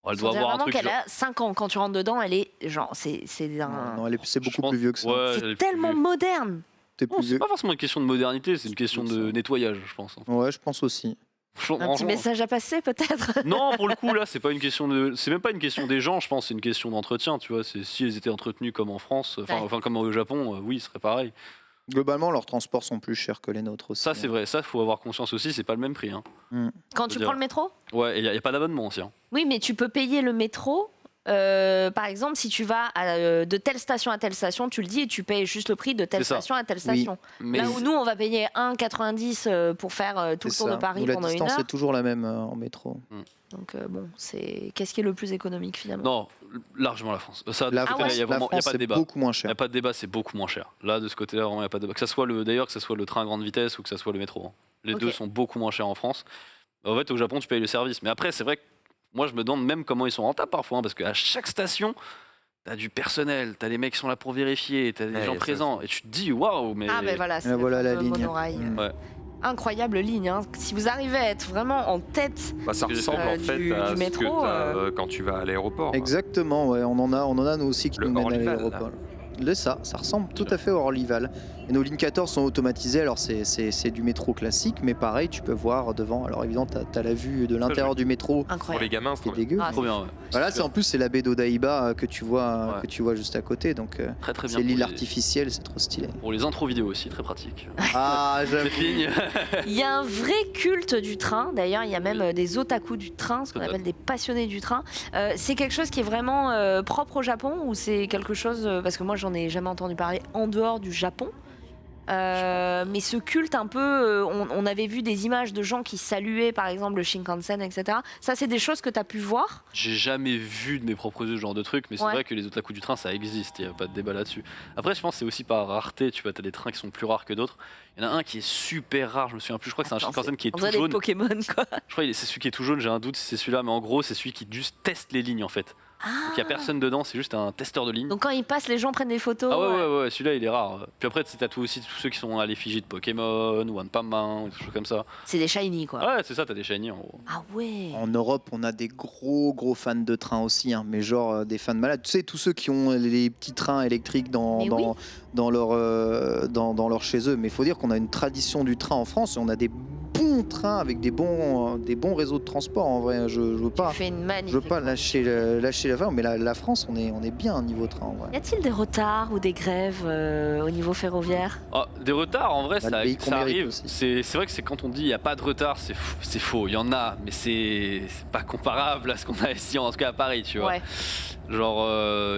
Oh, elle On doit dirait avoir un vraiment truc. qu'elle genre- a 5 ans. Quand tu rentres dedans, elle est genre, c'est non, c'est je beaucoup pense- plus vieux que ça. Ouais, elle est c'est plus tellement vieille. moderne. T'es Non, plus c'est vieux. pas forcément une question de modernité, c'est une question de ça. nettoyage, je pense. Ouais, je pense aussi. Un petit message à passer peut-être. Non, pour le coup, là, c'est même pas une question des gens, je pense, c'est une question d'entretien, tu vois. Si elles étaient entretenues comme en France, enfin comme au Japon, oui, ce serait pareil. Globalement, leurs transports sont plus chers que les nôtres aussi. Ça, c'est vrai, ça, faut avoir conscience aussi, c'est pas le même prix. Hein. Quand tu prends le métro? Ouais, et il n'y a pas d'abonnement aussi. Hein. Oui, mais tu peux payer le métro. Par exemple, si tu vas de telle station à telle station, tu le dis et tu payes juste le prix de telle station à telle station. Mais Là où nous, on va payer 1,90 pour faire tout le tour de Paris pendant 1 heure. La distance est toujours la même en métro. Donc bon, qu'est-ce qui est le plus économique finalement? Non, largement la France. Ça, La il y a France, pas de débat. beaucoup moins Il cher. n'y a pas de débat, c'est beaucoup moins cher. Là, de ce côté-là, vraiment, il n'y a pas de débat. Que ce soit le train à grande vitesse ou que ce soit le métro. Hein. Les deux sont beaucoup moins chers en France. En fait, au Japon, tu payes le service. Mais après, c'est vrai que moi, je me demande même comment ils sont rentables parfois. Hein, parce qu'à chaque station, tu as du personnel, tu as les mecs qui sont là pour vérifier, tu as des gens présents. Et tu te dis, waouh, mais. Ah, ben voilà, c'est voilà la ligne. monorail. Ouais. Incroyable ligne. Hein. Si vous arrivez à être vraiment en tête Ça ressemble en fait du à métro, ce que t'as, quand tu vas à l'aéroport. Exactement, ouais. On en a nous aussi qui Le nous mènent à Orlyval, l'aéroport. Ça ressemble tout à fait au Orlyval. Et nos lignes 14 sont automatisées, alors c'est du métro classique, mais pareil, tu peux voir devant. Alors évidemment, tu as la vue de l'intérieur du métro. Pour les incroyable. gamins, c'est C'est dégueu. Trop bien, ouais. Voilà, en plus c'est la baie d'Odaiba que tu vois juste à côté, donc Très très bien. c'est l'île pour les- artificielle, c'est trop stylé. Pour les intros vidéo aussi, très pratique. Ah, j'avoue. Cette ligne. Il y a un vrai culte du train. D'ailleurs, il y a même des otaku du train, ce qu'on Total. appelle des passionnés du train. C'est quelque chose qui est vraiment propre au Japon ou c'est quelque chose parce que moi j'en ai jamais entendu parler en dehors du Japon. Mais ce culte un peu, on avait vu des images de gens qui saluaient par exemple le Shinkansen, etc. Ça, c'est des choses que tu as pu voir. J'ai jamais vu de mes propres yeux ce genre de truc, mais c'est Ouais. vrai que les otaku du train ça existe, il n'y a pas de débat là-dessus. Après, je pense que c'est aussi par rareté, tu vois, t'as des trains qui sont plus rares que d'autres. Il y en a un qui est super rare, je me souviens plus, je crois que c'est un Attends, Shinkansen qui est On tout dirait des jaune. Pokémon, quoi. Je crois que c'est celui qui est tout jaune, j'ai un doute si c'est celui-là, mais en gros, c'est celui qui juste teste les lignes en fait. Donc il n'y a personne dedans, c'est juste un testeur de lignes. Donc quand ils passent, les gens prennent des photos. Ah ouais, celui-là il est rare. Puis après, t'as tout aussi tous ceux qui sont à l'effigie de Pokémon ou One Paman ou des choses comme ça. C'est des shiny, quoi. Ouais, c'est ça, t'as des shiny en gros. Ah ouais. En Europe, on a des gros fans de train aussi, hein, mais genre des fans malades. Tu sais, tous ceux qui ont les petits trains électriques Mais oui. dans leur chez eux. Mais il faut dire qu'on a une tradition du train en France et on a des bons trains avec des bons réseaux de transport en vrai. Je veux pas, Tu fais une je magnifique. veux pas lâcher l'affaire, mais la France, on est bien niveau train en vrai. Y a-t-il des retards ou des grèves au niveau ferroviaire? Ah, des retards, en vrai, Bah, le pays qu'on ça mérite arrive. aussi. C'est vrai que c'est quand on dit il n'y a pas de retard, c'est faux. Il y en a, mais c'est pas comparable à ce qu'on a ici, en tout cas à Paris, tu vois. Ouais. Genre,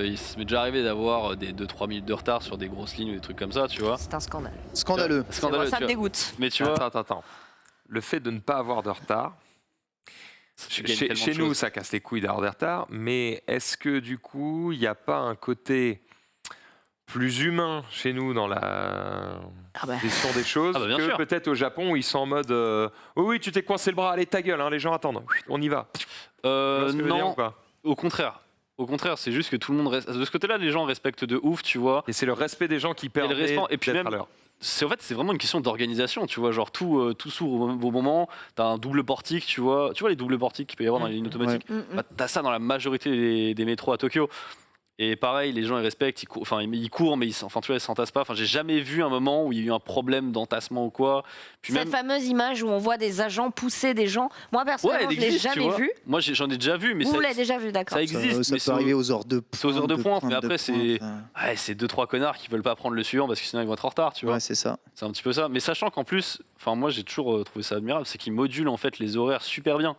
il m'est déjà arrivé d'avoir des 2-3 minutes de retard sur des grosses lignes ou des trucs comme ça, tu vois. C'est un scandale. Scandaleux. Scandaleux, Ça tu me vois. dégoûte. Mais tu vois, Attends. Le fait de ne pas avoir de retard, tu gagnes chez tellement de nous, choses. ça casse les couilles d'avoir des retards, mais est-ce que du coup, il n'y a pas un côté plus humain chez nous dans la Ah bah. gestion des choses Ah bah, bien que sûr. peut-être au Japon où ils sont en mode oui, tu t'es coincé le bras, allez ta gueule, hein, les gens attendent, on y va. Tu vois ce que je veux dire ou Non, pas au contraire. Au contraire, c'est juste que tout le monde reste. De ce côté-là, les gens respectent de ouf, tu vois. Et c'est le respect des gens qui perdent respect, et puis d'être même- à l'heure. En fait, c'est vraiment une question d'organisation, tu vois. Genre, tout s'ouvre au bon moment. T'as un double portique, tu vois. Tu vois les doubles portiques qu'il peut y avoir dans les lignes automatiques. Bah, t'as ça dans la majorité des métros à Tokyo. Et pareil, les gens ils respectent, ils courent, mais tu vois, ils s'entassent pas. Enfin, j'ai jamais vu un moment où il y a eu un problème d'entassement ou quoi. Puis Cette fameuse image où on voit des agents pousser des gens. Moi, personnellement, elle je l'ai existe, tu jamais vois. vu. Moi, j'en ai déjà vu, mais Vous ça, l'avez déjà vu, d'accord. ça existe. Ça mais peut arriver aux heures de pointe. c'est aux heures de pointe, mais après, de c'est- pointe, Ouais, c'est 2-3 connards qui veulent pas prendre le suivant parce que sinon ils vont être en retard, tu vois. Ouais, c'est ça. C'est un petit peu ça. Mais sachant qu'en plus, moi j'ai toujours trouvé ça admirable, c'est qu'ils modulent en fait les horaires super bien.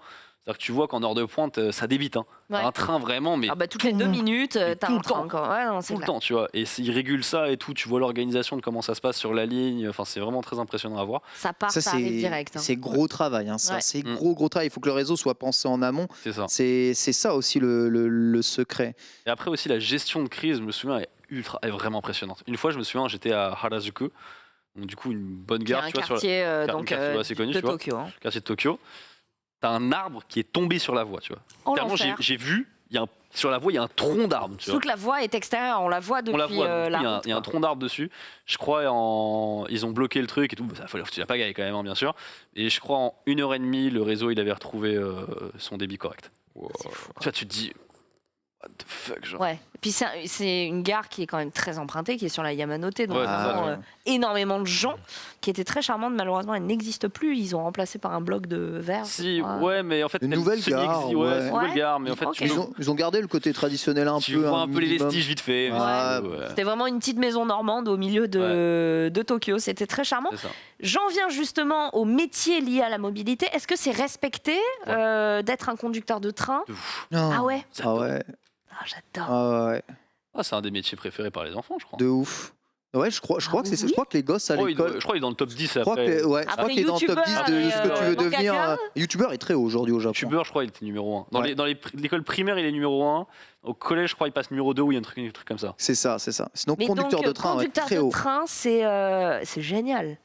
C'est-à-dire que tu vois qu'en heure de pointe, ça débite. Hein. Ouais. Un train vraiment, mais Ah bah, toutes les 2 minutes, t'as tout un le temps. train. Quoi. Ouais, non, c'est tout le clair. temps, tu vois. Et ils régulent ça et tout. Tu vois l'organisation de comment ça se passe sur la ligne. Enfin, c'est vraiment très impressionnant à voir. Ça part, ça arrive direct. Hein. c'est gros travail. Hein, ça, Ouais. c'est gros travail. Il faut que le réseau soit pensé en amont. C'est ça. C'est ça aussi le secret. Et après aussi, la gestion de crise, je me souviens, est vraiment impressionnante. Une fois, je me souviens, j'étais à Harajuku. Donc, du coup, une bonne Il y a gare, un tu vois, sur quartier, donc, quartier assez connu, de tu vois. Tokyo. Hein. le quartier de Tokyo. T'as un arbre qui est tombé sur la voie, tu vois. Oh, Clairement, l'enfer. j'ai vu, sur la voie, il y a un tronc d'arbre, tu vois. Surtout que la voie est extérieure, on la voit depuis On la voit, donc, la il y a route, il y a un quoi. tronc d'arbre dessus. Je crois ils ont bloqué le truc et tout. Ça fallait foutre la pagaille quand même, hein, bien sûr. Et je crois en 1h30, le réseau il avait retrouvé son débit correct. Wow. Tu vois, tu te dis, What the fuck, genre. Ouais. Et puis c'est une gare qui est quand même très empruntée, qui est sur la Yamanote, donc Ouais, vraiment, c'est ça. énormément de gens, qui étaient très charmantes. Malheureusement, elle n'existe plus. Ils ont remplacé par un bloc de verre. Si, ouais, mais en fait, Une elle nouvelle se gare, existe, ouais. c'est une nouvelle Ouais. gare, mais en fait, Ok. Ils ont gardé le côté traditionnel un tu peu. vois un peu les minimum. vestiges vite fait. mais Ouais. c'est- ouais. C'était vraiment une petite maison normande au milieu de Tokyo. C'était très charmant. C'est ça. J'en viens justement au métier lié à la mobilité. Est-ce que c'est respecté d'être un conducteur de train? De ouf. Non. Ah ouais. Ah ouais. Ah, j'adore. Ah ouais. Ah, c'est un des métiers préférés par les enfants, je crois. De ouf. Ouais, je crois que c'est. Je crois que les gosses à Oh, l'école. je crois qu'il est dans le top 10 Je crois après. que, ouais, je Après, crois qu'il est dans le top 10 youtubeur, de ce que tu veux Mangaka. devenir. Youtubeur est très haut aujourd'hui au Japon. YouTubeur, je crois, il était numéro 1. Dans Ouais. l'école primaire, il est numéro 1. Au collège, je crois, il passe numéro 2 ou il y a un truc comme ça. C'est ça. Sinon, Mais conducteur donc, de train, ouais, conducteur très de haut. train, c'est génial.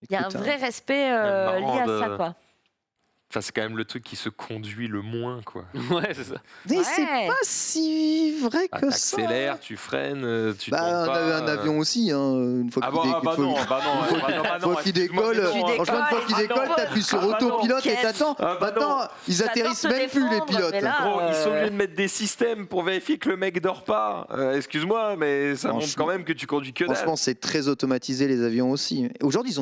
Il y a un Écoute, vrai respect marrant lié à de- ça, quoi. Enfin, c'est quand même le truc qui se conduit le moins, quoi. Ouais, c'est ça. Mais Ouais. c'est pas si vrai Ah, que ça. t'accélères, tu freines, tu Bah, tournes pas. un avion aussi, hein, une fois Ah qu'il bon, dé- ah bah faut- non, bah non, Une fois qu'il décolle, franchement, une fois qu'il décolle, t'appuies sur autopilote et t'attends. Ah bah Maintenant, non. ils J'adore atterrissent te même plus, les défendre, pilotes. mais là, Gros, ils sont euh, obligés de mettre des systèmes pour vérifier que le mec dort pas. Excuse-moi, mais ça montre Franchement- quand même que tu conduis que dalle. Franchement, c'est très automatisé, les avions aussi. Aujourd'hui, ils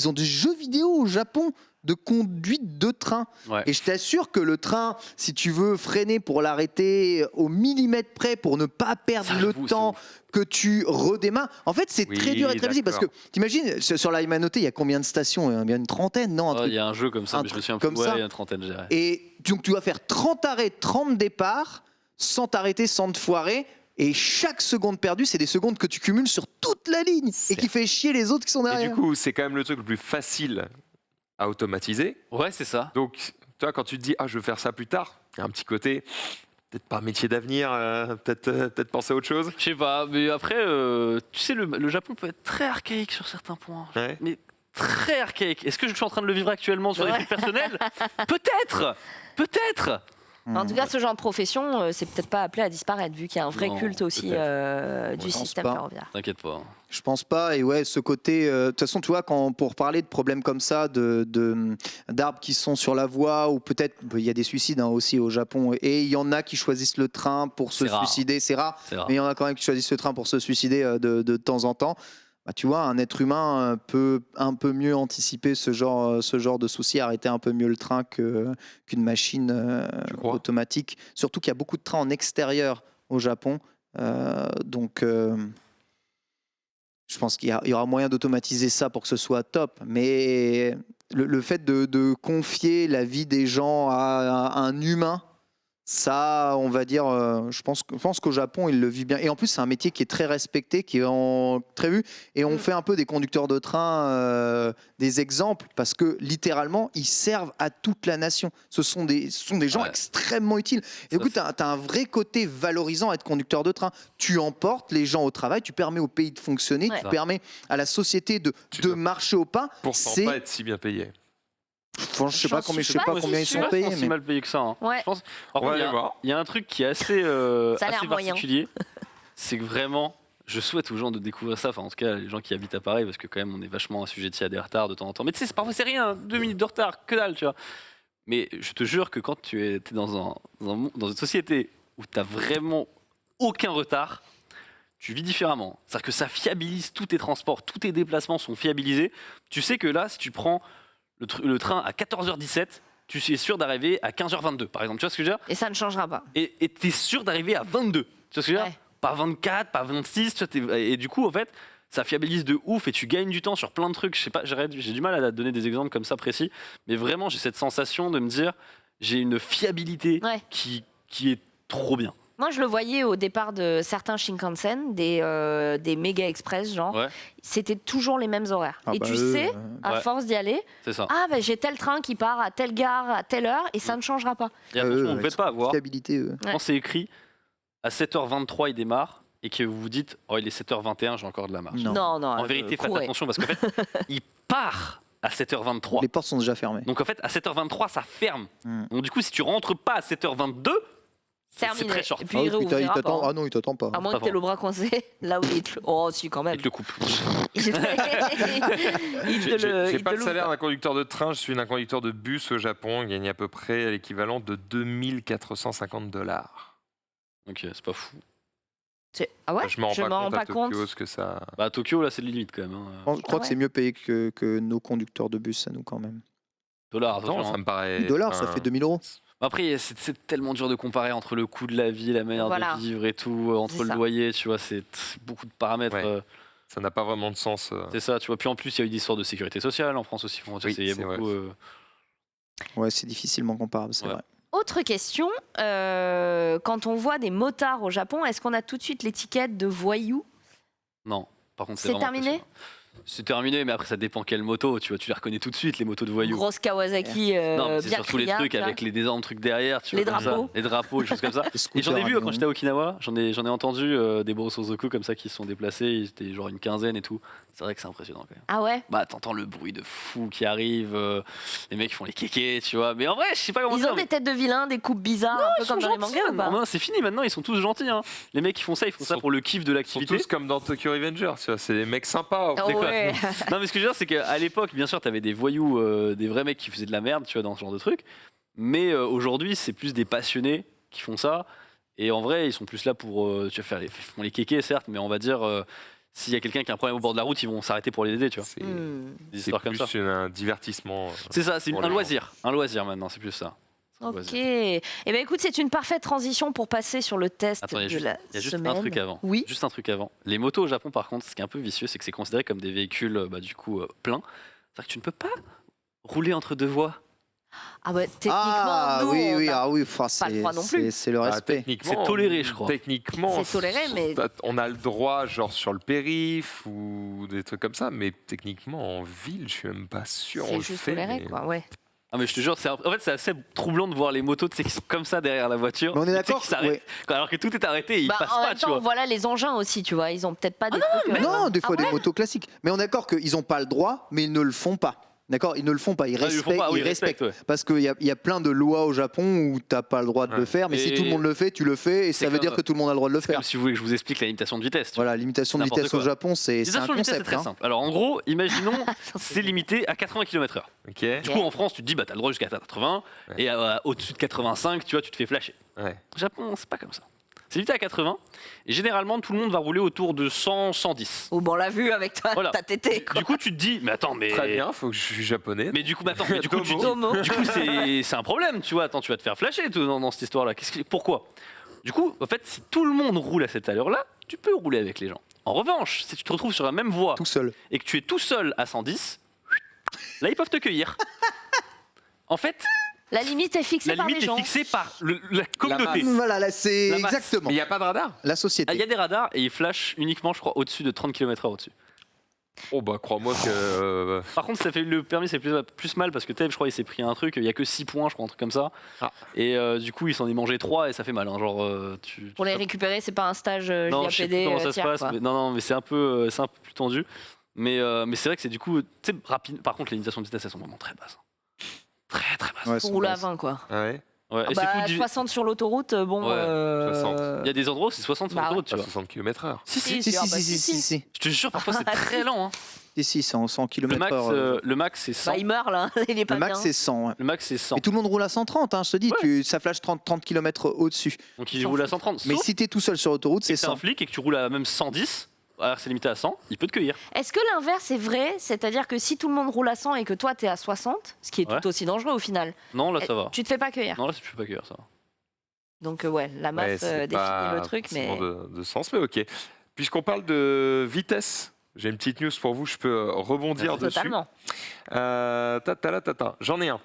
ont des jeux vidéo au Japon de conduite de train. Ouais. Et je t'assure que le train, si tu veux freiner pour l'arrêter au millimètre près pour ne pas perdre Ça, le j'avoue, c'est temps ouf. que tu redémarres, en fait, c'est Oui, très dur et très visible. Parce que d'accord. t'imagines, sur la Yamanote, il y a combien de stations? Il y a bien une trentaine, non? Un Ouais, truc. il y a un jeu comme ça, un mais je me truc souviens comme plus. Ouais, ça. il y a une trentaine, je dirais. Et donc, tu dois faire 30 arrêts, 30 départs, sans t'arrêter, sans te foirer. Et chaque seconde perdue, c'est des secondes que tu cumules sur toute la ligne et qui fait chier les autres qui sont Et derrière. du coup, c'est quand même le truc le plus facile à automatiser. Ouais, c'est ça. Donc, toi, quand tu te dis, ah, je veux faire ça plus tard, il y a un petit côté, peut-être pas métier d'avenir, peut-être penser à autre chose. Je sais pas, mais après, tu sais, le Japon peut être très archaïque sur certains points. Ouais. Mais très archaïque. Est-ce que je suis en train de le vivre actuellement sur des trucs personnels? Peut-être. Peut-être. En tout cas, ce genre de profession, c'est peut-être pas appelé à disparaître, vu qu'il y a un vrai Non, culte aussi peut-être. du Je pense système pas. ferroviaire. T'inquiète pas. Je pense pas. Et ouais, ce côté. De toute façon, tu vois, pour parler de problèmes comme ça, d'arbres qui sont sur la voie, ou peut-être il y a des suicides aussi au Japon, et il y en a qui choisissent le train pour se C'est rare. suicider. C'est rare, C'est rare. mais il y en a quand même qui choisissent le train pour se suicider de temps en temps. Bah, tu vois, un être humain peut un peu mieux anticiper ce genre de soucis, arrêter un peu mieux le train qu'une machine Tu crois automatique. Surtout qu'il y a beaucoup de trains en extérieur au Japon. Donc, je pense qu'il y aura moyen d'automatiser ça pour que ce soit top. Mais le fait de confier la vie des gens à un humain, ça, on va dire, je pense qu'au Japon, ils le vivent bien. Et en plus, c'est un métier qui est très respecté, qui est très vu. Et on fait un peu des conducteurs de train des exemples, parce que littéralement, ils servent à toute la nation. Ce sont des gens Ouais. extrêmement utiles. Et du coup, tu as un vrai côté valorisant à être conducteur de train. Tu emportes les gens au travail, tu permets au pays de fonctionner, Ouais. tu permets à la société de dois marcher au pas. Pourtant C'est, pas être si bien payé. je sais pas J'en combien, suis je sais pas pas combien ils si sont sûre. payés, si mais mal payé que ça. Hein. Ouais. Je pense. Par On va contre, aller voir. il y a un truc qui est assez, Ça a l'air assez moyen. particulier. C'est que vraiment, je souhaite aux gens de découvrir ça. Enfin, en tout cas, les gens qui habitent à Paris, parce que quand même, on est vachement assujettis à des retards de temps en temps. Mais tu sais, parfois c'est rien, 2 minutes de retard, que dalle, tu vois. Mais je te jure que quand tu es dans une société où tu n'as vraiment aucun retard, tu vis différemment. C'est-à-dire que ça fiabilise tous tes transports, tous tes déplacements sont fiabilisés. Tu sais que là, si tu prends le train à 14h17, tu es sûr d'arriver à 15h22, par exemple. Tu vois ce que je veux dire? Et ça ne changera pas. Et tu es sûr d'arriver à 22. Tu vois ce que je veux dire? Ouais. Pas 24, pas 26. Tu vois, et du coup, en fait, ça fiabilise de ouf et tu gagnes du temps sur plein de trucs. Je sais pas, j'ai du mal à donner des exemples comme ça précis, mais vraiment, j'ai cette sensation de me dire, j'ai une fiabilité Ouais. qui est trop bien. Moi, je le voyais au départ de certains Shinkansen, des méga express, genre. Ouais. C'était toujours les mêmes horaires. Ah et bah, tu eux, sais, à Ouais. force d'y aller, C'est ça. ah, ben j'ai tel train qui part à telle gare, à telle heure, et ça ne changera pas. Et attention, vous ne avec faites pas avoir. fiabilité, eux. Ouais. Quand c'est écrit à 7h23, il démarre et que vous vous dites, oh, il est 7h21, j'ai encore de la marge. Non. Non, non. En vérité, faites courez. attention parce qu'en fait, il part à 7h23. Les portes sont déjà fermées. Donc en fait, à 7h23, ça ferme. Hmm. Donc du coup, si tu rentres pas à 7h22, c'est Terminé. très short. Et puis Ah il oui, putain, réouvrira pas. t'attend. hein. Ah non, il t'attend pas. À moins Pas que t'aies le bras coincé, là où il te... Oh, si, quand même. Il te le coupe. Il te J'ai le- j'ai il pas te le salaire l'ouvre. d'un conducteur de train, je suis d'un conducteur de bus au Japon. Il gagne à peu près l'équivalent de 2450 $. Donc c'est pas fou. Ah ouais, Je me rends pas compte à Tokyo, ce que ça. Bah à Tokyo là c'est limite quand même. Je crois que c'est mieux payé que nos conducteurs de bus à nous quand même. Dollars, Attends, attention. ça me paraît. $, ça fait 2000 €. Après c'est tellement dur de comparer entre le coût de la vie, la manière Voilà. de vivre et tout, entre C'est le ça. loyer, tu vois, c'est beaucoup de paramètres. Ouais. Ça n'a pas vraiment de sens. C'est ça, tu vois. Puis en plus il y a eu des histoires de sécurité sociale en France aussi. Oui, Il y a c'est beaucoup. Ouais, c'est difficilement comparable, c'est Ouais. vrai. Autre question, quand on voit des motards au Japon, est-ce qu'on a tout de suite l'étiquette de voyou? Non. Par contre C'est vraiment terminé? impressionnant. C'est terminé, mais après ça dépend quelle moto, tu vois, tu les reconnais tout de suite les motos de voyous. Grosse Kawasaki, Non, mais c'est bien surtout les criarde, trucs tu vois. avec les énormes trucs derrière, tu Les vois, comme ça. drapeaux. Les drapeaux, les choses comme ça. Les Et j'en ai vu scooters, quand j'étais à Okinawa, j'en ai entendu des Bosozoku comme ça qui se sont déplacés, ils étaient genre une quinzaine et tout. C'est vrai que c'est impressionnant quand même. Ah ouais? Bah t'entends le bruit de fou qui arrive, les mecs font les kékés, tu vois. Mais en vrai, je sais pas comment Ils dire. ont des têtes de vilains, des coupes bizarres, un peu comme dans les mangas ou pas? Non, c'est fini maintenant, ils sont tous gentils. Hein. Les mecs qui font ça, ils font ça Sont- pour le kiff de Ils sont l'activité. tous comme dans Tokyo Revengers, tu vois, c'est des mecs sympas. Ah C'est quoi ouais. Non mais ce que je veux dire c'est qu'à l'époque bien sûr t'avais des voyous, des vrais mecs qui faisaient de la merde tu vois dans ce genre de truc, mais aujourd'hui c'est plus des passionnés qui font ça et en vrai ils sont plus là pour tu vas faire ils font les kékés certes mais on va dire s'il y a quelqu'un qui a un problème au bord de la route ils vont s'arrêter pour l'aider tu vois, C'est Hmm. des c'est histoires comme plus ça. un divertissement. C'est ça, c'est pour un les loisir maintenant c'est plus ça. C'est un Ok. loisir. Eh ben écoute, c'est une parfaite transition pour passer sur le test Attends, il de la y a juste semaine. un truc avant. Oui. Juste un truc avant. Les motos au Japon, par contre, ce qui est un peu vicieux, c'est que c'est considéré comme des véhicules, du coup, pleins. C'est-à-dire que tu ne peux pas rouler entre deux voies. Ah bah techniquement, Ah nous, oui, on oui, a- ah oui, enfin, pas le droit non plus. c'est le Ah, respect. techniquement, C'est toléré, je crois. Techniquement, C'est toléré, mais- on a le droit, genre sur le périph ou des trucs comme ça, mais techniquement en ville, je suis même pas sûr. on c'est le juste fait, toléré, mais- quoi. Ouais. Ah mais je te jure, en fait c'est assez troublant de voir les motos, tu sais, qui sont comme ça derrière la voiture. Mais on est tu sais, d'accord, qui s'arrêtent. ouais. Alors que tout est arrêté, ils Bah, passent en pas, même tu temps, vois. voilà les engins aussi, tu vois. Ils ont peut-être pas des trucs. Non, des fois Ah des ouais motos classiques. Mais on est d'accord qu'ils n'ont pas le droit, mais ils ne le font pas. D'accord, ils ne le font pas, ils Ah, ils le font respectent. pas, oui, Ils respectent. ouais. Parce qu'il y a plein de lois au Japon où tu n'as pas le droit de Ouais. le faire, mais si Et- tout le monde le fait, tu le fais, et C'est ça veut comme- dire que tout le monde a le droit de le C'est faire. comme si vous voulez que je vous explique la limitation de vitesse. tu vois. Voilà, limitation de N'importe vitesse au quoi. Japon, c'est un Limitation de vitesse, c'est concept. très hein. simple. Alors en gros, imaginons, c'est limité à 80 km/h. Ok. Du coup, en France, tu te dis, bah, t'as le droit jusqu'à 80, Ouais. et au-dessus de 85, tu vois, tu te fais flasher. Ouais. Au Japon, c'est pas comme ça. C'est limité à 80, et généralement, tout le monde va rouler autour de 100, 110. Oh, bon, on l'a vu avec toi, Voilà. ta tété, quoi. Du coup, tu te dis, mais attends, mais. Très bien, faut que je suis japonais. Mais du coup, attends, mais du coup, tu te dis, Tomo. du coup, c'est un problème, tu vois. Attends, tu vas te faire flasher toi, dans cette histoire-là. Pourquoi? Du coup, en fait, si tout le monde roule à cette allure-là, tu peux rouler avec les gens. En revanche, si tu te retrouves sur la même voie Tout seul. et que tu es tout seul à 110, là, ils peuvent te cueillir. En fait, La limite est fixée la par limite les est gens. fixée par la communauté. masse. Voilà, là, c'est La masse. exactement Mais il n'y a pas de radar. la Ah, société. il y a des radars et ils flashent uniquement, je crois, au-dessus de 30 km/h au-dessus. Oh bah crois-moi que. Par contre, ça fait le permis, c'est plus mal parce que Tev, je crois, il s'est pris un truc, il y a que 6 points, je crois, un truc comme ça. Ah. Et du coup, il s'en est mangé 3 et ça fait mal. Hein, genre, Pour les récupérer, c'est pas un stage non, je sais plus JAPD comment ça se tiers, passe. quoi. Mais, non, mais c'est un peu plus tendu. Mais c'est vrai que c'est du coup, tu sais, rapide. Par contre, les limitations de vitesse, elles sont vraiment très basses. Très très basses. Ouais, Pour c'est rouler à basse. 20, quoi. Ah ouais. Ouais, Ah et bah, c'est tout divi- 60 sur l'autoroute, bon. Ouais, 60. Il y a des endroits où c'est 60 sur Bah l'autoroute, tu À vois. 60 km/h. Si, si, Si, Ah si, bah, si, si, si, si. si. je te jure, parfois c'est très lent. Hein. Si, c'est en 100 km/h. Le max, c'est 100. Bah, il meurt là, il est pas Le max, bien. c'est 100. ouais. Le max, c'est 100. Et tout le monde roule à 130, hein, je te dis, Ouais. ça flash 30 km au-dessus. Donc il roule à 130. Mais Sauf si tu es tout seul sur l'autoroute, si c'est t'es un 100. flic et que tu roules à même 110, alors que c'est limité à 100, il peut te cueillir. Est-ce que l'inverse est vrai? C'est-à-dire que si tout le monde roule à 100 et que toi t'es à 60, ce qui est Ouais. tout aussi dangereux au final, Non, là ça va. tu te fais pas cueillir. Non, là tu peux pas cueillir ça. Donc ouais, la Ouais, masse c'est définit pas le truc, mais forcément de sens, mais ok. Puisqu'on parle de vitesse, j'ai une petite news pour vous, je peux rebondir dessus. totalement. J'en ai un.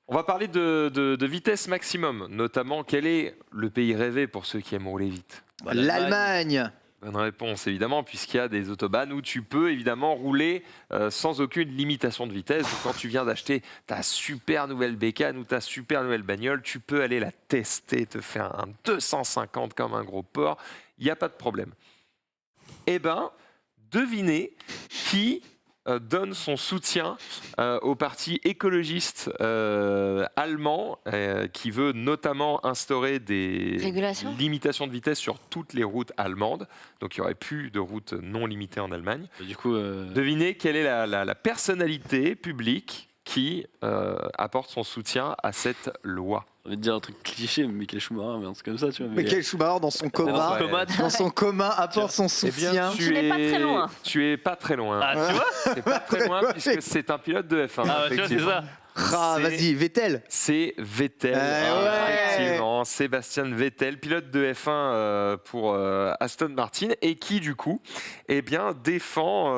On va parler de vitesse maximum, notamment quel est le pays rêvé pour ceux qui aiment rouler vite. Bah, L'Allemagne. Bonne réponse, évidemment, puisqu'il y a des autobahns où tu peux évidemment rouler sans aucune limitation de vitesse. Donc, quand tu viens d'acheter ta super nouvelle bécane ou ta super nouvelle bagnole, tu peux aller la tester, te faire un 250 comme un gros porc. Il n'y a pas de problème. Eh ben, devinez qui donne son soutien au parti écologiste allemand qui veut notamment instaurer des Régulation limitations de vitesse sur toutes les routes allemandes. Donc il n'y aurait plus de routes non limitées en Allemagne. Du coup, Devinez quelle est la personnalité publique qui apporte son soutien à cette loi. J'ai envie de dire un truc cliché, mais Michael Schumacher, mais un truc comme ça, tu vois. Mais quel Schumacher dans son coma, ouais. dans son coma apporte son Eh bien, soutien. Tu n'es pas très loin. Tu es pas très loin. Ah, tu vois C'est pas très loin Ouais. puisque c'est un pilote de F1. Ah, bah, tu vois, c'est effectivement. ça. Ah, C'est- vas-y, Vettel. C'est Vettel, ouais. effectivement, Sébastien Vettel, pilote de F1 pour Aston Martin, et qui du coup, eh bien, défend,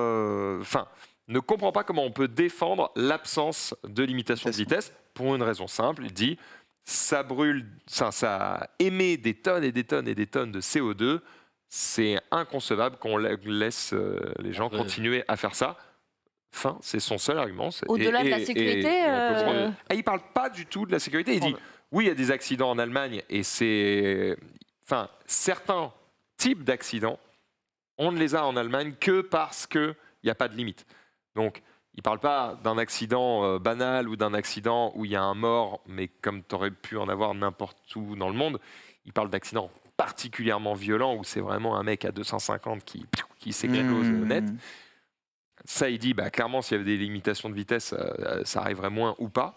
ne comprend pas comment on peut défendre l'absence de limitation de vitesse pour une raison simple. Il dit, ça brûle, ça émet des tonnes et des tonnes et des tonnes de CO2. C'est inconcevable qu'on laisse les gens Ouais. continuer à faire ça. Fin, c'est son seul argument. Au-delà de la sécurité, on peut prendre- Ah, il parle pas du tout de la sécurité. Il dit oui, il y a des accidents en Allemagne et c'est, certains types d'accidents, on ne les a en Allemagne que parce que il n'y a pas de limite. Donc, il parle pas d'un accident banal ou d'un accident où il y a un mort, mais comme tu aurais pu en avoir n'importe où dans le monde. Il parle d'accidents particulièrement violents où c'est vraiment un mec à 250 qui s'éclose net. Ça, il dit, clairement, s'il y avait des limitations de vitesse, ça arriverait moins ou pas.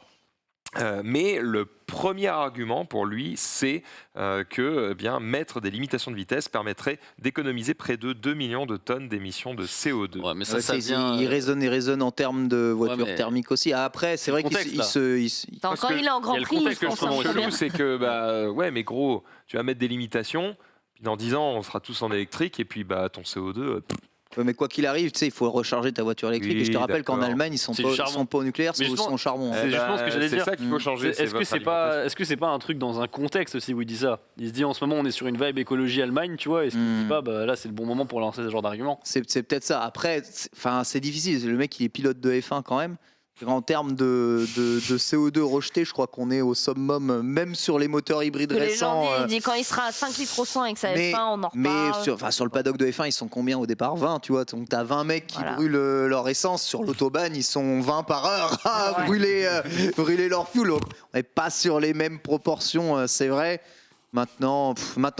Mais le premier argument pour lui, c'est que mettre des limitations de vitesse permettrait d'économiser près de 2 millions de tonnes d'émissions de CO2. Ouais, mais ça, Ouais, ça vient. il raisonne en termes de voitures mais- thermiques aussi. Après, c'est vrai le qu'il contexte, Attends, Parce quand que il est en il y Grand a le Prix, il contexte se que concentre justement, très bien. C'est que, ouais, mais gros, tu vas mettre des limitations, puis dans 10 ans, on sera tous en électrique, et puis ton CO2, Ouais, mais quoi qu'il arrive, tu sais, il faut recharger ta voiture électrique. Oui, et je te rappelle qu'en d'accord. Allemagne, ils sont C'est pas, du ils charbon. sont pas au nucléaire, Mais c'est aussi justement, au charbon. c'est justement ce que j'allais dire. C'est ça qu'il faut changer. Est-ce que c'est pas un truc dans un contexte aussi où il dit ça? Il se dit en ce moment on est sur une vibe écologie Allemagne, tu vois, est-ce qu'il se dit pas là c'est le bon moment pour lancer ce genre d'argument? C'est peut-être ça. Après, c'est difficile. Le mec, il est pilote de F1 quand même. En termes de CO2 rejeté, je crois qu'on est au summum, même sur les moteurs hybrides Que les gens récents. disent, il dit quand il sera à 5 litres au 100 et que ça mais- F1, on en Mais reparle. sur le paddock de F1, ils sont combien au départ? 20, tu vois. Donc t'as 20 mecs qui Voilà. brûlent leur essence. Sur l'autobahn, ils sont 20 par heure à Ouais. brûler leur fuel. Donc, on n'est pas sur les mêmes proportions, c'est vrai. Maintenant,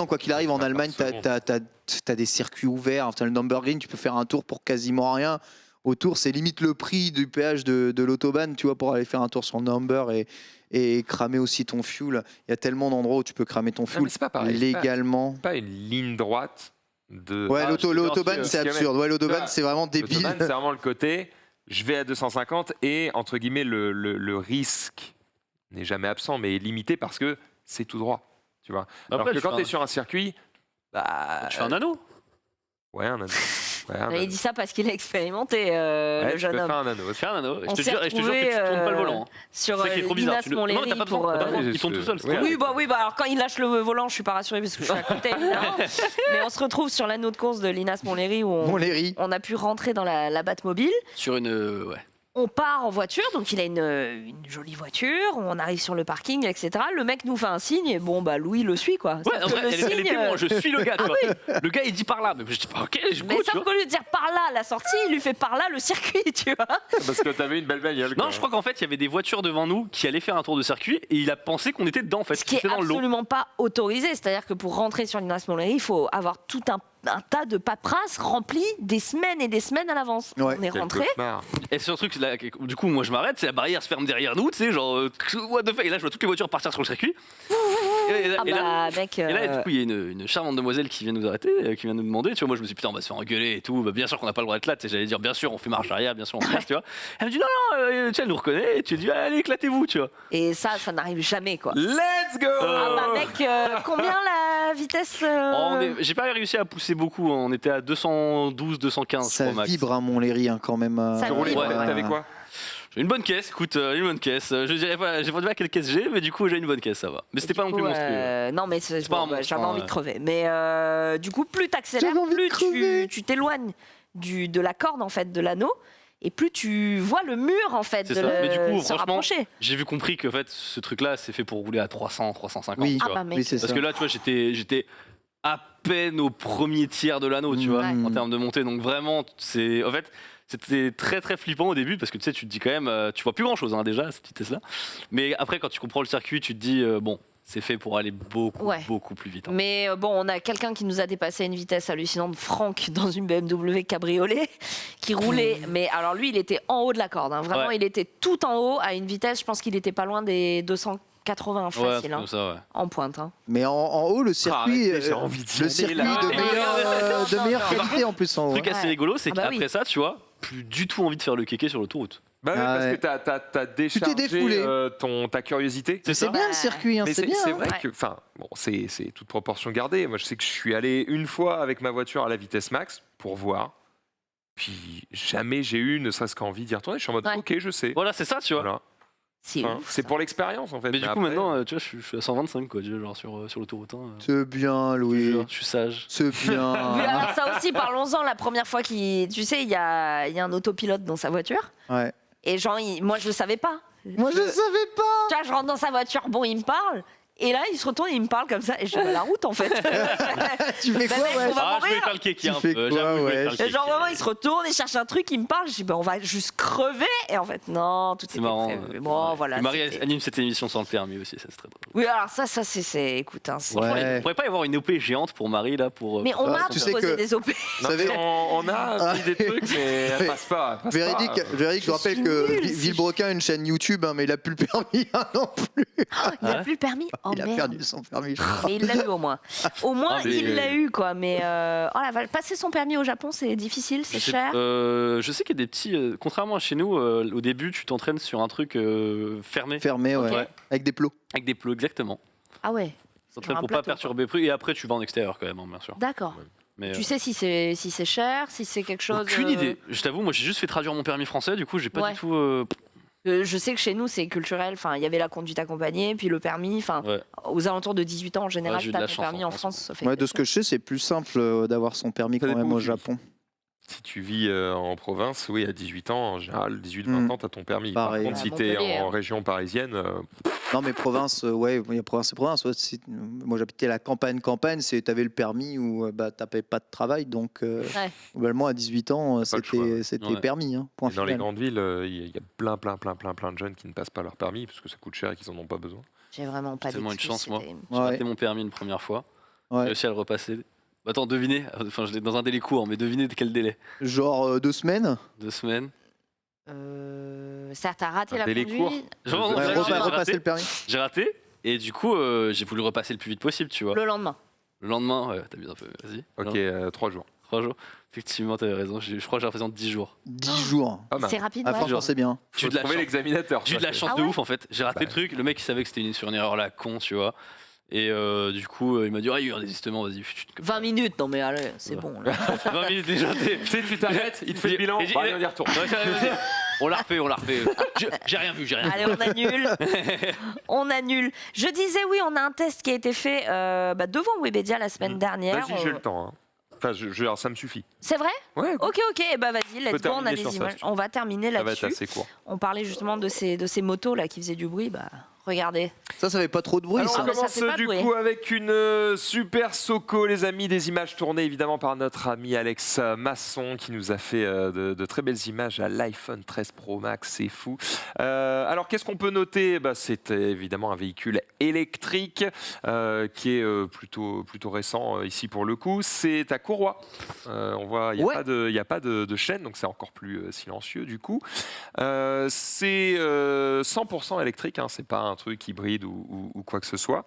quoi qu'il arrive, en Par Allemagne, seconde. t'as des circuits ouverts. Enfin, le Nürburgring, tu peux faire un tour pour quasiment rien. Autour, c'est limite le prix du péage de l'autobahn, tu vois, pour aller faire un tour sur le Nürburgring et cramer aussi ton fuel. Il y a tellement d'endroits où tu peux cramer ton Non, fuel mais c'est pas pareil. légalement. Pas une ligne droite de. Ouais, Ah, l'autobahn, c'est km. absurde. Ouais, l'autobahn, Ouais. c'est vraiment débile. L'autobahn, c'est vraiment le côté, je vais à 250 et, entre guillemets, le risque n'est jamais absent, mais est limité parce que c'est tout droit. Tu vois. Alors Après, que tu quand fais tu es un- sur un circuit, Tu fais un anneau? ouais, un anneau. Ouais, un Il anneau. dit ça parce qu'il a expérimenté, Ouais, le tu jeune peux homme. faire un anneau. Fais un anneau. Et On je te s'est jure que tu retrouvés, tournes pas le volant. hein. Sur C'est ça qui est trop bizarre. Linas Non, mais Montlhéry t'as pas besoin. pour, t'as pas besoin. Oui, Il tourne tout seul. c'est oui, clair. Oui, alors quand il lâche le volant, je suis pas rassurée parce que je suis à côté, évidemment. Mais on se retrouve sur l'anneau de course de Linas Montlhéry où Bon, les riz. on a pu rentrer dans la Batmobile. Sur une. Ouais. On part en voiture, donc il a une jolie voiture, on arrive sur le parking, etc. Le mec nous fait un signe et bon, Louis le suit, quoi. Ouais, Sauf en que vrai, le elle est signe, témoin, je suis le gars, quoi. Le gars, il dit par là. Mais je dis pas, ok, je mais go, tu sauf vois. qu'au lieu de dire par là la sortie, il lui fait par là le circuit, tu vois. Parce que t'avais une belle bagnole. Non, quoi. je crois qu'en fait, il y avait des voitures devant nous qui allaient faire un tour de circuit et il a pensé qu'on était dedans, en fait. Ce qui est C'était dans le lot. absolument pas autorisé. C'est-à-dire que pour rentrer sur Linas Montlhéry, il faut avoir tout un tas de paperasses remplies des semaines et des semaines à l'avance. Ouais. On est Quel rentré. cauchemar. Et c'est un truc, là, du coup, moi je m'arrête, c'est la barrière se ferme derrière nous, tu sais, genre, what the fuck. Et là, je vois toutes les voitures partir sur le circuit. Et là, Ah et là- mec. et là, du coup, il y a une charmante demoiselle qui vient nous arrêter, qui vient nous demander. Tu vois, moi, je me suis dit, putain, on va se faire engueuler et tout. Bah, bien sûr qu'on n'a pas le droit d'être là. Tu sais, j'allais dire, bien sûr, on fait marche arrière, bien sûr, on se casse, tu vois. Elle me dit, non, non, tu sais, elle nous reconnaît. Et tu dis, allez, éclatez-vous, tu vois. Et ça n'arrive jamais, quoi. Let's go Ah mec, combien la vitesse J'ai pas réussi à pousser beaucoup. On était à 212, 215, je Ça crois, max. vibre, hein, Montlhéry, hein, quand même. Ça Tu roulais, vibre, t'avais- ouais. t'avais quoi? J'ai une bonne caisse, écoute, une bonne caisse. Je dirais pas, j'ai pas dit à quelle caisse j'ai, mais du coup, j'ai une bonne caisse, ça va. Mais c'était Du pas non coup, plus monstrueux. non, mais c'est pas un bon, monstre, j'avais hein, envie de crever. Mais du coup, plus t'accélères, J'avais envie de plus crever. tu t'éloignes de la corde en fait de l'anneau, et plus tu vois le mur en fait C'est de ça. Mais du coup, se franchement, rapprocher. J'ai vu compris que en fait, ce truc-là, c'est fait pour rouler à 300, 350. Oui. tu Ah vois. bah mec. Oui, c'est Parce ça. que là, tu vois, j'étais à peine au premier tiers de l'anneau, tu vois, Ouais. en termes de montée. Donc vraiment, c'est en fait, c'était très très flippant au début parce que tu sais, tu te dis quand même, tu vois plus grand chose déjà à cette vitesse-là. Mais après, quand tu comprends le circuit, tu te dis bon, c'est fait pour aller beaucoup Ouais. beaucoup plus vite. hein. Mais bon, on a quelqu'un qui nous a dépassé à une vitesse hallucinante, Franck, dans une BMW cabriolet, qui roulait. Mais alors lui, il était en haut de la corde. Hein. Vraiment, Ouais. il était tout en haut à une vitesse. Je pense qu'il était pas loin des 80 Ouais, facile, hein, comme ça, ouais. en pointe. Hein. Mais en haut, le circuit, arrêtez, j'ai envie d'y le aller, circuit là. de meilleure qualité en plus en Le haut. truc assez rigolo, c'est Ah bah qu'après oui. ça, tu vois, plus du tout envie de faire le kéké sur l'autoroute. Bah oui, Ah parce ouais. que t'as déchargé défoulé. Ta curiosité. C'est ça. C'est bien le circuit, hein, Mais c'est bien. c'est hein. vrai Ouais. que, enfin, bon, c'est toute proportion gardée. Moi, je sais que je suis allé une fois avec ma voiture à la vitesse max pour voir. Puis jamais j'ai eu, ne serait-ce qu'envie d'y retourner. Je suis en mode, Ouais. ok, je sais. Voilà, c'est ça, tu vois. Voilà. C'est Enfin, ouf, c'est ça. pour l'expérience en fait. Mais du coup, après, maintenant, tu vois, je suis à 125, quoi, tu vois, genre sur l'autoroute 1. C'est bien, Louis. Je suis sage. C'est Mais bien. alors, ça aussi, parlons-en. La première fois tu sais, il y a un autopilote dans sa voiture. Ouais. Et genre, moi, je le savais pas. Moi, je savais pas. Tu vois, je rentre dans sa voiture, bon, il me parle. Et là, il se retourne et il me parle comme ça. Et je dis, la route, en fait. Tu fais Bah, quoi, mec, ouais on va Ah, je vais mourir. faire le kéké Tu un fais peu. quoi, J'avoue, je vais ouais. faire le Et kéké. genre, vraiment, il se retourne, il cherche un truc, il me parle. Je dis, on va juste crever. Et en fait, non, tout C'est était marrant. prévu. Bon, voilà. Marie c'était- anime cette émission sans le permis aussi, ça c'est très drôle. Oui, alors ça, c'est. Écoute, hein, c'est- Ouais. Franchement, il pourrait pas y avoir une OP géante pour Marie là pour. Mais on Ah, m'a tu sais proposé que- des OP. Non, Vous savez- mais on a mis des trucs, mais elle passe pas. elle passe Véridique, pas. Véridique, je rappelle suis que nulle, Villebrequin a une chaîne YouTube, hein, mais il a plus le permis hein, non plus. Il a plus le permis. Oh Il a merde. perdu son permis. Je crois. Mais il l'a eu au moins. Au moins, Ah, mais- il l'a eu, quoi. Mais oh la vache, passer son permis au Japon, c'est difficile, c'est cher. Je sais qu'il y a des petits. Contrairement à chez nous, au début, tu t'entraînes sur un truc fermé Fermé, ouais. Ok. Avec des plots. avec des plots, exactement. Ah ouais. Tu t'entraînes Genre un pour pas plateau, perturber le truc et après tu vas en extérieur quand même, hein, bien sûr. D'accord. Mais, Tu sais si c'est cher, si c'est quelque chose. aucune idée. Je t'avoue, moi j'ai juste fait traduire mon permis français, du coup j'ai pas Ouais. du tout. Je sais que chez nous, c'est culturel. Enfin, il y avait la conduite accompagnée, puis le permis. Enfin, Ouais. aux alentours de 18 ans, en général, Ouais, j'ai eu tu de as la ton chance permis en en France. France. sauf Ouais, de exception. ce que je sais, c'est plus simple d'avoir son permis Ça quand dépend même où au tu vis. Japon. Si tu vis en province, oui, à 18 ans, en général, 18-20 ans, tu as ton permis. Pareil. Par contre, si À tu es Montpellier, en hein. région parisienne, Non, mais province, ouais, il y a province et province. Ouais, moi, j'habitais à la campagne, tu avais le permis ou bah, tu n'avais pas de travail. Donc, Ouais. globalement, à 18 ans, Pas le choix, c'était ouais. permis. Hein, point dans les final. grandes villes, il y a plein de jeunes qui ne passent pas leur permis parce que ça coûte cher et qu'ils n'en ont pas besoin. J'ai vraiment pas Tellement une d'excuses, chance, moi. c'était- J'ai Ouais. raté mon permis une première fois. Ouais. J'ai réussi à le repasser. Attends, devinez. Enfin, je l'ai dans un délai court, mais devinez de quel délai. Genre 2 semaines. 2 semaines. Ça, t'as raté Un la délai conduite. court. Genre, Ouais, j'ai repasser raté. le permis. J'ai raté. Et du coup, j'ai voulu le repasser le plus vite possible, tu vois. Le lendemain. Le lendemain, ouais, t'as vu un peu. Vas-y. Ok, 3 jours. 3 jours. Effectivement, t'avais raison. Je crois que j'ai représenté 10 jours. 10 jours. Pas mal. C'est rapide, Ah, ouais. franchement, c'est bien. Faut J'ai eu de la trouver chance. l'examinateur. J'ai eu de la ça, chance Ah de ouais ouf en fait. J'ai raté le truc. Le mec il savait que c'était sur une erreur là con, tu vois. Et du coup, il m'a dit, ah, il y a eu un désistement, vas-y. chut, comme 20 minutes, non mais allez, c'est Ouais. bon. Là. ça. 20 minutes déjà. Tu sais, tu t'arrêtes, il te fait le bilan, Et j'ai- bah, on y retourne. Ouais, vas-y. On l'a refait, on l'a refait. J'ai rien vu, j'ai rien vu. Allez, on annule. On annule. Je disais, oui, on a un test qui a été fait devant Webedia la semaine dernière. Vas-y, j'ai le temps. Hein. Enfin, alors, ça me suffit. C'est vrai? Ouais, Ok, bah vas-y, let's go, on a terminer sur des ça, images. si tu On va terminer ça va être là-dessus. assez court. On parlait justement de ces motos là qui faisaient du bruit. Bah, regardez. Ça fait pas trop de bruit, Alors, ça. on mais ça commence fait pas de du bruit. coup avec une super Soco, les amis, des images tournées évidemment par notre ami Alex Masson qui nous a fait de très belles images à l'iPhone 13 Pro Max, c'est fou. Alors qu'est-ce qu'on peut noter? C'est évidemment un véhicule électrique qui est plutôt récent ici pour le coup. C'est à Courroie. On voit, il n'y a pas de chaîne, donc c'est encore plus silencieux du coup. C'est 100% électrique, hein, c'est pas un truc hybride ou quoi que ce soit.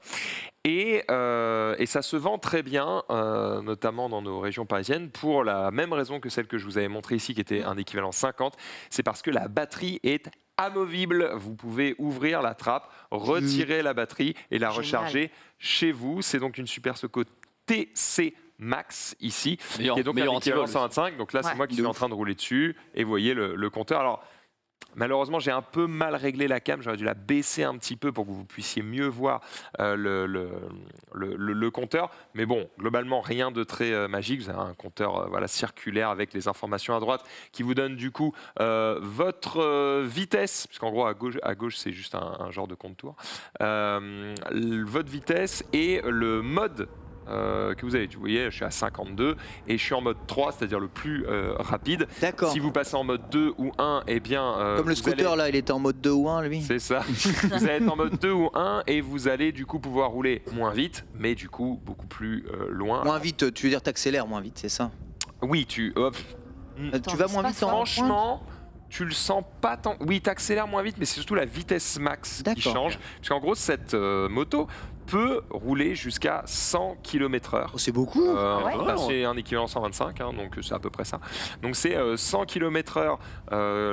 Et ça se vend très bien, notamment dans nos régions parisiennes, pour la même raison que celle que je vous avais montrée ici, qui était un équivalent 50. C'est parce que la batterie est amovible. Vous pouvez ouvrir la trappe, retirer la batterie et la Génial. recharger chez vous. C'est donc une Super Soco TC Max ici, Meilleur- qui est donc meilleur un équivalent antivol. 125. Donc là, c'est Ouais. moi qui suis en train de rouler dessus et vous voyez le compteur. Alors, malheureusement, j'ai un peu mal réglé la cam. J'aurais dû la baisser un petit peu pour que vous puissiez mieux voir le compteur. Mais bon, globalement, rien de très magique. Vous avez un compteur circulaire avec les informations à droite qui vous donne du coup votre vitesse, puisqu'en gros, à gauche c'est juste un genre de compte-tour. Votre vitesse et le mode que vous avez. Vous voyez, je suis à 52 et je suis en mode 3, c'est-à-dire le plus rapide. D'accord. Si vous passez en mode 2 ou 1, eh bien... Comme le vous scooter, allez- là, il était en mode 2 ou 1, lui. C'est ça. Vous allez être en mode 2 ou 1 et vous allez du coup pouvoir rouler moins vite, mais du coup beaucoup plus loin. Moins vite, tu veux dire t'accélères moins vite, c'est ça. Oui, tu... hop. Tu vas moins vite en pointe. Franchement, tu le sens pas tant. Oui, tu accélères moins vite, mais c'est surtout la vitesse max qui D'accord. change. Parce qu'en gros, cette moto peut rouler jusqu'à 100 km/h. Oh, c'est beaucoup. Ouais. C'est un équivalent 125, hein, donc c'est à peu près ça. Donc c'est 100 km/h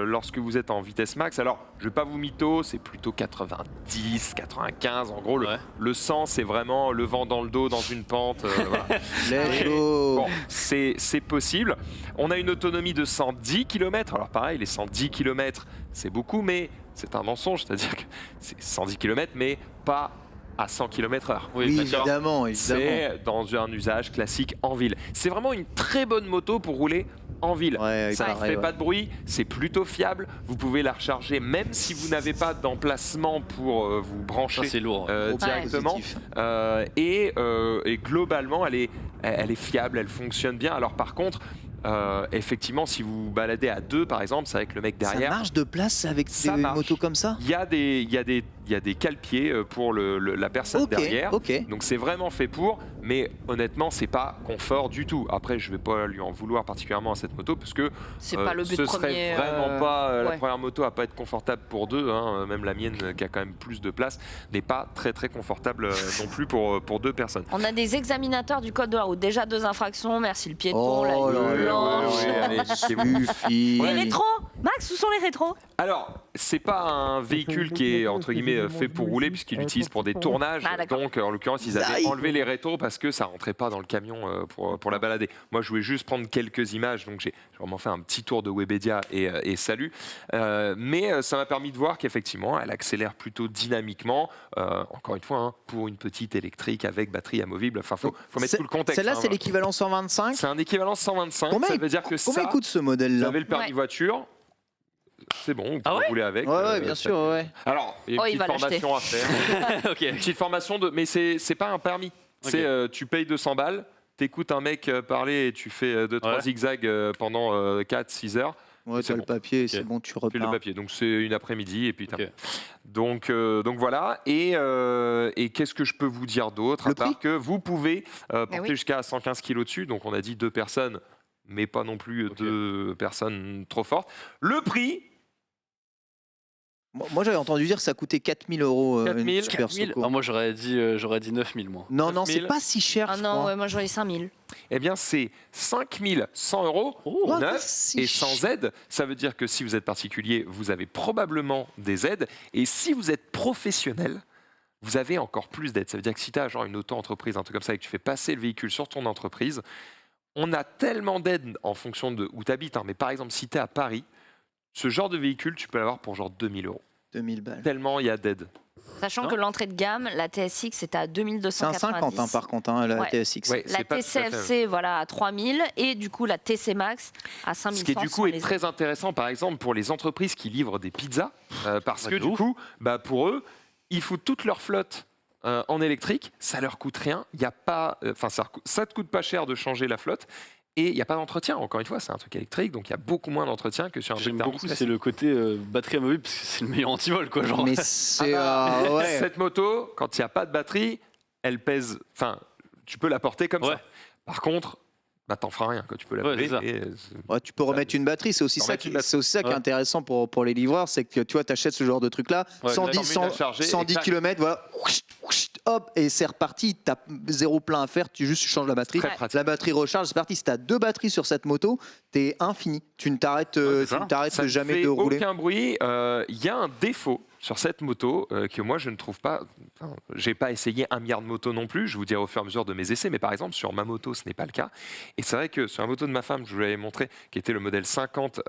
lorsque vous êtes en vitesse max. Alors, je vais pas vous mytho, c'est plutôt 90, 95. En gros, Ouais. le 100, c'est vraiment le vent dans le dos, dans une pente. Voilà. Let's go. Bon, c'est possible. On a une autonomie de 110 km. Alors pareil, les 110 km, c'est beaucoup, mais c'est un mensonge. C'est-à-dire que c'est 110 km, mais pas à 100 km/h. Oui, bien sûr. évidemment. C'est dans un usage classique en ville. C'est vraiment une très bonne moto pour rouler en ville. Ouais, Ça ne pareil, fait ouais. pas de bruit, c'est plutôt fiable. Vous pouvez la recharger même si vous n'avez pas d'emplacement pour vous Ça, brancher c'est lourd. Gros directement. positif. Et globalement, elle est fiable, elle fonctionne bien. Alors par contre, effectivement, si vous vous baladez à deux, par exemple, c'est avec le mec Ça derrière. marche de place avec Ça des marche. motos comme ça? Il y a des cale-pieds pour la personne Ok, derrière. ok. Donc c'est vraiment fait pour, mais honnêtement, c'est pas confort du tout. Après, je vais pas lui en vouloir particulièrement à cette moto parce que C'est pas le but ce premier. serait vraiment pas la ouais. première moto à pas être confortable pour deux. Hein. Même la mienne, qui a quand même plus de place, n'est pas très très confortable non plus pour deux personnes. On a des examinateurs du code de la route. Déjà 2 infractions. Merci le piéton, la Oh là ligne là, blanche. allez, c'est bon. Suffit. Les rétros Max, où sont les rétros? Alors, c'est pas un véhicule qui est entre guillemets fait pour rouler puisqu'il l'utilise pour des tournages. Ah, d'accord. Donc, en l'occurrence, ils avaient Aïe. enlevé les rétros parce que ça rentrait pas dans le camion pour la balader. Moi, je voulais juste prendre quelques images, donc j'ai vraiment fait un petit tour de Webedia et salut. Mais ça m'a permis de voir qu'effectivement, elle accélère plutôt dynamiquement. Encore une fois, hein, pour une petite électrique avec batterie amovible. Enfin, faut mettre C'est- tout le contexte. Celle-là, hein. c'est l'équivalent 125. C'est un équivalent 125. Combien ça il- veut dire que Combien ça, coûte ce vous modèle-là? avez le permis Ouais. voiture. C'est bon, vous Ah pouvez ouais rouler avec. Ouais, bien ça- sûr, ouais. Alors, il y a Oh, il une va petite l'acheter. formation à faire. Ok. Une petite formation mais c'est pas un permis. Ok. C'est tu payes 200 balles, t'écoutes un mec parler et tu fais 2-3 Ouais. zigzags pendant 4-6 heures. Ouais, C'est t'as bon. le papier, c'est Ok. bon, tu Tu fais le repars. papier. Donc c'est une après-midi et puis t'as- Ok. donc voilà. Et qu'est-ce que je peux vous dire d'autre à Le part prix que vous pouvez porter oui. jusqu'à 115 kg dessus. Donc on a dit 2 personnes, mais pas non plus Ok. 2 personnes trop fortes. Le prix. Moi, j'avais entendu dire que ça coûtait 4000 euros. 4000, une Super 4000. Soco. Ah, moi, j'aurais dit 9000, moi. Non, non, 9000. c'est pas si cher. Ah je non, crois. ouais, moi j'aurais 5000. Eh bien, c'est 5100 euros Oh, neuf si et sans aide. Ça veut dire que si vous êtes particulier, vous avez probablement des aides. Et si vous êtes professionnel, vous avez encore plus d'aides. Ça veut dire que si tu as genre une auto-entreprise, un truc comme ça, et que tu fais passer le véhicule sur ton entreprise, on a tellement d'aides en fonction de où tu habites. Mais par exemple, si tu es à Paris, ce genre de véhicule, tu peux l'avoir pour genre 2000 euros. 2000 balles. Tellement il y a d'aides. Sachant Non. que l'entrée de gamme, la TSX, est à C'est 2290. un 50 hein, par contre, hein, la Ouais. TSX. Ouais, La c'est pas tout à fait- TCFC, voilà, à 3000. Et du coup, la TC Max à 5100. Ce qui du sans coup est les très intéressant, par exemple, pour les entreprises qui livrent des pizzas, parce Ouais, que de du ouf. coup, pour eux, ils foutent toute leur flotte en électrique, ça leur coûte rien. Il y a pas, enfin, ça te coûte pas cher de changer la flotte. Et il n'y a pas d'entretien, encore une fois, c'est un truc électrique, donc il y a beaucoup moins d'entretien que sur un truc J'aime thermique beaucoup, c'est classique. le côté batterie amovible, parce que c'est le meilleur antivol, quoi. Genre. Mais c'est. Ah bah, ouais. Cette moto, quand il n'y a pas de batterie, elle pèse. Enfin, tu peux la porter comme Ouais. ça. Par contre, t'en feras rien, quoi. Tu peux la Ouais, voler c'est ça. et, Ouais, tu peux remettre une batterie, c'est aussi, ça Remettre qui, une batterie. c'est aussi ça qui est Ouais. intéressant pour les livreurs, c'est que tu vois, tu achètes ce genre de truc-là, Ouais, 110, exactement. 100 Une à charger, 110 et tac. km, voilà, hop, et c'est reparti, tu zéro plein à faire, tu changes la batterie, Très pratique. la batterie recharge, c'est parti. Si tu as 2 batteries sur cette moto, t'es infini, tu ne t'arrêtes Ouais, c'est tu ça. ne t'arrêtes Ça ne jamais fait de rouler. aucun bruit. Il y a un défaut sur cette moto que moi je ne trouve pas. Enfin, j'ai pas essayé 1 milliard de motos non plus. Je vous dirai au fur et à mesure de mes essais, mais par exemple sur ma moto ce n'est pas le cas. Et c'est vrai que sur la moto de ma femme, je vous l'avais montré, qui était le modèle 50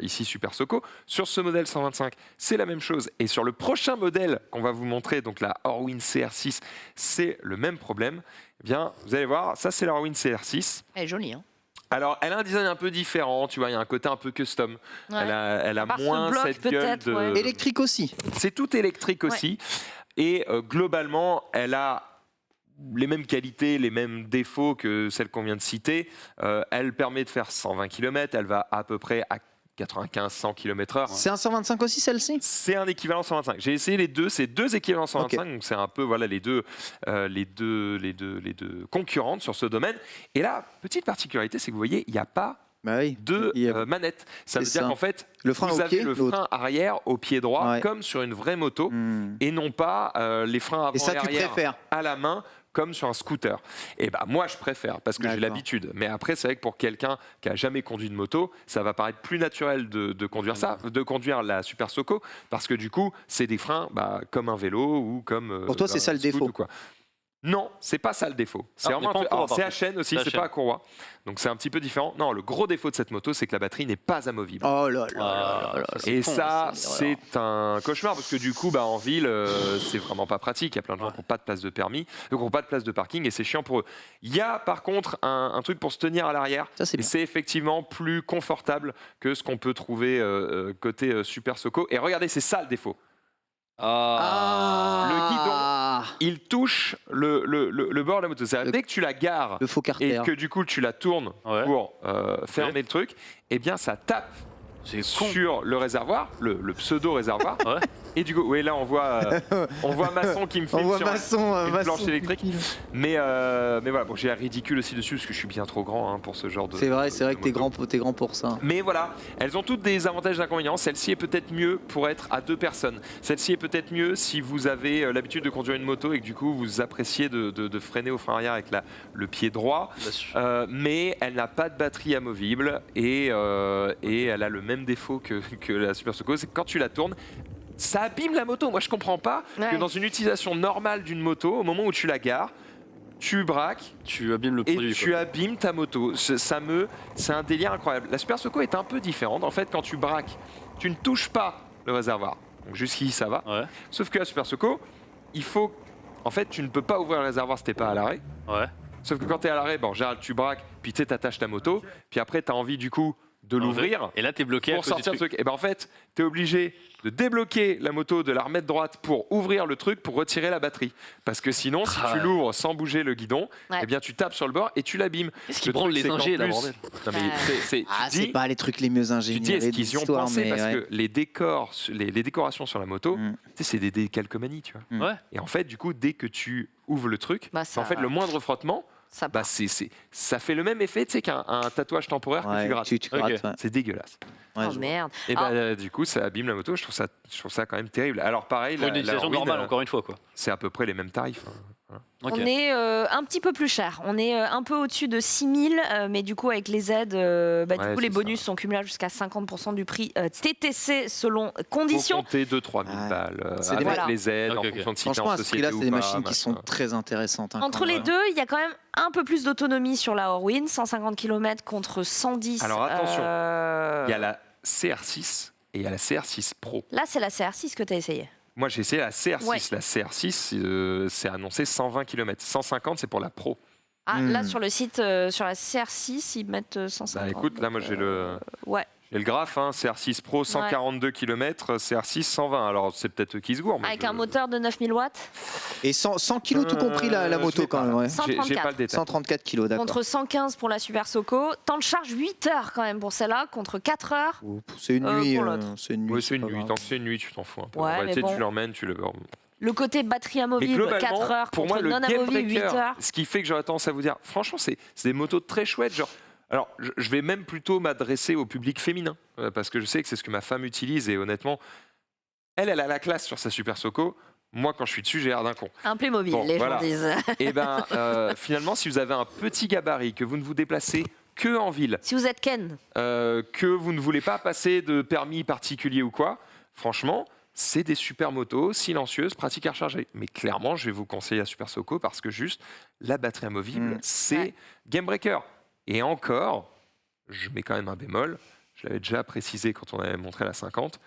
ici Super Soco. Sur ce modèle 125, c'est la même chose. Et sur le prochain modèle qu'on va vous montrer, donc la Orwin CR6, c'est le même problème. Eh bien, vous allez voir, ça c'est la Orwin CR6. Elle est jolie, hein. Alors, elle a un design un peu différent, tu vois, il y a un côté un peu custom. Ouais. Elle a part ce moins bloc, cette gueule peut-être, de... ouais. Électrique aussi. C'est tout électrique aussi. Et globalement, elle a les mêmes qualités, les mêmes défauts que celle qu'on vient de citer. Elle permet de faire 120 km, elle va à peu près à 95-100 km/h. C'est un 125 aussi celle-ci? C'est un équivalent 125. J'ai essayé les deux, c'est 2 équivalents 125, Ok. donc c'est un peu voilà les deux concurrentes sur ce domaine. Et là, petite particularité, c'est que vous voyez, il n'y a pas Bah oui. de Il y a- manette. Ça veut C'est dire ça. qu'en fait, Le frein vous au avez pied, le l'autre. frein arrière au pied droit, Ouais. comme sur une vraie moto, Hmm. et non pas les freins Et avant ça, et tu arrière préfères? à la main, comme sur un scooter. Et bah moi, je préfère, parce que j'ai D'accord. l'habitude. Mais après, c'est vrai que pour quelqu'un qui a jamais conduit de moto, ça va paraître plus naturel de conduire ça, de conduire la Super Soco, parce que du coup, c'est des freins comme un vélo ou comme. Pour toi, c'est ça le un scoot défaut? ou quoi. Non, c'est pas ça le défaut. C'est Ah, vraiment mais pas en courroie, alors, c'est par à chaîne aussi, C'est à c'est pas à courroie. Donc c'est un petit peu différent. Non, le gros défaut de cette moto, c'est que la batterie n'est pas amovible. Oh là là Ah, là là. ça, c'est Et con, ça, c'est une c'est un cauchemar parce que du coup, en ville, c'est vraiment pas pratique. Il y a plein de gens qui n'ont pas de place de permis, donc qui n'ont pas de place de parking et c'est chiant pour eux. Il y a par contre un truc pour se tenir à l'arrière. Ça, c'est Et bien. c'est effectivement plus confortable que ce qu'on peut trouver côté Super Soco. Et regardez, c'est ça le défaut. Ah. Il touche le bord de la moto. C'est-à-dire, Le- dès que tu la gares Le faux et carter. que du coup tu la tournes Ouais. pour fermer le truc, eh bien ça tape C'est con. sur le réservoir, le pseudo-réservoir. Ouais. Et du coup, oui, là on voit Masson qui me On filme voit sur Masson, une Masson planche qui électrique. file. Mais voilà, bon, j'ai l'air ridicule aussi dessus parce que je suis bien trop grand pour ce genre de. C'est vrai de que t'es moto. grand pour ça. Mais voilà, elles ont toutes des avantages et des inconvénients. Celle-ci est peut-être mieux pour être à 2 personnes. Celle-ci est peut-être mieux si vous avez l'habitude de conduire une moto et que du coup vous appréciez de freiner au frein arrière avec le pied droit. Mais elle n'a pas de batterie amovible et elle a le même défaut que la Super Soco, c'est que quand tu la tournes, ça abîme la moto. Moi je comprends pas que Ouais. dans une utilisation normale d'une moto, au moment où tu la gares, tu braques Tu abîmes le et produit. tu abîmes ta moto. C'est un délire incroyable. La Super Soco est un peu différente. En fait, quand tu braques, tu ne touches pas le réservoir. Donc jusqu'ici, ça va. Ouais. Sauf que la Super Soco, il faut... En fait, tu ne peux pas ouvrir le réservoir si t'es pas à l'arrêt. Ouais. Sauf que quand tu es à l'arrêt, en général, tu braques, puis tu sais, t'attaches ta moto, puis après, tu as envie du coup de l'ouvrir Et là, t'es bloqué à pour cause du sortir le truc. truc. Et ben en fait, tu es obligé de débloquer la moto, de la remettre droite pour ouvrir le truc, pour retirer la batterie. Parce que sinon, si tu Ouais. l'ouvres sans bouger le guidon, Ouais. eh bien tu tapes sur le bord et tu l'abîmes. Qu'est-ce qui Le branle truc, les c'est qu'en ingés, là, plus- bordel Non, mais tu Ah, c'est dis, pas les trucs les mieux tu dis, ingénieurs est-ce qu'ils y ont pensé parce ouais. que les décors, les décorations sur la moto, Mm. tu sais, c'est des décalcomanies, tu vois. Mm. Ouais. Et en fait, du coup, dès que tu ouvres le truc, Bah, ça- en fait, le moindre frottement, Ça bah, ça fait le même effet, tu sais, qu'un tatouage temporaire que tu Ouais, grattes. tu grattes, Ok. ouais. C'est dégueulasse. Ouais, Oh je vois. merde. Et Ah. bah, du coup, ça abîme la moto. Je trouve ça quand même terrible. Alors pareil, Pour une utilisation Horween, normale, encore une fois, quoi. c'est à peu près les mêmes tarifs. Ok. On est un petit peu plus cher. On est un peu au-dessus de 6 000, mais du coup, avec les aides, du Ouais, coup, les c'est bonus sont cumulables jusqu'à 50% du prix TTC selon Faut conditions. compter 2-3 000 Ouais. balles C'est avec des- Voilà. les aides, Ok, en ok. fonction de si t'es Franchement, en à ce société prix-là, ou c'est des pas, machines qui sont machin. très intéressantes. hein, Entre quand les même. deux, il y a quand même un peu plus d'autonomie sur la Horween, 150 km contre 110. Alors, attention, Il y a la CR6 et il y a la CR6 Pro. Là, c'est la CR6 que tu as essayé. Moi, j'ai essayé la CR6. Ouais. La CR6, c'est annoncé 120 km. 150, c'est pour la Pro. Ah, Hmm. là, sur le site, sur la CR6, ils mettent 150. Bah, écoute, là, moi, j'ai le graphe. Hein, CR6 Pro, 142 km. CR6, 120. Alors, c'est peut-être eux qui se gourent. mais Avec je- un moteur de 9000 watts, Et 100 kilos tout compris la je moto l'ai quand pas, même. là. Ouais. J'ai 134. pas le détail. 134 kilos, d'accord. contre 115 pour la Super Soco. Temps de charge 8 heures quand même pour celle-là, contre 4 heures. C'est une nuit. pour l'autre. C'est une nuit. Oui, c'est une pas nuit. grave. Tant que c'est une nuit, tu t'en fous un peu. Ouais, Ouais, mais tu sais, bon. tu l'emmènes, tu le. Le côté batterie Mais amovible, globalement, 4 heures pour contre moi, le non game amovible, 8 breaker, heures. ce qui fait que j'aurais tendance à vous dire, franchement, c'est des motos très chouettes. Genre, alors, je vais même plutôt m'adresser au public féminin, parce que je sais que c'est ce que ma femme utilise, et honnêtement, elle a la classe sur sa Super Soco. Moi, quand je suis dessus, j'ai l'air d'un con. Un Playmobil, Bon, les voilà. gens disent. Et ben, finalement, si vous avez un petit gabarit, que vous ne vous déplacez que en ville, Si vous êtes Ken, que vous ne voulez pas passer de permis particulier ou quoi, franchement, c'est des super motos, silencieuses, pratiques à recharger. Mais clairement, je vais vous conseiller la Super Soco parce que juste, la batterie amovible, c'est Ouais. game breaker. Et encore, je mets quand même un bémol, je l'avais déjà précisé quand on avait montré la 50,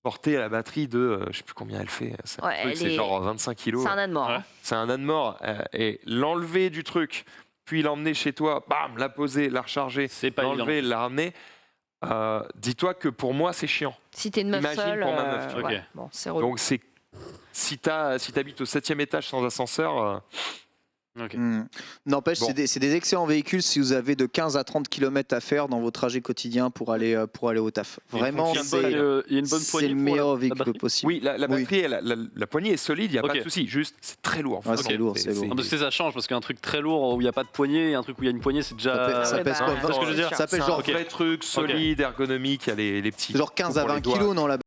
porter la batterie de, je sais plus combien elle fait, c'est un Ouais, truc, elle c'est est- genre 25 kilos. c'est un âne mort. Ouais. hein. C'est un âne mort. Et l'enlever du truc, puis l'emmener chez toi, bam, la poser, la recharger, C'est pas évident. l'enlever, la ramener. Dis-toi que pour moi, c'est chiant. Si t'es une meuf Imagine seule, pour ma meuf, tu vois. ouais, Ok. bon, c'est relou. Donc, si t'habites au 7e étage sans ascenseur, Ok. N'empêche, Bon. c'est des excellents véhicules si vous avez de 15 à 30 km à faire dans vos trajets quotidiens pour aller au taf. Il Vraiment, fonctionne Il y c'est a une bonne c'est poignée le pour meilleur la véhicule batterie. possible. Oui, la Oui. batterie, la poignée est solide, il n'y a pas Ok. de souci. Juste, c'est très lourd. Ouais, vraiment. c'est lourd, c'est lourd. Ah, parce que ça change parce qu'un truc très lourd où il n'y a pas de poignée et un truc où il y a une poignée c'est déjà. Ça Ouais, pèse bah, quoi, ouais, ce que je veux dire. Ça pèse C'est genre un vrai truc solide, ergonomique, il y a les petits. Genre 15 à pour les 20 doigts. kilos, non, la